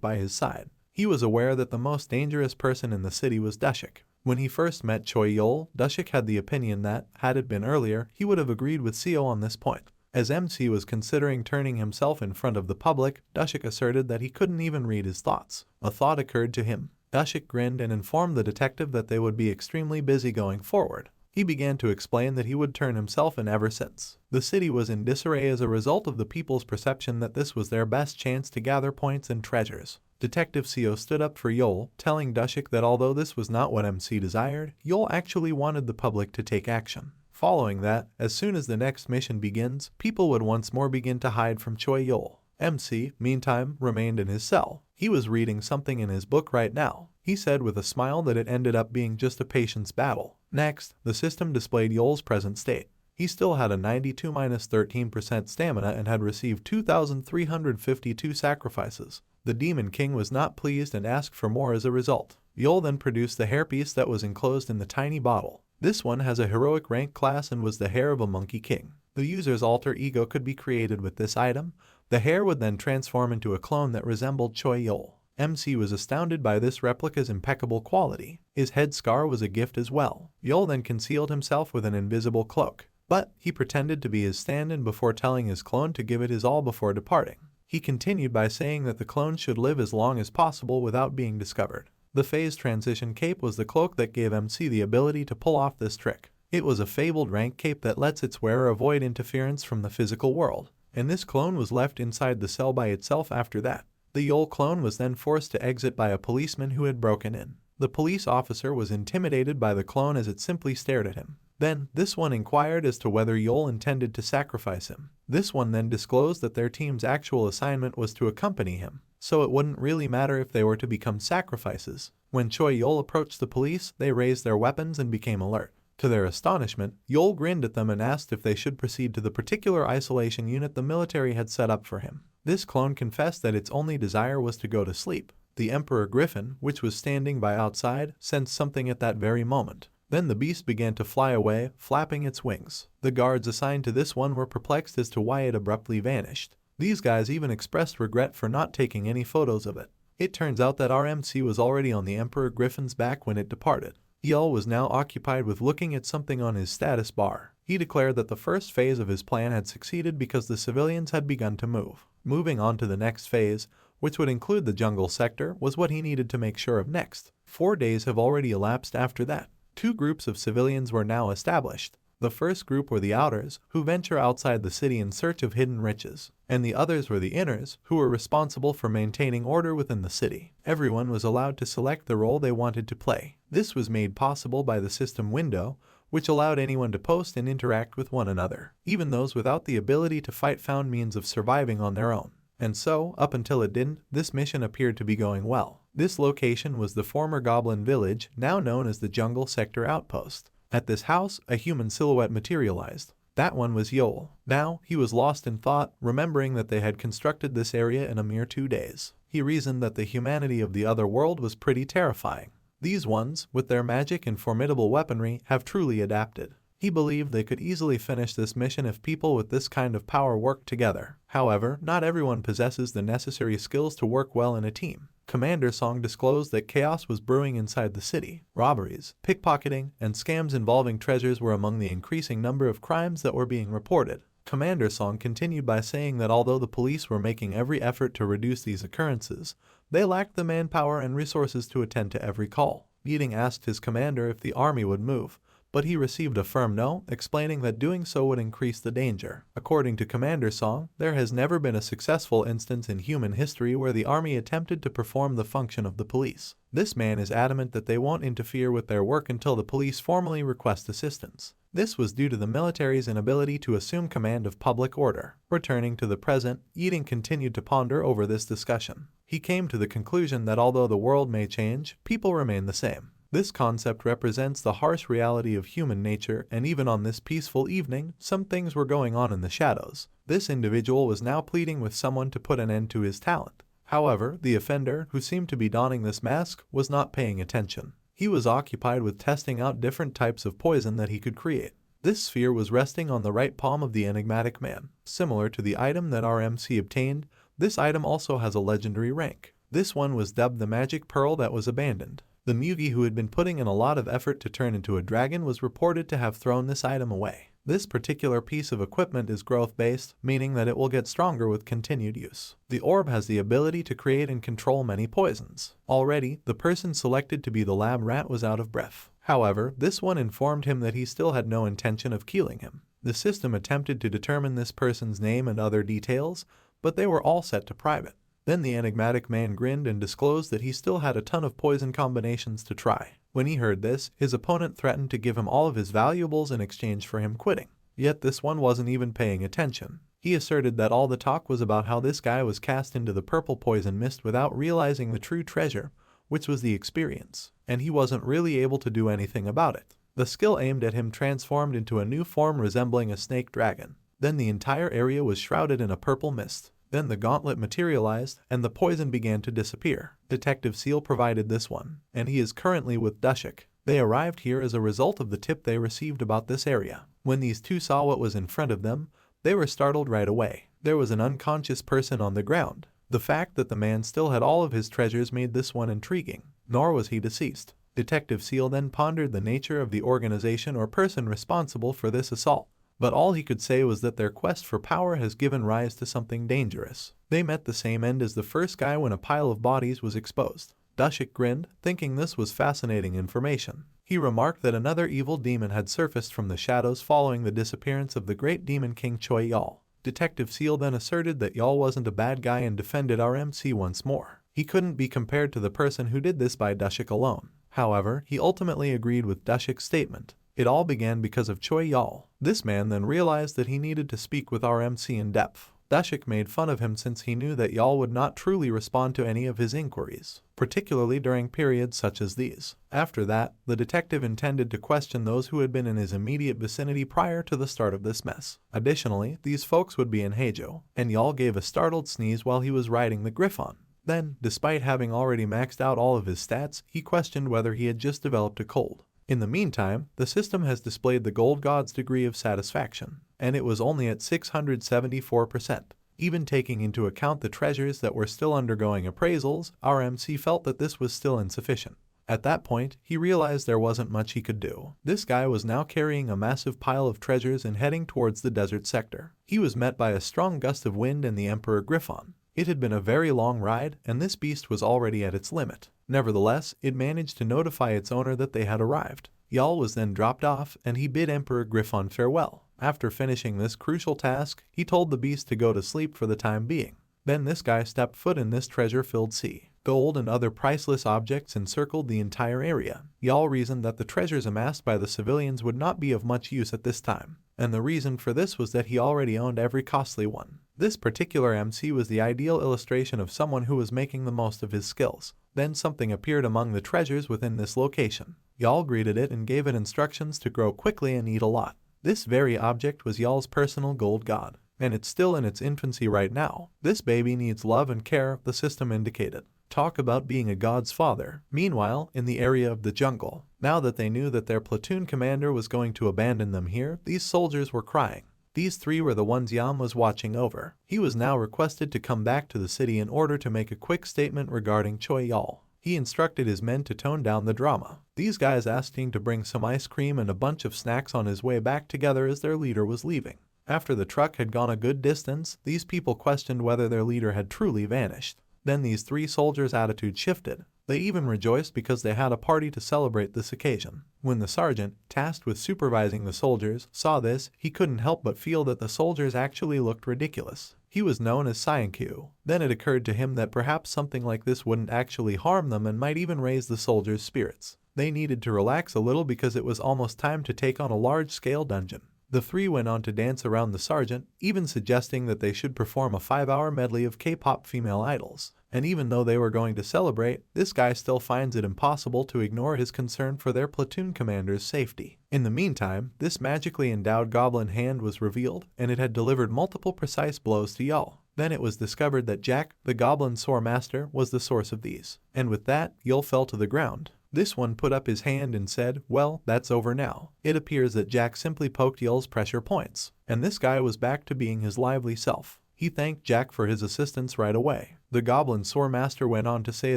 by his side. He was aware that the most dangerous person in the city was Dashik. When he first met Choi Yul, Dashik had the opinion that, had it been earlier, he would have agreed with Seo on this point. As MC was considering turning himself in front of the public, Dashik asserted that he couldn't even read his thoughts. A thought occurred to him. Dashik grinned and informed the detective that they would be extremely busy going forward. He began to explain that he would turn himself in ever since. The city was in disarray as a result of the people's perception that this was their best chance to gather points and treasures. Detective Seo stood up for Yul, telling Dashik that although this was not what MC desired, Yul actually wanted the public to take action. Following that, as soon as the next mission begins, people would once more begin to hide from Choi Yul. MC, meantime, remained in his cell. He was reading something in his book right now. He said with a smile that it ended up being just a patience battle. Next, the system displayed Yul's present state. He still had a 92-13% stamina and had received 2,352 sacrifices. The Demon King was not pleased and asked for more as a result. Yul then produced the hairpiece that was enclosed in the tiny bottle. This one has a heroic rank class and was the hair of a monkey king. The user's alter ego could be created with this item. The hair would then transform into a clone that resembled Choi Yul. MC was astounded by this replica's impeccable quality. His head scar was a gift as well. Yul then concealed himself with an invisible cloak, but he pretended to be his stand-in before telling his clone to give it his all before departing. He continued by saying that the clone should live as long as possible without being discovered. The phase transition cape was the cloak that gave MC the ability to pull off this trick. It was a fabled rank cape that lets its wearer avoid interference from the physical world, and this clone was left inside the cell by itself after that. The Yul clone was then forced to exit by a policeman who had broken in. The police officer was intimidated by the clone as it simply stared at him. Then, this one inquired as to whether Yul intended to sacrifice him. This one then disclosed that their team's actual assignment was to accompany him, so it wouldn't really matter if they were to become sacrifices. When Choi Yul approached the police, they raised their weapons and became alert. To their astonishment, Yul grinned at them and asked if they should proceed to the particular isolation unit the military had set up for him. This clone confessed that its only desire was to go to sleep. The Emperor Griffin, which was standing by outside, sensed something at that very moment. Then the beast began to fly away, flapping its wings. The guards assigned to this one were perplexed as to why it abruptly vanished. These guys even expressed regret for not taking any photos of it. It turns out that RMC was already on the Emperor Griffin's back when it departed. Yul was now occupied with looking at something on his status bar. He declared that the first phase of his plan had succeeded because the civilians had begun to move. Moving on to the next phase, which would include the jungle sector, was what he needed to make sure of next. 4 days have already elapsed after that. 2 groups of civilians were now established. The first group were the outers, who venture outside the city in search of hidden riches, and the others were the inners, who were responsible for maintaining order within the city. Everyone was allowed to select the role they wanted to play. This was made possible by the system window, which allowed anyone to post and interact with one another. Even those without the ability to fight found means of surviving on their own. And so, up until it didn't, this mission appeared to be going well. This location was the former Goblin Village, now known as the Jungle Sector Outpost. At this house, a human silhouette materialized. That one was Yul. Now, he was lost in thought, remembering that they had constructed this area in a mere 2 days. He reasoned that the humanity of the other world was pretty terrifying. These ones, with their magic and formidable weaponry, have truly adapted. He believed they could easily finish this mission if people with this kind of power worked together. However, not everyone possesses the necessary skills to work well in a team. Commander Song disclosed that chaos was brewing inside the city. Robberies, pickpocketing, and scams involving treasures were among the increasing number of crimes that were being reported. Commander Song continued by saying that although the police were making every effort to reduce these occurrences, they lacked the manpower and resources to attend to every call. Yiding asked his commander if the army would move, but he received a firm no, explaining that doing so would increase the danger. According to Commander Song, there has never been a successful instance in human history where the army attempted to perform the function of the police. This man is adamant that they won't interfere with their work until the police formally request assistance. This was due to the military's inability to assume command of public order. Returning to the present, Yiding continued to ponder over this discussion. He came to the conclusion that although the world may change, people remain the same. This concept represents the harsh reality of human nature, and even on this peaceful evening, some things were going on in the shadows. This individual was now pleading with someone to put an end to his talent. However, the offender, who seemed to be donning this mask, was not paying attention. He was occupied with testing out different types of poison that he could create. This sphere was resting on the right palm of the enigmatic man. Similar to the item that our MC obtained, this item also has a legendary rank. This one was dubbed the magic pearl that was abandoned. The Mugi, who had been putting in a lot of effort to turn into a dragon, was reported to have thrown this item away. This particular piece of equipment is growth-based, meaning that it will get stronger with continued use. The orb has the ability to create and control many poisons. Already, the person selected to be the lab rat was out of breath. However, this one informed him that he still had no intention of killing him. The system attempted to determine this person's name and other details, but they were all set to private. Then the enigmatic man grinned and disclosed that he still had a ton of poison combinations to try. When he heard this, his opponent threatened to give him all of his valuables in exchange for him quitting. Yet this one wasn't even paying attention. He asserted that all the talk was about how this guy was cast into the purple poison mist without realizing the true treasure, which was the experience, and he wasn't really able to do anything about it. The skill aimed at him transformed into a new form resembling a snake dragon. Then the entire area was shrouded in a purple mist. Then the gauntlet materialized, and the poison began to disappear. Detective Seal provided this one, and he is currently with Dushik. They arrived here as a result of the tip they received about this area. When these two saw what was in front of them, they were startled right away. There was an unconscious person on the ground. The fact that the man still had all of his treasures made this one intriguing, nor was he deceased. Detective Seal then pondered the nature of the organization or person responsible for this assault. But all he could say was that their quest for power has given rise to something dangerous. They met the same end as the first guy when a pile of bodies was exposed. Dushik grinned, thinking this was fascinating information. He remarked that another evil demon had surfaced from the shadows following the disappearance of the great demon king Choi Yul. Detective Seal then asserted that Yul wasn't a bad guy and defended our MC once more. He couldn't be compared to the person who did this by Dushik alone. However, he ultimately agreed with Dushik's statement. It all began because of Choi Yul. This man then realized that he needed to speak with our MC in depth. Dushik made fun of him since he knew that Yul would not truly respond to any of his inquiries, particularly during periods such as these. After that, the detective intended to question those who had been in his immediate vicinity prior to the start of this mess. Additionally, these folks would be in Heijo, and Yul gave a startled sneeze while he was riding the Griffon. Then, despite having already maxed out all of his stats, he questioned whether he had just developed a cold. In the meantime, the system has displayed the Gold God's degree of satisfaction, and it was only at 674%. Even taking into account the treasures that were still undergoing appraisals, our MC felt that this was still insufficient. At that point, he realized there wasn't much he could do. This guy was now carrying a massive pile of treasures and heading towards the desert sector. He was met by a strong gust of wind and the Emperor Griffon. It had been a very long ride, and this beast was already at its limit. Nevertheless, it managed to notify its owner that they had arrived. Yul was then dropped off, and he bid Emperor Griffon farewell. After finishing this crucial task, he told the beast to go to sleep for the time being. Then this guy stepped foot in this treasure-filled sea. Gold and other priceless objects encircled the entire area. Yul reasoned that the treasures amassed by the civilians would not be of much use at this time, and the reason for this was that he already owned every costly one. This particular MC was the ideal illustration of someone who was making the most of his skills. Then something appeared among the treasures within this location. Yul greeted it and gave it instructions to grow quickly and eat a lot. This very object was Yul's personal gold god, and it's still in its infancy right now. This baby needs love and care, the system indicated. Talk about being a god's father. Meanwhile, in the area of the jungle, now that they knew that their platoon commander was going to abandon them here, these soldiers were crying. These three were the ones Yam was watching over. He was now requested to come back to the city in order to make a quick statement regarding Choi Yul. He instructed his men to tone down the drama. These guys asked him to bring some ice cream and a bunch of snacks on his way back together as their leader was leaving. After the truck had gone a good distance, these people questioned whether their leader had truly vanished. Then these three soldiers' attitude shifted. They even rejoiced because they had a party to celebrate this occasion. When the sergeant, tasked with supervising the soldiers, saw this, he couldn't help but feel that the soldiers actually looked ridiculous. He was known as Sainkyu. Then it occurred to him that perhaps something like this wouldn't actually harm them and might even raise the soldiers' spirits. They needed to relax a little because it was almost time to take on a large-scale dungeon. The three went on to dance around the sergeant, even suggesting that they should perform a 5-hour medley of K-pop female idols. And even though they were going to celebrate, this guy still finds it impossible to ignore his concern for their platoon commander's safety. In the meantime, this magically endowed goblin hand was revealed, and it had delivered multiple precise blows to Yul. Then it was discovered that Jack, the goblin sword master, was the source of these. And with that, Yul fell to the ground. This one put up his hand and said, "Well, that's over now." It appears that Jack simply poked Yul's pressure points, and this guy was back to being his lively self. He thanked Jack for his assistance right away. The goblin sword master went on to say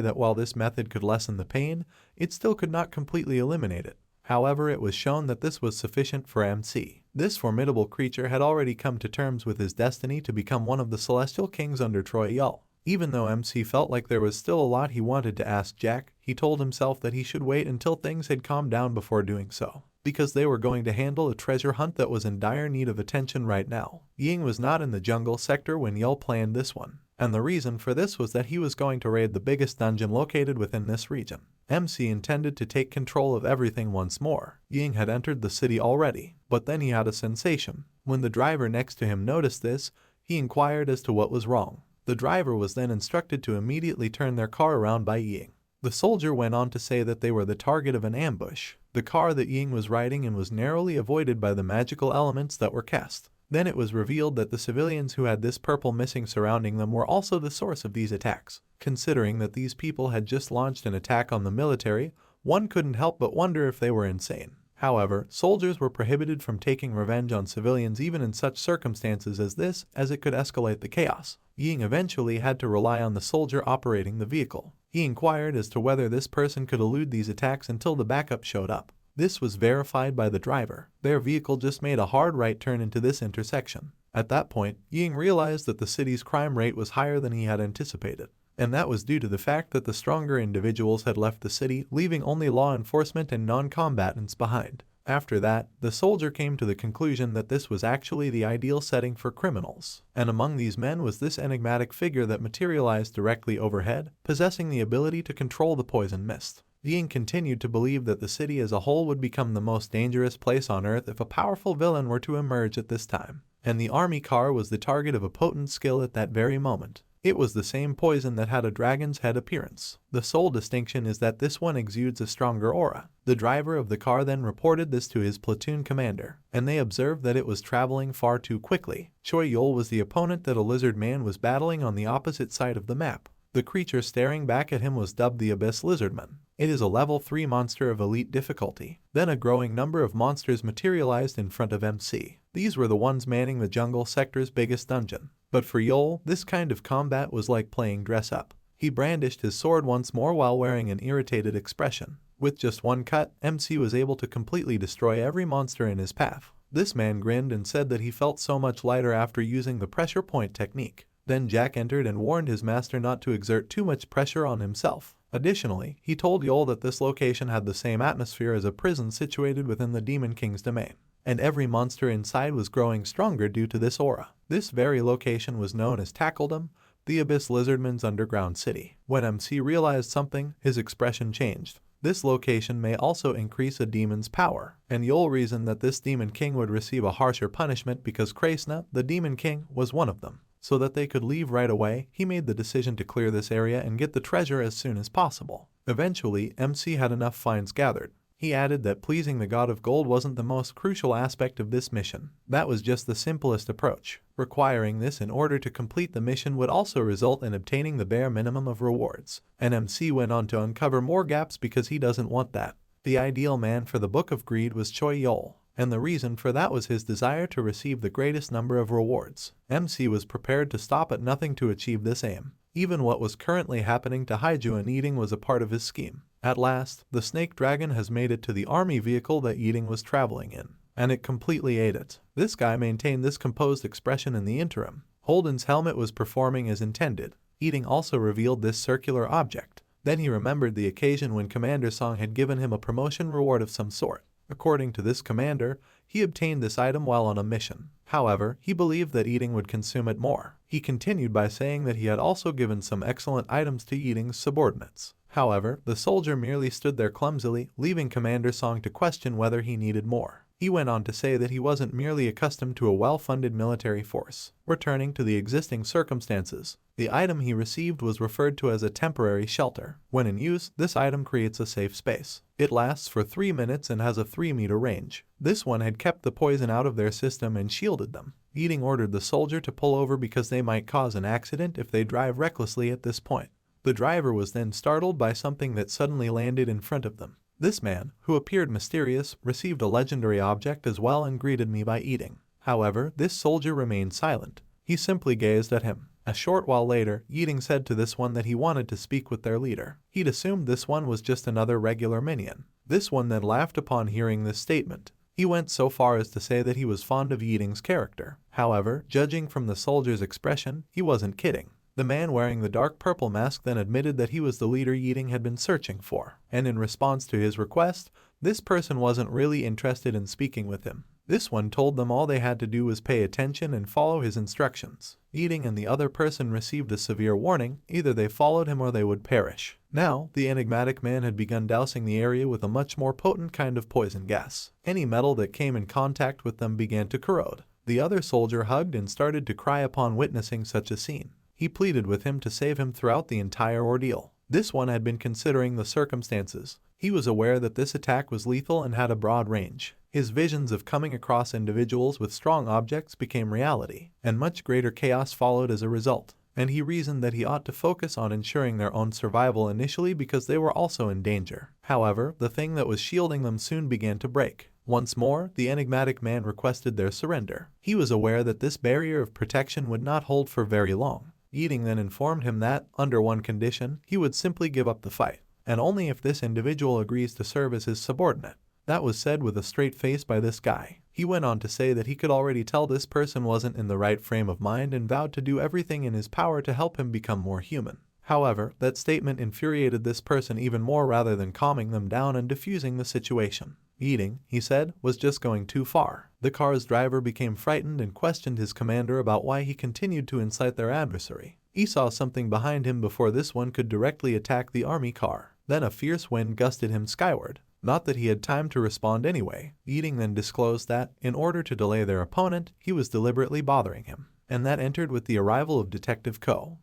that while this method could lessen the pain, it still could not completely eliminate it. However, it was shown that this was sufficient for MC. This formidable creature had already come to terms with his destiny to become one of the celestial kings under Choi Yul. Even though MC felt like there was still a lot he wanted to ask Jack, he told himself that he should wait until things had calmed down before doing so, because they were going to handle a treasure hunt that was in dire need of attention right now. Ying was not in the jungle sector when Yul planned this one, and the reason for this was that he was going to raid the biggest dungeon located within this region. MC intended to take control of everything once more. Ying had entered the city already, but then he had a sensation. When the driver next to him noticed this, he inquired as to what was wrong. The driver was then instructed to immediately turn their car around by Ying. The soldier went on to say that they were the target of an ambush. The car that Ying was riding in was narrowly avoided by the magical elements that were cast. Then it was revealed that the civilians who had this purple missing surrounding them were also the source of these attacks. Considering that these people had just launched an attack on the military, one couldn't help but wonder if they were insane. However, soldiers were prohibited from taking revenge on civilians even in such circumstances as this, as it could escalate the chaos. Ying eventually had to rely on the soldier operating the vehicle. He inquired as to whether this person could elude these attacks until the backup showed up. This was verified by the driver. Their vehicle just made a hard right turn into this intersection. At that point, Ying realized that the city's crime rate was higher than he had anticipated. And that was due to the fact that the stronger individuals had left the city, leaving only law enforcement and non-combatants behind. After that, the soldier came to the conclusion that this was actually the ideal setting for criminals. And among these men was this enigmatic figure that materialized directly overhead, possessing the ability to control the poison mist. Ying continued to believe that the city as a whole would become the most dangerous place on Earth if a powerful villain were to emerge at this time. And the army car was the target of a potent skill at that very moment. It was the same poison that had a dragon's head appearance. The sole distinction is that this one exudes a stronger aura. The driver of the car then reported this to his platoon commander, and they observed that it was traveling far too quickly. Choi Yul was the opponent that a lizard man was battling on the opposite side of the map. The creature staring back at him was dubbed the Abyss Lizardman. It is a level 3 monster of elite difficulty. Then a growing number of monsters materialized in front of MC. These were the ones manning the jungle sector's biggest dungeon. But for Yul, this kind of combat was like playing dress-up. He brandished his sword once more while wearing an irritated expression. With just one cut, MC was able to completely destroy every monster in his path. This man grinned and said that he felt so much lighter after using the pressure point technique. Then Jack entered and warned his master not to exert too much pressure on himself. Additionally, he told Yul that this location had the same atmosphere as a prison situated within the Demon King's domain, and every monster inside was growing stronger due to this aura. This very location was known as Tackledom, the Abyss Lizardman's underground city. When MC realized something, his expression changed. This location may also increase a demon's power, and Yul reasoned that this Demon King would receive a harsher punishment because Krasina, the Demon King, was one of them. So that they could leave right away, he made the decision to clear this area and get the treasure as soon as possible. Eventually, MC had enough finds gathered. He added that pleasing the god of gold wasn't the most crucial aspect of this mission. That was just the simplest approach. Requiring this in order to complete the mission would also result in obtaining the bare minimum of rewards. And MC went on to uncover more gaps because he doesn't want that. The ideal man for the Book of Greed was Choi Yul. and the reason for that was his desire to receive the greatest number of rewards. MC was prepared to stop at nothing to achieve this aim. Even what was currently happening to Haiju and Eating was a part of his scheme. At last, the snake dragon has made it to the army vehicle that Eating was traveling in, and it completely ate it. This guy maintained this composed expression in the interim. Holden's helmet was performing as intended. Eating also revealed this circular object. Then he remembered the occasion when Commander Song had given him a promotion reward of some sort. According to this commander, he obtained this item while on a mission. However, he believed that Eating would consume it more. He continued by saying that he had also given some excellent items to Eating's subordinates. However, the soldier merely stood there clumsily, leaving Commander Song to question whether he needed more. He went on to say that he wasn't merely accustomed to a well-funded military force. Returning to the existing circumstances, the item he received was referred to as a temporary shelter. When in use, this item creates a safe space. It lasts for 3 minutes and has a 3-meter range. This one had kept the poison out of their system and shielded them. Eating ordered the soldier to pull over because they might cause an accident if they drive recklessly at this point. The driver was then startled by something that suddenly landed in front of them. This man, who appeared mysterious, received a legendary object as well and greeted me by Eating. However, this soldier remained silent. He simply gazed at him. A short while later, Eating said to this one that he wanted to speak with their leader. He'd assumed this one was just another regular minion. This one then laughed upon hearing this statement. He went so far as to say that he was fond of Eating's character. However, judging from the soldier's expression, he wasn't kidding. The man wearing the dark purple mask then admitted that he was the leader Eating had been searching for, and in response to his request, this person wasn't really interested in speaking with him. This one told them all they had to do was pay attention and follow his instructions. Eating and the other person received a severe warning, either they followed him or they would perish. Now, the enigmatic man had begun dousing the area with a much more potent kind of poison gas. Any metal that came in contact with them began to corrode. The other soldier hugged and started to cry upon witnessing such a scene. He pleaded with him to save him throughout the entire ordeal. This one had been considering the circumstances. He was aware that this attack was lethal and had a broad range. His visions of coming across individuals with strong objects became reality, and much greater chaos followed as a result. And he reasoned that he ought to focus on ensuring their own survival initially because they were also in danger. However, the thing that was shielding them soon began to break. Once more, the enigmatic man requested their surrender. He was aware that this barrier of protection would not hold for very long. Eating then informed him that, under one condition, he would simply give up the fight, and only if this individual agrees to serve as his subordinate. That was said with a straight face by this guy. He went on to say that he could already tell this person wasn't in the right frame of mind and vowed to do everything in his power to help him become more human. However, that statement infuriated this person even more rather than calming them down and diffusing the situation. Eating, he said, was just going too far. The car's driver became frightened and questioned his commander about why he continued to incite their adversary. He saw something behind him before this one could directly attack the army car. Then a fierce wind gusted him skyward. Not that he had time to respond anyway. Eating then disclosed that, in order to delay their opponent, he was deliberately bothering him. And that entered with the arrival of Detective Ko.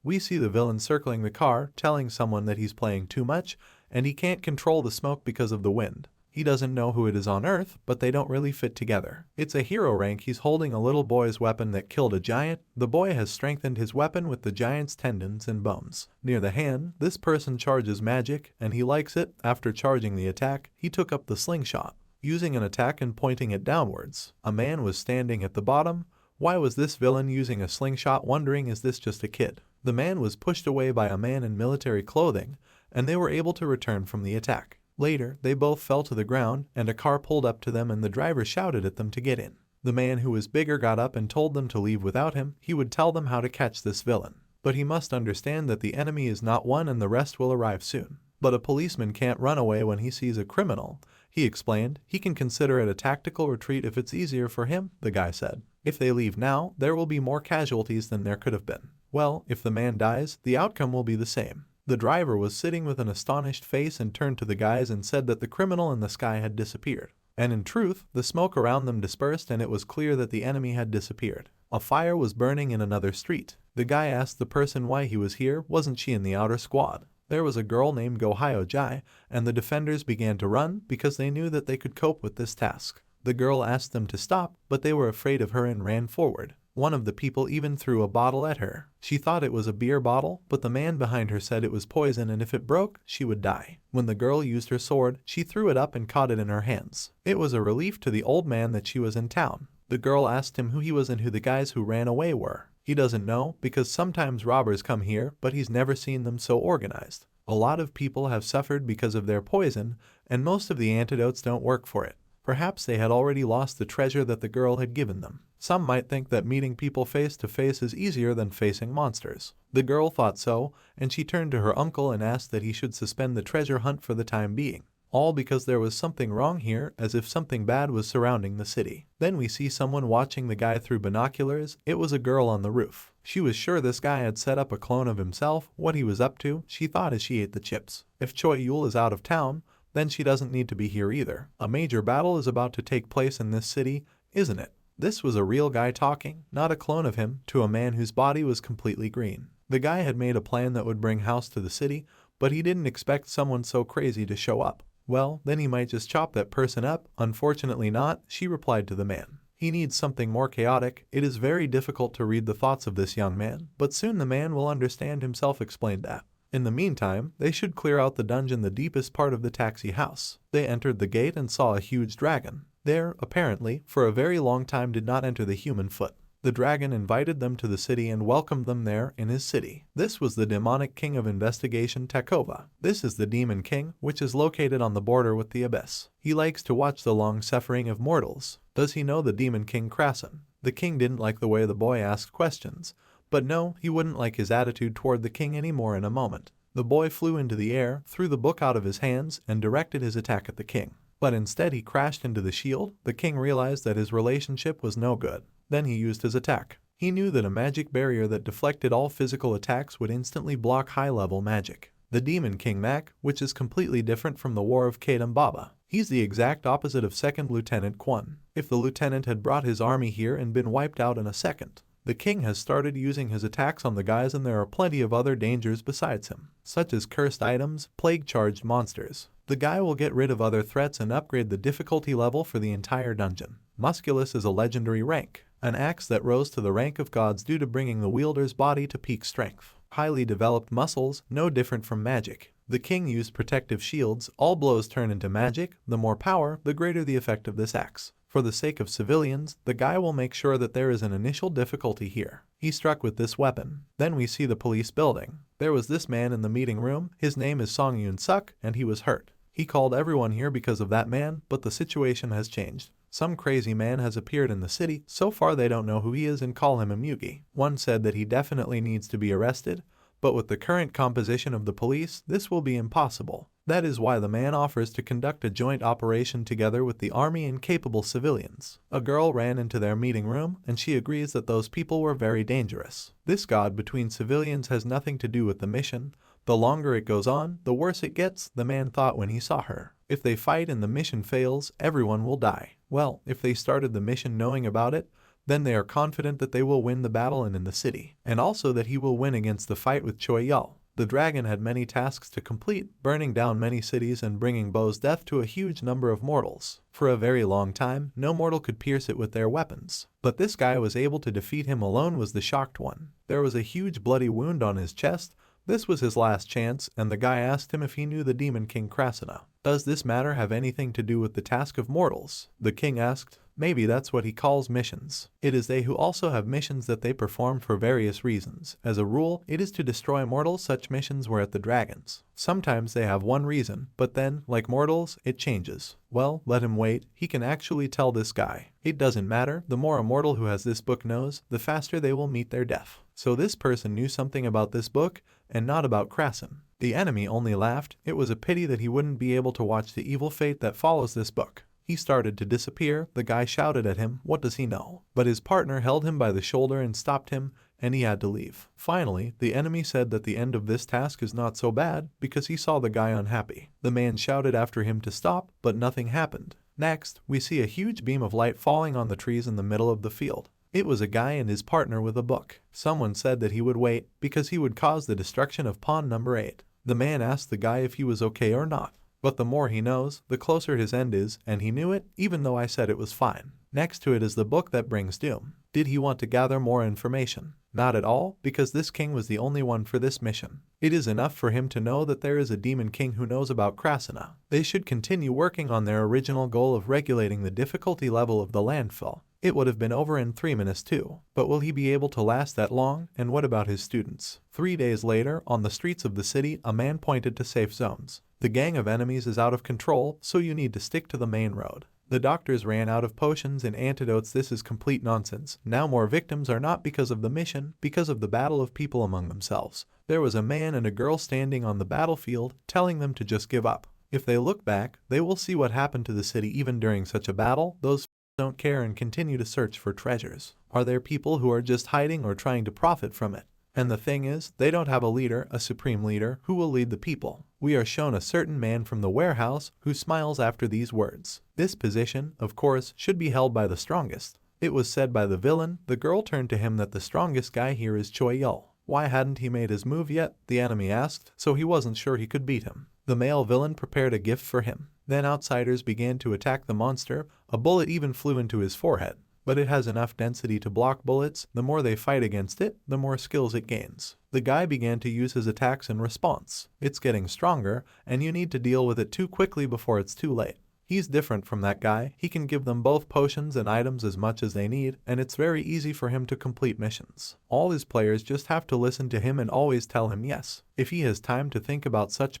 We see the villain circling the car, telling someone that he's playing too much, and he can't control the smoke because of the wind. He doesn't know who it is on Earth, but they don't really fit together. It's a hero rank. He's holding a little boy's weapon that killed a giant. The boy has strengthened his weapon with the giant's tendons and bones. Near the hand, this person charges magic, and he likes it. After charging the attack, he took up the slingshot, using an attack and pointing it downwards. A man was standing at the bottom. Why was this villain using a slingshot? Wondering, is this just a kid? The man was pushed away by a man in military clothing, and they were able to return from the attack. Later, they both fell to the ground, and a car pulled up to them and the driver shouted at them to get in. The man who was bigger got up and told them to leave without him. He would tell them how to catch this villain. But he must understand that the enemy is not one and the rest will arrive soon. But a policeman can't run away when he sees a criminal, he explained. He can consider it a tactical retreat if it's easier for him, the guy said. If they leave now, there will be more casualties than there could have been. Well, if the man dies, the outcome will be the same. The driver was sitting with an astonished face and turned to the guys and said that the criminal in the sky had disappeared. And in truth, the smoke around them dispersed and it was clear that the enemy had disappeared. A fire was burning in another street. The guy asked the person why he was here. Wasn't she in the outer squad? There was a girl named Gohyo Jai, and the defenders began to run because they knew that they could cope with this task. The girl asked them to stop, but they were afraid of her and ran forward. One of the people even threw a bottle at her. She thought it was a beer bottle, but the man behind her said it was poison and if it broke, she would die. When the girl used her sword, she threw it up and caught it in her hands. It was a relief to the old man that she was in town. The girl asked him who he was and who the guys who ran away were. He doesn't know because sometimes robbers come here, but he's never seen them so organized. A lot of people have suffered because of their poison, and most of the antidotes don't work for it. Perhaps they had already lost the treasure that the girl had given them. Some might think that meeting people face to face is easier than facing monsters. The girl thought so, and she turned to her uncle and asked that he should suspend the treasure hunt for the time being. All because there was something wrong here, as if something bad was surrounding the city. Then we see someone watching the guy through binoculars. It was a girl on the roof. She was sure this guy had set up a clone of himself. What he was up to, she thought as she ate the chips. If Choi Yul is out of town, then she doesn't need to be here either. A major battle is about to take place in this city, isn't it? This was a real guy talking, not a clone of him, to a man whose body was completely green. The guy had made a plan that would bring House to the city, but he didn't expect someone so crazy to show up. Well, then he might just chop that person up. Unfortunately not, she replied to the man. He needs something more chaotic. It is very difficult to read the thoughts of this young man, but soon the man will understand himself, explained that. In the meantime, they should clear out the dungeon, the deepest part of the taxi house. They entered the gate and saw a huge dragon. There, apparently, for a very long time did not enter the human foot. The dragon invited them to the city and welcomed them there in his city. This was the demonic king of investigation, Takova. This is the demon king, which is located on the border with the abyss. He likes to watch the long suffering of mortals. Does he know the demon king Krasina? The king didn't like the way the boy asked questions. But no, he wouldn't like his attitude toward the king anymore. In a moment, the boy flew into the air, threw the book out of his hands, and directed his attack at the king. But instead he crashed into the shield. The king realized that his relationship was no good. Then he used his attack. He knew that a magic barrier that deflected all physical attacks would instantly block high-level magic. The Demon King Mac, which is completely different from the War of Kadam Baba. He's the exact opposite of Second Lieutenant Kwon. If the lieutenant had brought his army here and been wiped out in a second. The king has started using his attacks on the guys, and there are plenty of other dangers besides him, such as cursed items, plague-charged monsters. The guy will get rid of other threats and upgrade the difficulty level for the entire dungeon. Musculus is a legendary rank, an axe that rose to the rank of gods due to bringing the wielder's body to peak strength. Highly developed muscles, no different from magic. The king used protective shields. All blows turn into magic. The more power, the greater the effect of this axe. For the sake of civilians, the guy will make sure that there is an initial difficulty here. He struck with this weapon. Then we see the police building. There was this man in the meeting room. His name is Song Yoon Suk, and he was hurt. He called everyone here because of that man, but the situation has changed. Some crazy man has appeared in the city. So far they don't know who he is and call him a Mugi. One said that he definitely needs to be arrested, but with the current composition of the police, this will be impossible. That is why the man offers to conduct a joint operation together with the army and capable civilians. A girl ran into their meeting room, and she agrees that those people were very dangerous. This god between civilians has nothing to do with the mission. The longer it goes on, the worse it gets, the man thought when he saw her. If they fight and the mission fails, everyone will die. Well, if they started the mission knowing about it, then they are confident that they will win the battle and in the city, and also that he will win against the fight with Choi Yul. The dragon had many tasks to complete, burning down many cities and bringing Bo's death to a huge number of mortals. For a very long time, no mortal could pierce it with their weapons. But this guy was able to defeat him alone, was the shocked one. There was a huge bloody wound on his chest. This was his last chance, and the guy asked him if he knew the Demon King Krasina. Does this matter have anything to do with the task of mortals? The king asked. Maybe that's what he calls missions. It is they who also have missions that they perform for various reasons. As a rule, it is to destroy mortals. Such missions were at the dragons. Sometimes they have one reason, but then, like mortals, it changes. Well, let him wait. He can actually tell this guy. It doesn't matter. The more a mortal who has this book knows, the faster they will meet their death. So this person knew something about this book, and not about Krasina. The enemy only laughed. It was a pity that he wouldn't be able to watch the evil fate that follows this book. He started to disappear. The guy shouted at him, "What does he know?" But his partner held him by the shoulder and stopped him, and he had to leave. Finally, the enemy said that the end of this task is not so bad because he saw the guy unhappy. The man shouted after him to stop, but nothing happened. Next, we see a huge beam of light falling on the trees in the middle of the field. It was a guy and his partner with a book. Someone said that he would wait because he would cause the destruction of pawn number 8. The man asked the guy if he was okay or not. But the more he knows, the closer his end is, and he knew it, even though I said it was fine. Next to it is the book that brings doom. Did he want to gather more information? Not at all, because this king was the only one for this mission. It is enough for him to know that there is a demon king who knows about Krasina. They should continue working on their original goal of regulating the difficulty level of the landfill. It would have been over in 3 minutes too, but will he be able to last that long, and what about his students? 3 days later, on the streets of the city, a man pointed to safe zones. The gang of enemies is out of control, so you need to stick to the main road. The doctors ran out of potions and antidotes. This is complete nonsense. Now more victims are not because of the mission, because of the battle of people among themselves. There was a man and a girl standing on the battlefield, telling them to just give up. If they look back, they will see what happened to the city even during such a battle. Those don't care and continue to search for treasures. Are there people who are just hiding or trying to profit from it? And the thing is, they don't have a leader, a supreme leader, who will lead the people. We are shown a certain man from the warehouse who smiles after these words. This position, of course, should be held by the strongest. It was said by the villain. The girl turned to him that the strongest guy here is Choi Yul. Why hadn't he made his move yet? The enemy asked, so he wasn't sure he could beat him. The male villain prepared a gift for him. Then outsiders began to attack the monster. A bullet even flew into his forehead. But it has enough density to block bullets. The more they fight against it, the more skills it gains. The guy began to use his attacks in response. It's getting stronger, and you need to deal with it too quickly before it's too late. He's different from that guy. He can give them both potions and items as much as they need, and it's very easy for him to complete missions. All his players just have to listen to him and always tell him yes. If he has time to think about such,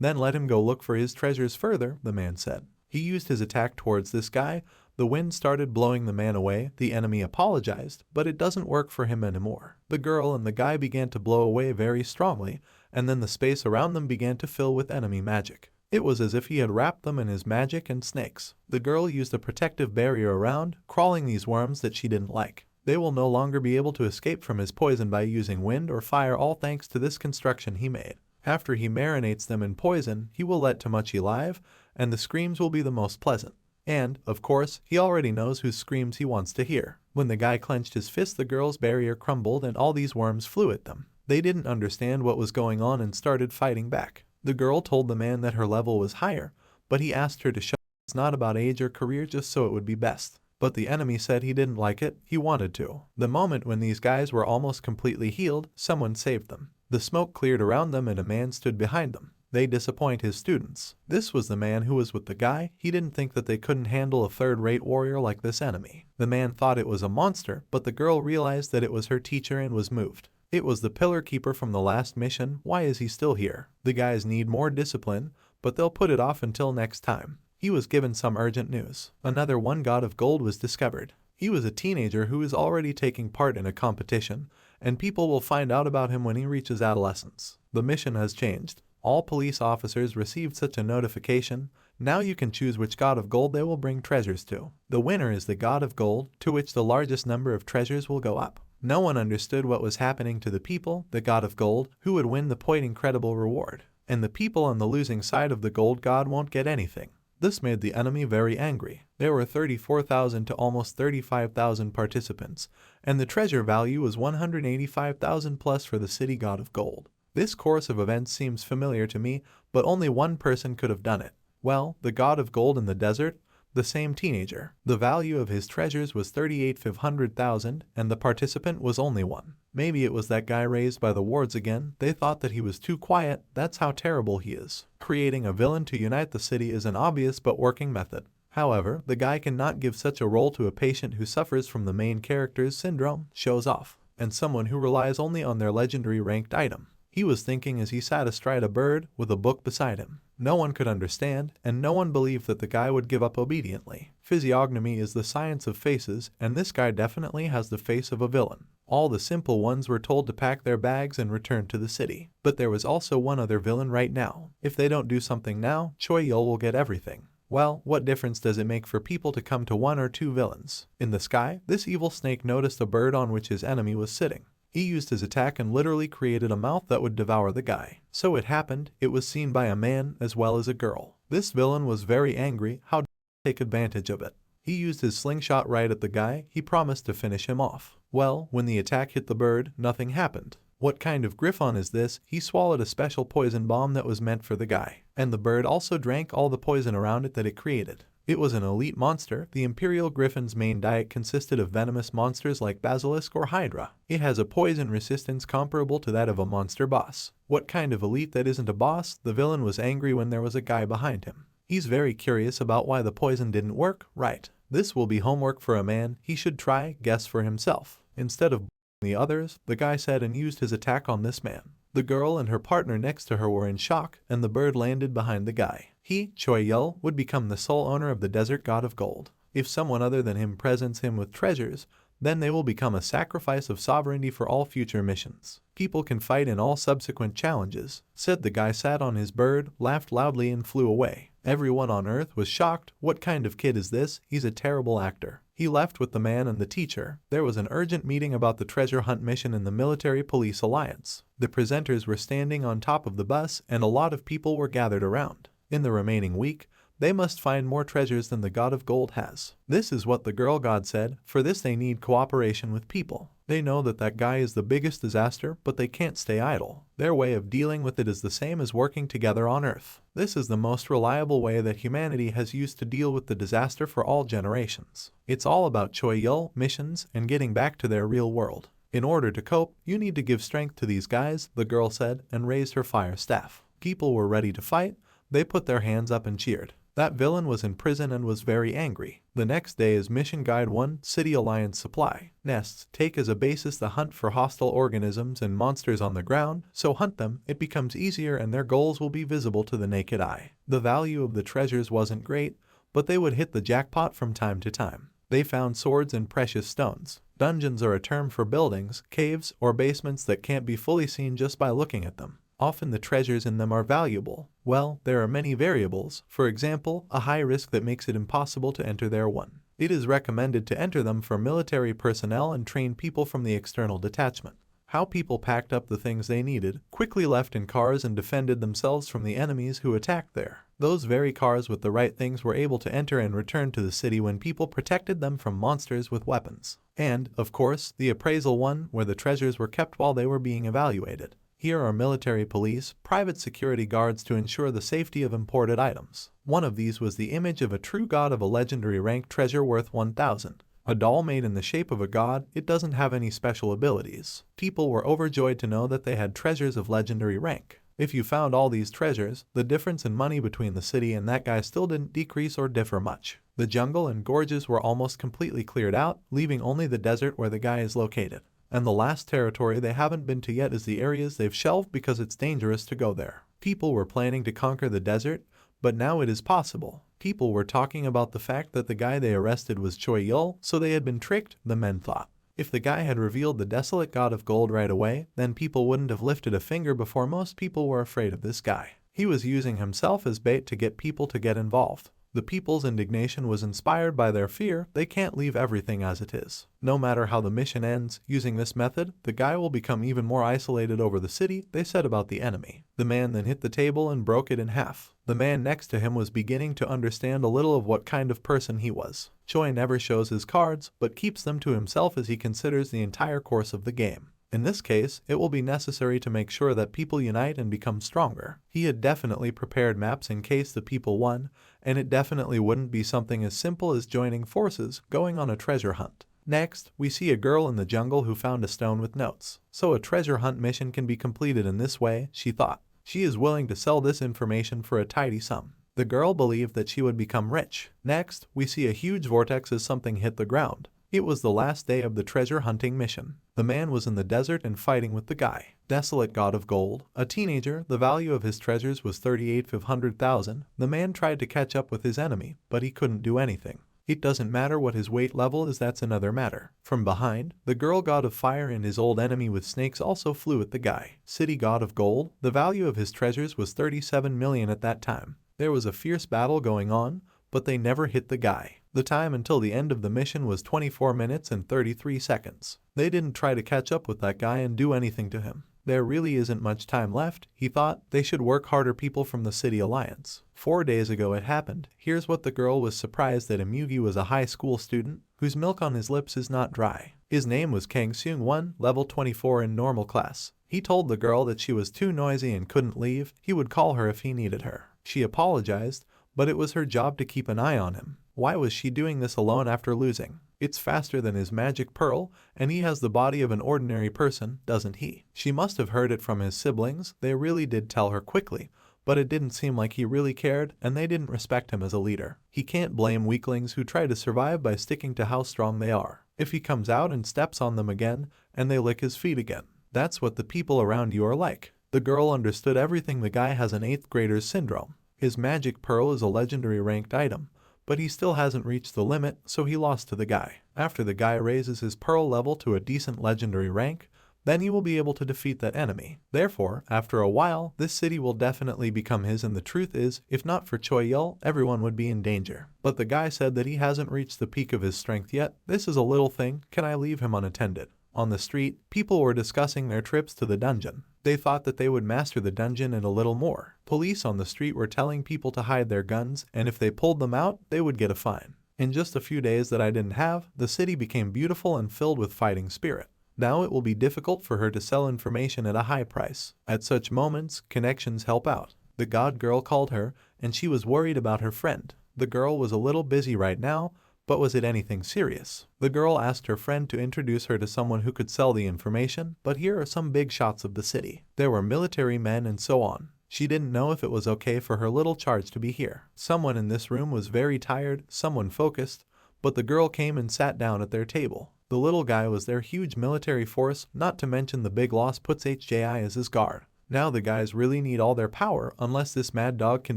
then let him go look for his treasures further, the man said. He used his attack towards this guy. The wind started blowing the man away. The enemy apologized, but it doesn't work for him anymore. The girl and the guy began to blow away very strongly, and then the space around them began to fill with enemy magic. It was as if he had wrapped them in his magic and snakes. The girl used a protective barrier around, crawling these worms that she didn't like. They will no longer be able to escape from his poison by using wind or fire, all thanks to this construction he made. After he marinates them in poison, he will let Tamachi live, and the screams will be the most pleasant. And, of course, he already knows whose screams he wants to hear. When the guy clenched his fist, the girl's barrier crumbled and all these worms flew at them. They didn't understand what was going on and started fighting back. The girl told the man that her level was higher, but he asked her to shut up. It's not about age or career, just so it would be best. But the enemy said he didn't like it. He wanted to. The moment when these guys were almost completely healed, someone saved them. The smoke cleared around them and a man stood behind them. They disappoint his students. This was the man who was with the guy. He didn't think that they couldn't handle a third-rate warrior like this enemy. The man thought it was a monster, but the girl realized that it was her teacher and was moved. It was the pillar keeper from the last mission. Why is he still here? The guys need more discipline, but they'll put it off until next time. He was given some urgent news. Another one god of gold was discovered. He was a teenager who is already taking part in a competition, and people will find out about him when he reaches adolescence. The mission has changed. All police officers received such a notification. Now you can choose which god of gold they will bring treasures to. The winner is the god of gold, to which the largest number of treasures will go up. No one understood what was happening to the people, the god of gold, who would win the point incredible reward. And the people on the losing side of the gold god won't get anything. This made the enemy very angry. There were 34,000 to almost 35,000 participants, and the treasure value was 185,000 plus for the city god of gold. This course of events seems familiar to me, but only one person could have done it. Well, the god of gold in the desert, the same teenager. The value of his treasures was 38,500,000, and the participant was only one. Maybe it was that guy raised by the wards again. They thought that he was too quiet. That's how terrible he is. Creating a villain to unite the city is an obvious but working method. However, the guy cannot give such a role to a patient who suffers from the main character's syndrome, shows off, and someone who relies only on their legendary ranked item. He was thinking as he sat astride a bird with a book beside him. No one could understand, and no one believed that the guy would give up obediently. Physiognomy is the science of faces, and this guy definitely has the face of a villain. All the simple ones were told to pack their bags and return to the city. But there was also one other villain right now. If they don't do something now, Choi Yul will get everything. Well, what difference does it make for people to come to one or two villains? In the sky, this evil snake noticed a bird on which his enemy was sitting. He used his attack and literally created a mouth that would devour the guy. So it happened, it was seen by a man as well as a girl. This villain was very angry. How did he take advantage of it? He used his slingshot right at the guy. He promised to finish him off. Well, when the attack hit the bird, nothing happened. What kind of griffon is this? He swallowed a special poison bomb that was meant for the guy. And the bird also drank all the poison around it that it created. It was an elite monster. The Imperial Griffin's main diet consisted of venomous monsters like Basilisk or Hydra. It has a poison resistance comparable to that of a monster boss. What kind of elite that isn't a boss? The villain was angry when there was a guy behind him. He's very curious about why the poison didn't work, right? This will be homework for a man. He should try, guess for himself. Instead of the others, the guy said and used his attack on this man. The girl and her partner next to her were in shock, and the bird landed behind the guy. He, Choi Yul, would become the sole owner of the desert god of gold. If someone other than him presents him with treasures, then they will become a sacrifice of sovereignty for all future missions. People can fight in all subsequent challenges, said the guy. Sat on his bird, laughed loudly and flew away. Everyone on Earth was shocked. What kind of kid is this? He's a terrible actor. He left with the man and the teacher. There was an urgent meeting about the treasure hunt mission in the Military Police Alliance. The presenters were standing on top of the bus and a lot of people were gathered around. In the remaining week, they must find more treasures than the God of Gold has. This is what the girl god said. For this they need cooperation with people. They know that that guy is the biggest disaster, but they can't stay idle. Their way of dealing with it is the same as working together on Earth. This is the most reliable way that humanity has used to deal with the disaster for all generations. It's all about Choi Yul, missions, and getting back to their real world. In order to cope, you need to give strength to these guys, the girl said, and raised her fire staff. People were ready to fight. They put their hands up and cheered. That villain was in prison and was very angry. The next day is Mission Guide 1, City Alliance Supply. Nests take as a basis the hunt for hostile organisms and monsters on the ground, so hunt them, it becomes easier and their goals will be visible to the naked eye. The value of the treasures wasn't great, but they would hit the jackpot from time to time. They found swords and precious stones. Dungeons are a term for buildings, caves, or basements that can't be fully seen just by looking at them. Often the treasures in them are valuable. Well, there are many variables. For example, a high risk that makes it impossible to enter there. It is recommended to enter them for military personnel and train people from the external detachment. How people packed up the things they needed, quickly left in cars and defended themselves from the enemies who attacked there. Those very cars with the right things were able to enter and return to the city when people protected them from monsters with weapons. And, of course, the appraisal one, where the treasures were kept while they were being evaluated. Here are military police, private security guards to ensure the safety of imported items. One of these was the image of a true god of a legendary rank treasure worth 1,000. A doll made in the shape of a god. It doesn't have any special abilities. People were overjoyed to know that they had treasures of legendary rank. If you found all these treasures, the difference in money between the city and that guy still didn't decrease or differ much. The jungle and gorges were almost completely cleared out, leaving only the desert where the guy is located. And the last territory they haven't been to yet is the areas they've shelved because it's dangerous to go there. People were planning to conquer the desert, but now it is possible. People were talking about the fact that the guy they arrested was Choi Yul, so they had been tricked, the men thought. If the guy had revealed the desolate god of gold right away, then people wouldn't have lifted a finger before. Most people were afraid of this guy. He was using himself as bait to get people to get involved. The people's indignation was inspired by their fear. They can't leave everything as it is. No matter how the mission ends, using this method, the guy will become even more isolated over the city, they said about the enemy. The man then hit the table and broke it in half. The man next to him was beginning to understand a little of what kind of person he was. Choi never shows his cards, but keeps them to himself as he considers the entire course of the game. In this case, it will be necessary to make sure that people unite and become stronger. He had definitely prepared maps in case the people won, and it definitely wouldn't be something as simple as joining forces, going on a treasure hunt. Next, we see a girl in the jungle who found a stone with notes. So a treasure hunt mission can be completed in this way, she thought. She is willing to sell this information for a tidy sum. The girl believed that she would become rich. Next, we see a huge vortex as something hit the ground. It was the last day of the treasure hunting mission. The man was in the desert and fighting with the guy. Desolate god of gold. A teenager, the value of his treasures was 38,500,000. The man tried to catch up with his enemy, but he couldn't do anything. It doesn't matter what his weight level is, that's another matter. From behind, the girl god of fire and his old enemy with snakes also flew at the guy. City god of gold. The value of his treasures was 37 million at that time. There was a fierce battle going on, but they never hit the guy. The time until the end of the mission was 24 minutes and 33 seconds. They didn't try to catch up with that guy and do anything to him. There really isn't much time left, he thought. They should work harder, people from the City Alliance. 4 days ago it happened. Here's what the girl was surprised that Imugi was a high school student whose milk on his lips is not dry. His name was Kang Seung-won, level 24 in normal class. He told the girl that she was too noisy and couldn't leave. He would call her if he needed her. She apologized, but it was her job to keep an eye on him. Why was she doing this alone after losing? It's faster than his magic pearl, and he has the body of an ordinary person, doesn't he? She must have heard it from his siblings. They really did tell her quickly, but it didn't seem like he really cared, and they didn't respect him as a leader. He can't blame weaklings who try to survive by sticking to how strong they are. If he comes out and steps on them again, and they lick his feet again, that's what the people around you are like. The girl understood everything. The guy has an 8th grader's syndrome. His magic pearl is a legendary ranked item, but he still hasn't reached the limit, so he lost to the guy. After the guy raises his pearl level to a decent legendary rank, then he will be able to defeat that enemy. Therefore, after a while, this city will definitely become his, and the truth is, if not for Choi Yul, everyone would be in danger. But the guy said that he hasn't reached the peak of his strength yet. This is a little thing, can I leave him unattended? On the street, people were discussing their trips to the dungeon. They thought that they would master the dungeon and a little more. Police on the street were telling people to hide their guns, and if they pulled them out, they would get a fine. In just a few days that I didn't have, the city became beautiful and filled with fighting spirit. Now it will be difficult for her to sell information at a high price. At such moments, connections help out. The god girl called her, and she was worried about her friend. The girl was a little busy right now, but was it anything serious? The girl asked her friend to introduce her to someone who could sell the information, but here are some big shots of the city. There were military men and so on. She didn't know if it was okay for her little charge to be here. Someone in this room was very tired, someone focused, but the girl came and sat down at their table. The little guy was their huge military force, not to mention the big loss puts HJI as his guard. Now the guys really need all their power, unless this mad dog can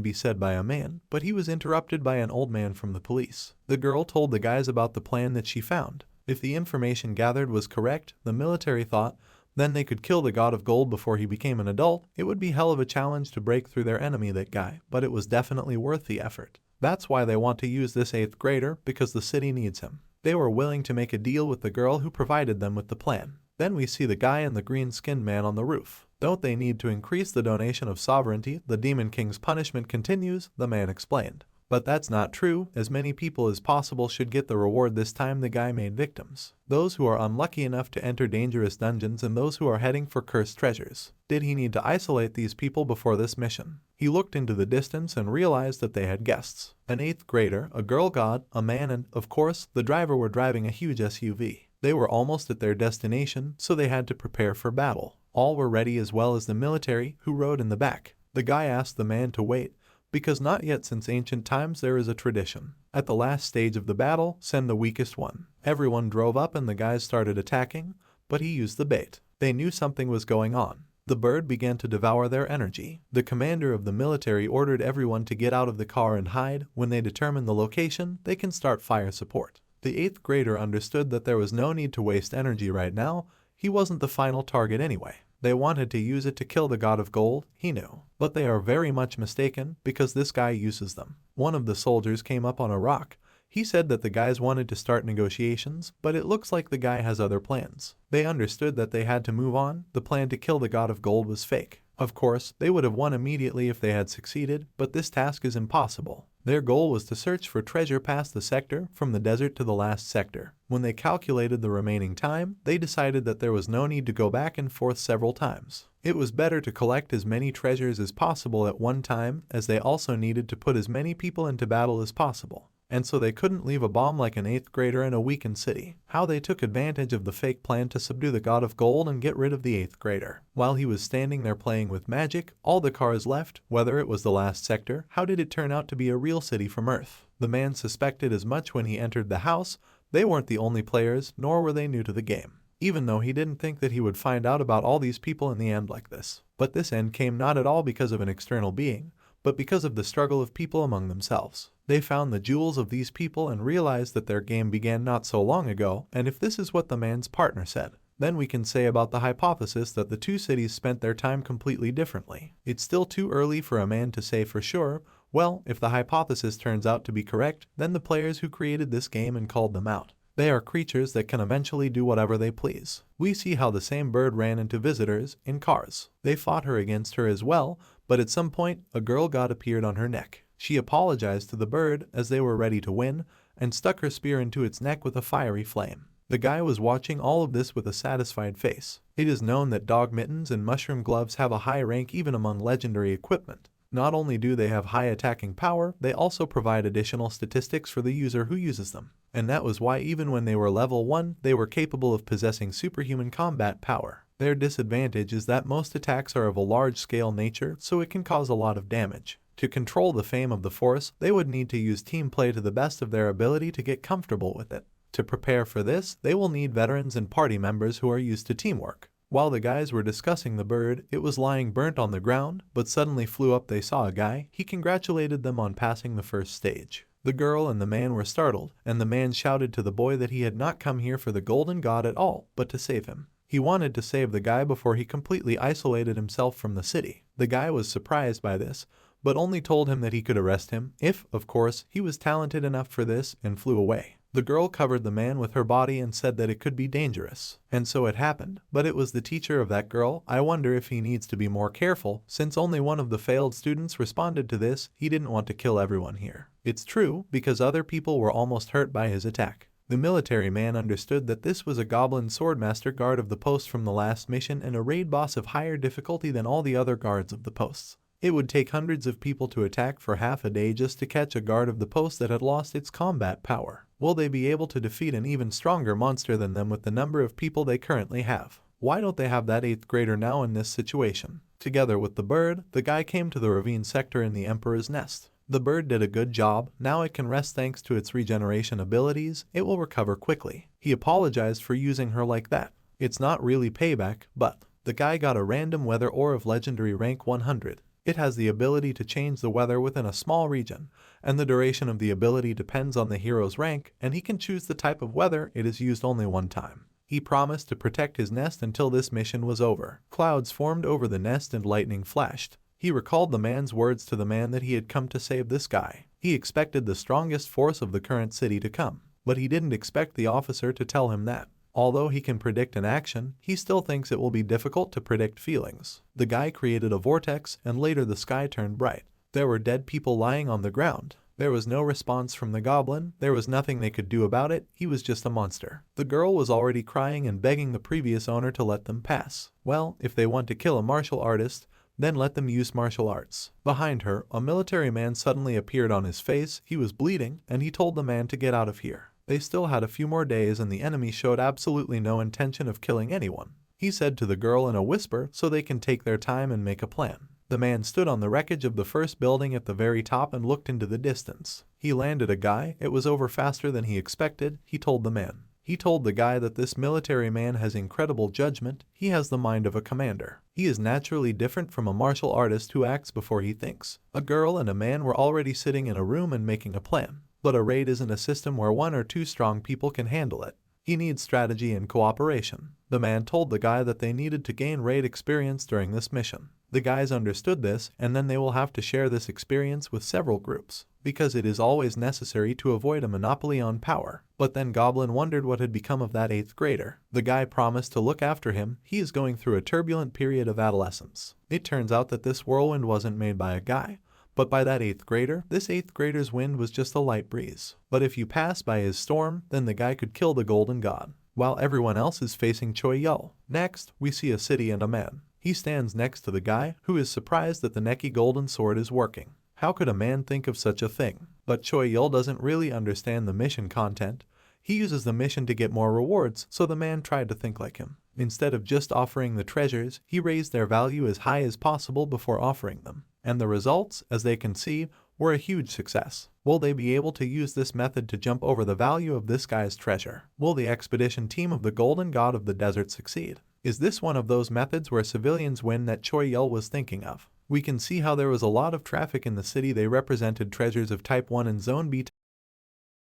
be said by a man, but he was interrupted by an old man from the police. The girl told the guys about the plan that she found. If the information gathered was correct, the military thought, then they could kill the god of gold before he became an adult. It would be hell of a challenge to break through their enemy, that guy, but it was definitely worth the effort. That's why they want to use this 8th grader, because the city needs him. They were willing to make a deal with the girl who provided them with the plan. Then we see the guy and the green-skinned man on the roof. Don't they need to increase the donation of sovereignty? The Demon King's punishment continues, the man explained. But that's not true. As many people as possible should get the reward. This time the guy made victims. Those who are unlucky enough to enter dangerous dungeons and those who are heading for cursed treasures. Did he need to isolate these people before this mission? He looked into the distance and realized that they had guests. An 8th grader, a girl god, a man, and, of course, the driver were driving a huge SUV. They were almost at their destination, so they had to prepare for battle. All were ready, as well as the military, who rode in the back. The guy asked the man to wait, because not yet. Since ancient times there is a tradition. At the last stage of the battle, send the weakest one. Everyone drove up and the guys started attacking, but he used the bait. They knew something was going on. The bird began to devour their energy. The commander of the military ordered everyone to get out of the car and hide. When they determine the location, they can start fire support. The 8th grader understood that there was no need to waste energy right now. He wasn't the final target anyway. They wanted to use it to kill the god of gold, he knew. But they are very much mistaken, because this guy uses them. One of the soldiers came up on a rock. He said that the guys wanted to start negotiations, but it looks like the guy has other plans. They understood that they had to move on. The plan to kill the god of gold was fake. Of course, they would have won immediately if they had succeeded, but this task is impossible. Their goal was to search for treasure past the sector, from the desert to the last sector. When they calculated the remaining time, they decided that there was no need to go back and forth several times. It was better to collect as many treasures as possible at one time, as they also needed to put as many people into battle as possible. And so they couldn't leave a bomb like an 8th grader in a weakened city. How they took advantage of the fake plan to subdue the god of gold and get rid of the 8th grader. While he was standing there playing with magic, all the cars left, whether it was the last sector. How did it turn out to be a real city from Earth? The man suspected as much when he entered the house. They weren't the only players, nor were they new to the game. Even though he didn't think that he would find out about all these people in the end like this. But this end came not at all because of an external being, but because of the struggle of people among themselves. They found the jewels of these people and realized that their game began not so long ago, and if this is what the man's partner said, then we can say about the hypothesis that the two cities spent their time completely differently. It's still too early for a man to say for sure. Well, if the hypothesis turns out to be correct, then the players who created this game and called them out. They are creatures that can eventually do whatever they please. We see how the same bird ran into visitors in cars. They fought her against her as well, but at some point, a girl god appeared on her neck. She apologized to the bird as they were ready to win and stuck her spear into its neck with a fiery flame. The guy was watching all of this with a satisfied face. It is known that dog mittens and mushroom gloves have a high rank even among legendary equipment. Not only do they have high attacking power, they also provide additional statistics for the user who uses them. And that was why even when they were level 1, they were capable of possessing superhuman combat power. Their disadvantage is that most attacks are of a large-scale nature, so it can cause a lot of damage. To control the fame of the force, they would need to use team play to the best of their ability to get comfortable with it. To prepare for this, they will need veterans and party members who are used to teamwork. While the guys were discussing the bird, it was lying burnt on the ground, but suddenly flew up. They saw a guy. He congratulated them on passing the first stage. The girl and the man were startled, and the man shouted to the boy that he had not come here for the golden god at all, but to save him. He wanted to save the guy before he completely isolated himself from the city. The guy was surprised by this, but only told him that he could arrest him if, of course, he was talented enough for this, and flew away. The girl covered the man with her body and said that it could be dangerous. And so it happened, but it was the teacher of that girl. I wonder if he needs to be more careful, since only one of the failed students responded to this. He didn't want to kill everyone here. It's true, because other people were almost hurt by his attack. The military man understood that this was a goblin swordmaster guard of the post from the last mission and a raid boss of higher difficulty than all the other guards of the posts. It would take hundreds of people to attack for half a day just to catch a guard of the post that had lost its combat power. Will they be able to defeat an even stronger monster than them with the number of people they currently have? Why don't they have that 8th grader now in this situation? Together with the bird, the guy came to the ravine sector in the Emperor's Nest. The bird did a good job. Now it can rest thanks to its regeneration abilities. It will recover quickly. He apologized for using her like that. It's not really payback, but the guy got a random weather ore of legendary rank 100. It has the ability to change the weather within a small region, and the duration of the ability depends on the hero's rank, and he can choose the type of weather. It is used only one time. He promised to protect his nest until this mission was over. Clouds formed over the nest and lightning flashed. He recalled the man's words to the man that he had come to save this guy. He expected the strongest force of the current city to come, but he didn't expect the officer to tell him that. Although he can predict an action, he still thinks it will be difficult to predict feelings. The guy created a vortex, and later the sky turned bright. There were dead people lying on the ground. There was no response from the goblin. There was nothing they could do about it. He was just a monster. The girl was already crying and begging the previous owner to let them pass. Well, if they want to kill a martial artist, then let them use martial arts. Behind her, a military man suddenly appeared on his face. He was bleeding, and he told the man to get out of here. They still had a few more days, and the enemy showed absolutely no intention of killing anyone. He said to the girl in a whisper so they can take their time and make a plan. The man stood on the wreckage of the first building at the very top and looked into the distance. He landed a guy. It was over faster than he expected, he told the man. He told the guy that this military man has incredible judgment. He has the mind of a commander. He is naturally different from a martial artist who acts before he thinks. A girl and a man were already sitting in a room and making a plan. But a raid isn't a system where 1 or 2 strong people can handle it. He needs strategy and cooperation. The man told the guy that they needed to gain raid experience during this mission. The guys understood this, and then they will have to share this experience with several groups, because it is always necessary to avoid a monopoly on power. But then Goblin wondered what had become of that 8th grader. The guy promised to look after him. He is going through a turbulent period of adolescence. It turns out that this whirlwind wasn't made by a guy, but by that 8th grader. This 8th grader's wind was just a light breeze. But if you pass by his storm, then the guy could kill the golden god, while everyone else is facing Choi Yul. Next, we see a city and a man. He stands next to the guy, who is surprised that the Neki golden sword is working. How could a man think of such a thing? But Choi Yul doesn't really understand the mission content. He uses the mission to get more rewards, so the man tried to think like him. Instead of just offering the treasures, he raised their value as high as possible before offering them. And the results, as they can see, were a huge success. Will they be able to use this method to jump over the value of this guy's treasure? Will the expedition team of the Golden God of the Desert succeed? Is this one of those methods where civilians win that Choi Yul was thinking of? We can see how there was a lot of traffic in the city. They represented treasures of Type 1 and Zone B.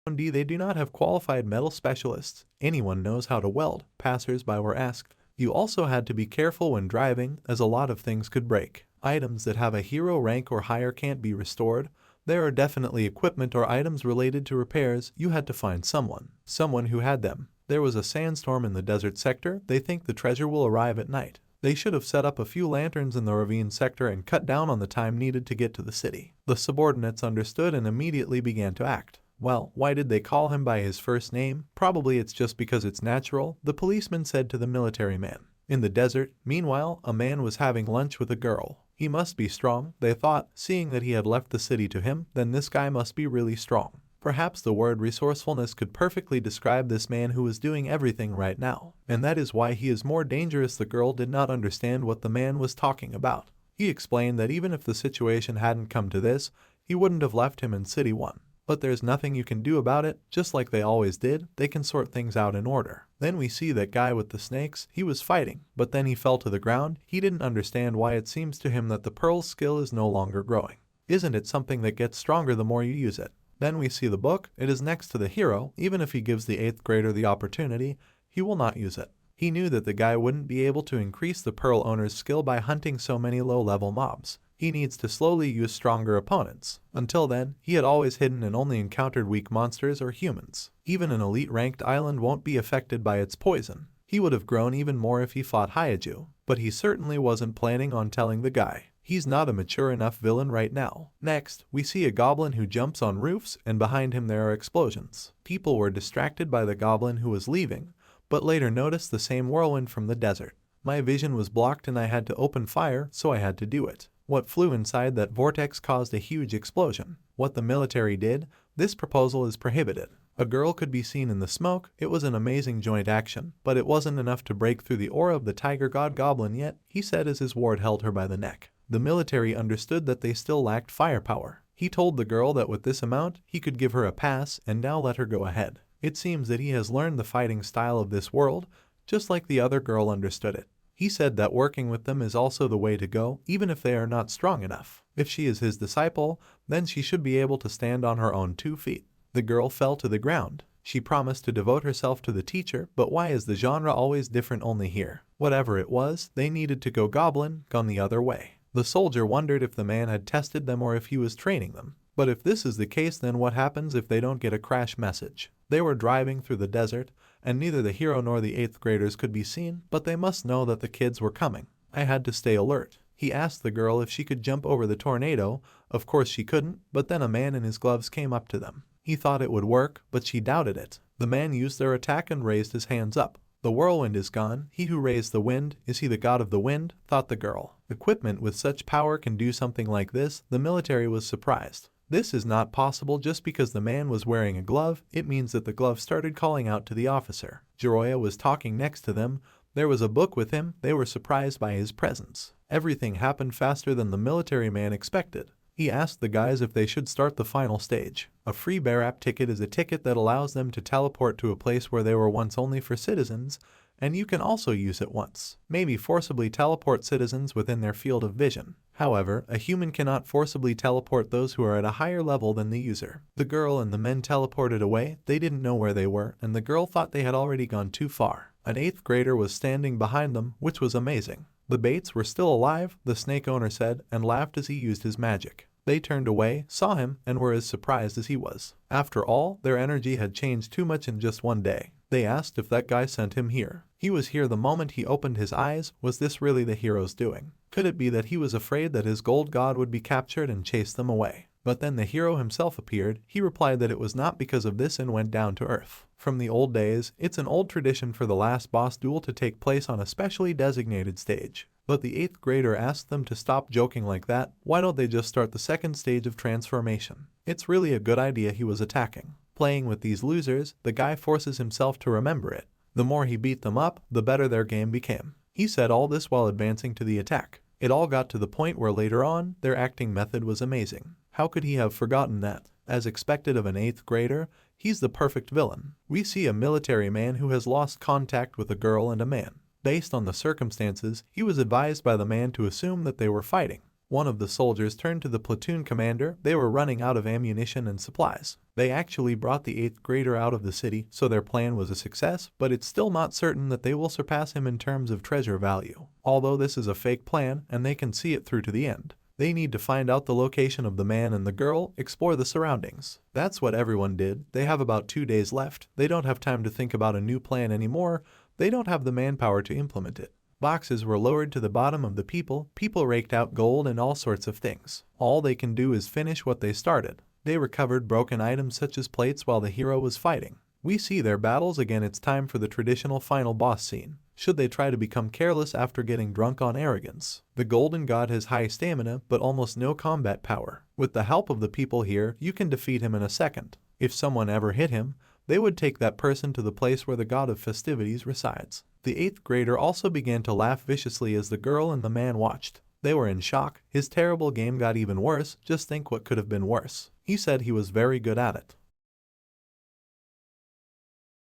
Zone D, they do not have qualified metal specialists. Anyone knows how to weld, passers-by were asked. You also had to be careful when driving, as a lot of things could break. Items that have a hero rank or higher can't be restored. There are definitely equipment or items related to repairs. You had to find someone who had them. There was a sandstorm in the desert sector. They think the treasure will arrive at night. They should have set up a few lanterns in the ravine sector and cut down on the time needed to get to the city. The subordinates understood and immediately began to act. Well, why did they call him by his first name? Probably it's just because it's natural, the policeman said to the military man. In the desert, meanwhile, a man was having lunch with a girl. He must be strong, they thought, seeing that he had left the city to him, then this guy must be really strong. Perhaps the word resourcefulness could perfectly describe this man who is doing everything right now, and that is why he is more dangerous. The girl did not understand what the man was talking about. He explained that even if the situation hadn't come to this, he wouldn't have left him in City 1. But there's nothing you can do about it, just like they always did, they can sort things out in order. Then we see that guy with the snakes, he was fighting, but then he fell to the ground. He didn't understand why it seems to him that the pearl's skill is no longer growing. Isn't it something that gets stronger the more you use it? Then we see the book, it is next to the hero. Even if he gives the 8th grader the opportunity, he will not use it. He knew that the guy wouldn't be able to increase the pearl owner's skill by hunting so many low-level mobs. He needs to slowly use stronger opponents. Until then, he had always hidden and only encountered weak monsters or humans. Even an elite-ranked island won't be affected by its poison. He would have grown even more if he fought Hyaju, but he certainly wasn't planning on telling the guy. He's not a mature enough villain right now. Next, we see a goblin who jumps on roofs, and behind him there are explosions. People were distracted by the goblin who was leaving, but later noticed the same whirlwind from the desert. My vision was blocked and I had to open fire, so I had to do it. What flew inside that vortex caused a huge explosion. What the military did, this proposal is prohibited. A girl could be seen in the smoke. It was an amazing joint action, but it wasn't enough to break through the aura of the tiger god goblin yet, he said as his ward held her by the neck. The military understood that they still lacked firepower. He told the girl that with this amount, he could give her a pass and now let her go ahead. It seems that he has learned the fighting style of this world, just like the other girl understood it. He said that working with them is also the way to go, even if they are not strong enough. If she is his disciple, then she should be able to stand on her own 2 feet. The girl fell to the ground. She promised to devote herself to the teacher, but why is the genre always different only here? Whatever it was, they needed to go goblin, gone the other way. The soldier wondered if the man had tested them or if he was training them. But if this is the case, then what happens if they don't get a crash message? They were driving through the desert, and neither the hero nor the 8th graders could be seen, but they must know that the kids were coming. I had to stay alert. He asked the girl if she could jump over the tornado. Of course she couldn't, but then a man in his gloves came up to them. He thought it would work, but she doubted it. The man used their attack and raised his hands up. The whirlwind is gone. He who raised the wind, is he the god of the wind? Thought the girl. Equipment with such power can do something like this. The military was surprised. This is not possible. Just because the man was wearing a glove, it means that the glove started calling out to the officer. Jiraiya was talking next to them. There was a book with him. They were surprised by his presence. Everything happened faster than the military man expected. He asked the guys if they should start the final stage. A free bear app ticket is a ticket that allows them to teleport to a place where they were once only for citizens, and you can also use it once. Maybe forcibly teleport citizens within their field of vision. However, a human cannot forcibly teleport those who are at a higher level than the user. The girl and the men teleported away. They didn't know where they were, and the girl thought they had already gone too far. An 8th grader was standing behind them, which was amazing. The Bates were still alive, the snake owner said, and laughed as he used his magic. They turned away, saw him, and were as surprised as he was. After all, their energy had changed too much in just one day. They asked if that guy sent him here. He was here the moment he opened his eyes. Was this really the hero's doing? Could it be that he was afraid that his gold god would be captured and chase them away? But then the hero himself appeared. He replied that it was not because of this and went down to earth. From the old days, it's an old tradition for the last boss duel to take place on a specially designated stage. But the 8th grader asked them to stop joking like that. Why don't they just start the second stage of transformation? It's really a good idea. He was attacking. Playing with these losers, the guy forces himself to remember it. The more he beat them up, the better their game became. He said all this while advancing to the attack. It all got to the point where later on, their acting method was amazing. How could he have forgotten that? As expected of an 8th grader, he's the perfect villain. We see a military man who has lost contact with a girl and a man. Based on the circumstances, he was advised by the man to assume that they were fighting. One of the soldiers turned to the platoon commander. They were running out of ammunition and supplies. They actually brought the 8th grader out of the city, so their plan was a success, but it's still not certain that they will surpass him in terms of treasure value. Although this is a fake plan, and they can see it through to the end. They need to find out the location of the man and the girl, explore the surroundings. That's what everyone did. They have about 2 days left. They don't have time to think about a new plan anymore. They don't have the manpower to implement it. Boxes were lowered to the bottom of the people. People raked out gold and all sorts of things. All they can do is finish what they started. They recovered broken items such as plates while the hero was fighting. We see their battles again. It's time for the traditional final boss scene. should they try to become careless after getting drunk on arrogance. The Golden God has high stamina but almost no combat power. With the help of the people here, you can defeat him in a second. If someone ever hit him, they would take that person to the place where the god of festivities resides. The 8th grader also began to laugh viciously as the girl and the man watched. They were in shock. His terrible game got even worse. Just think what could have been worse. He said he was very good at it.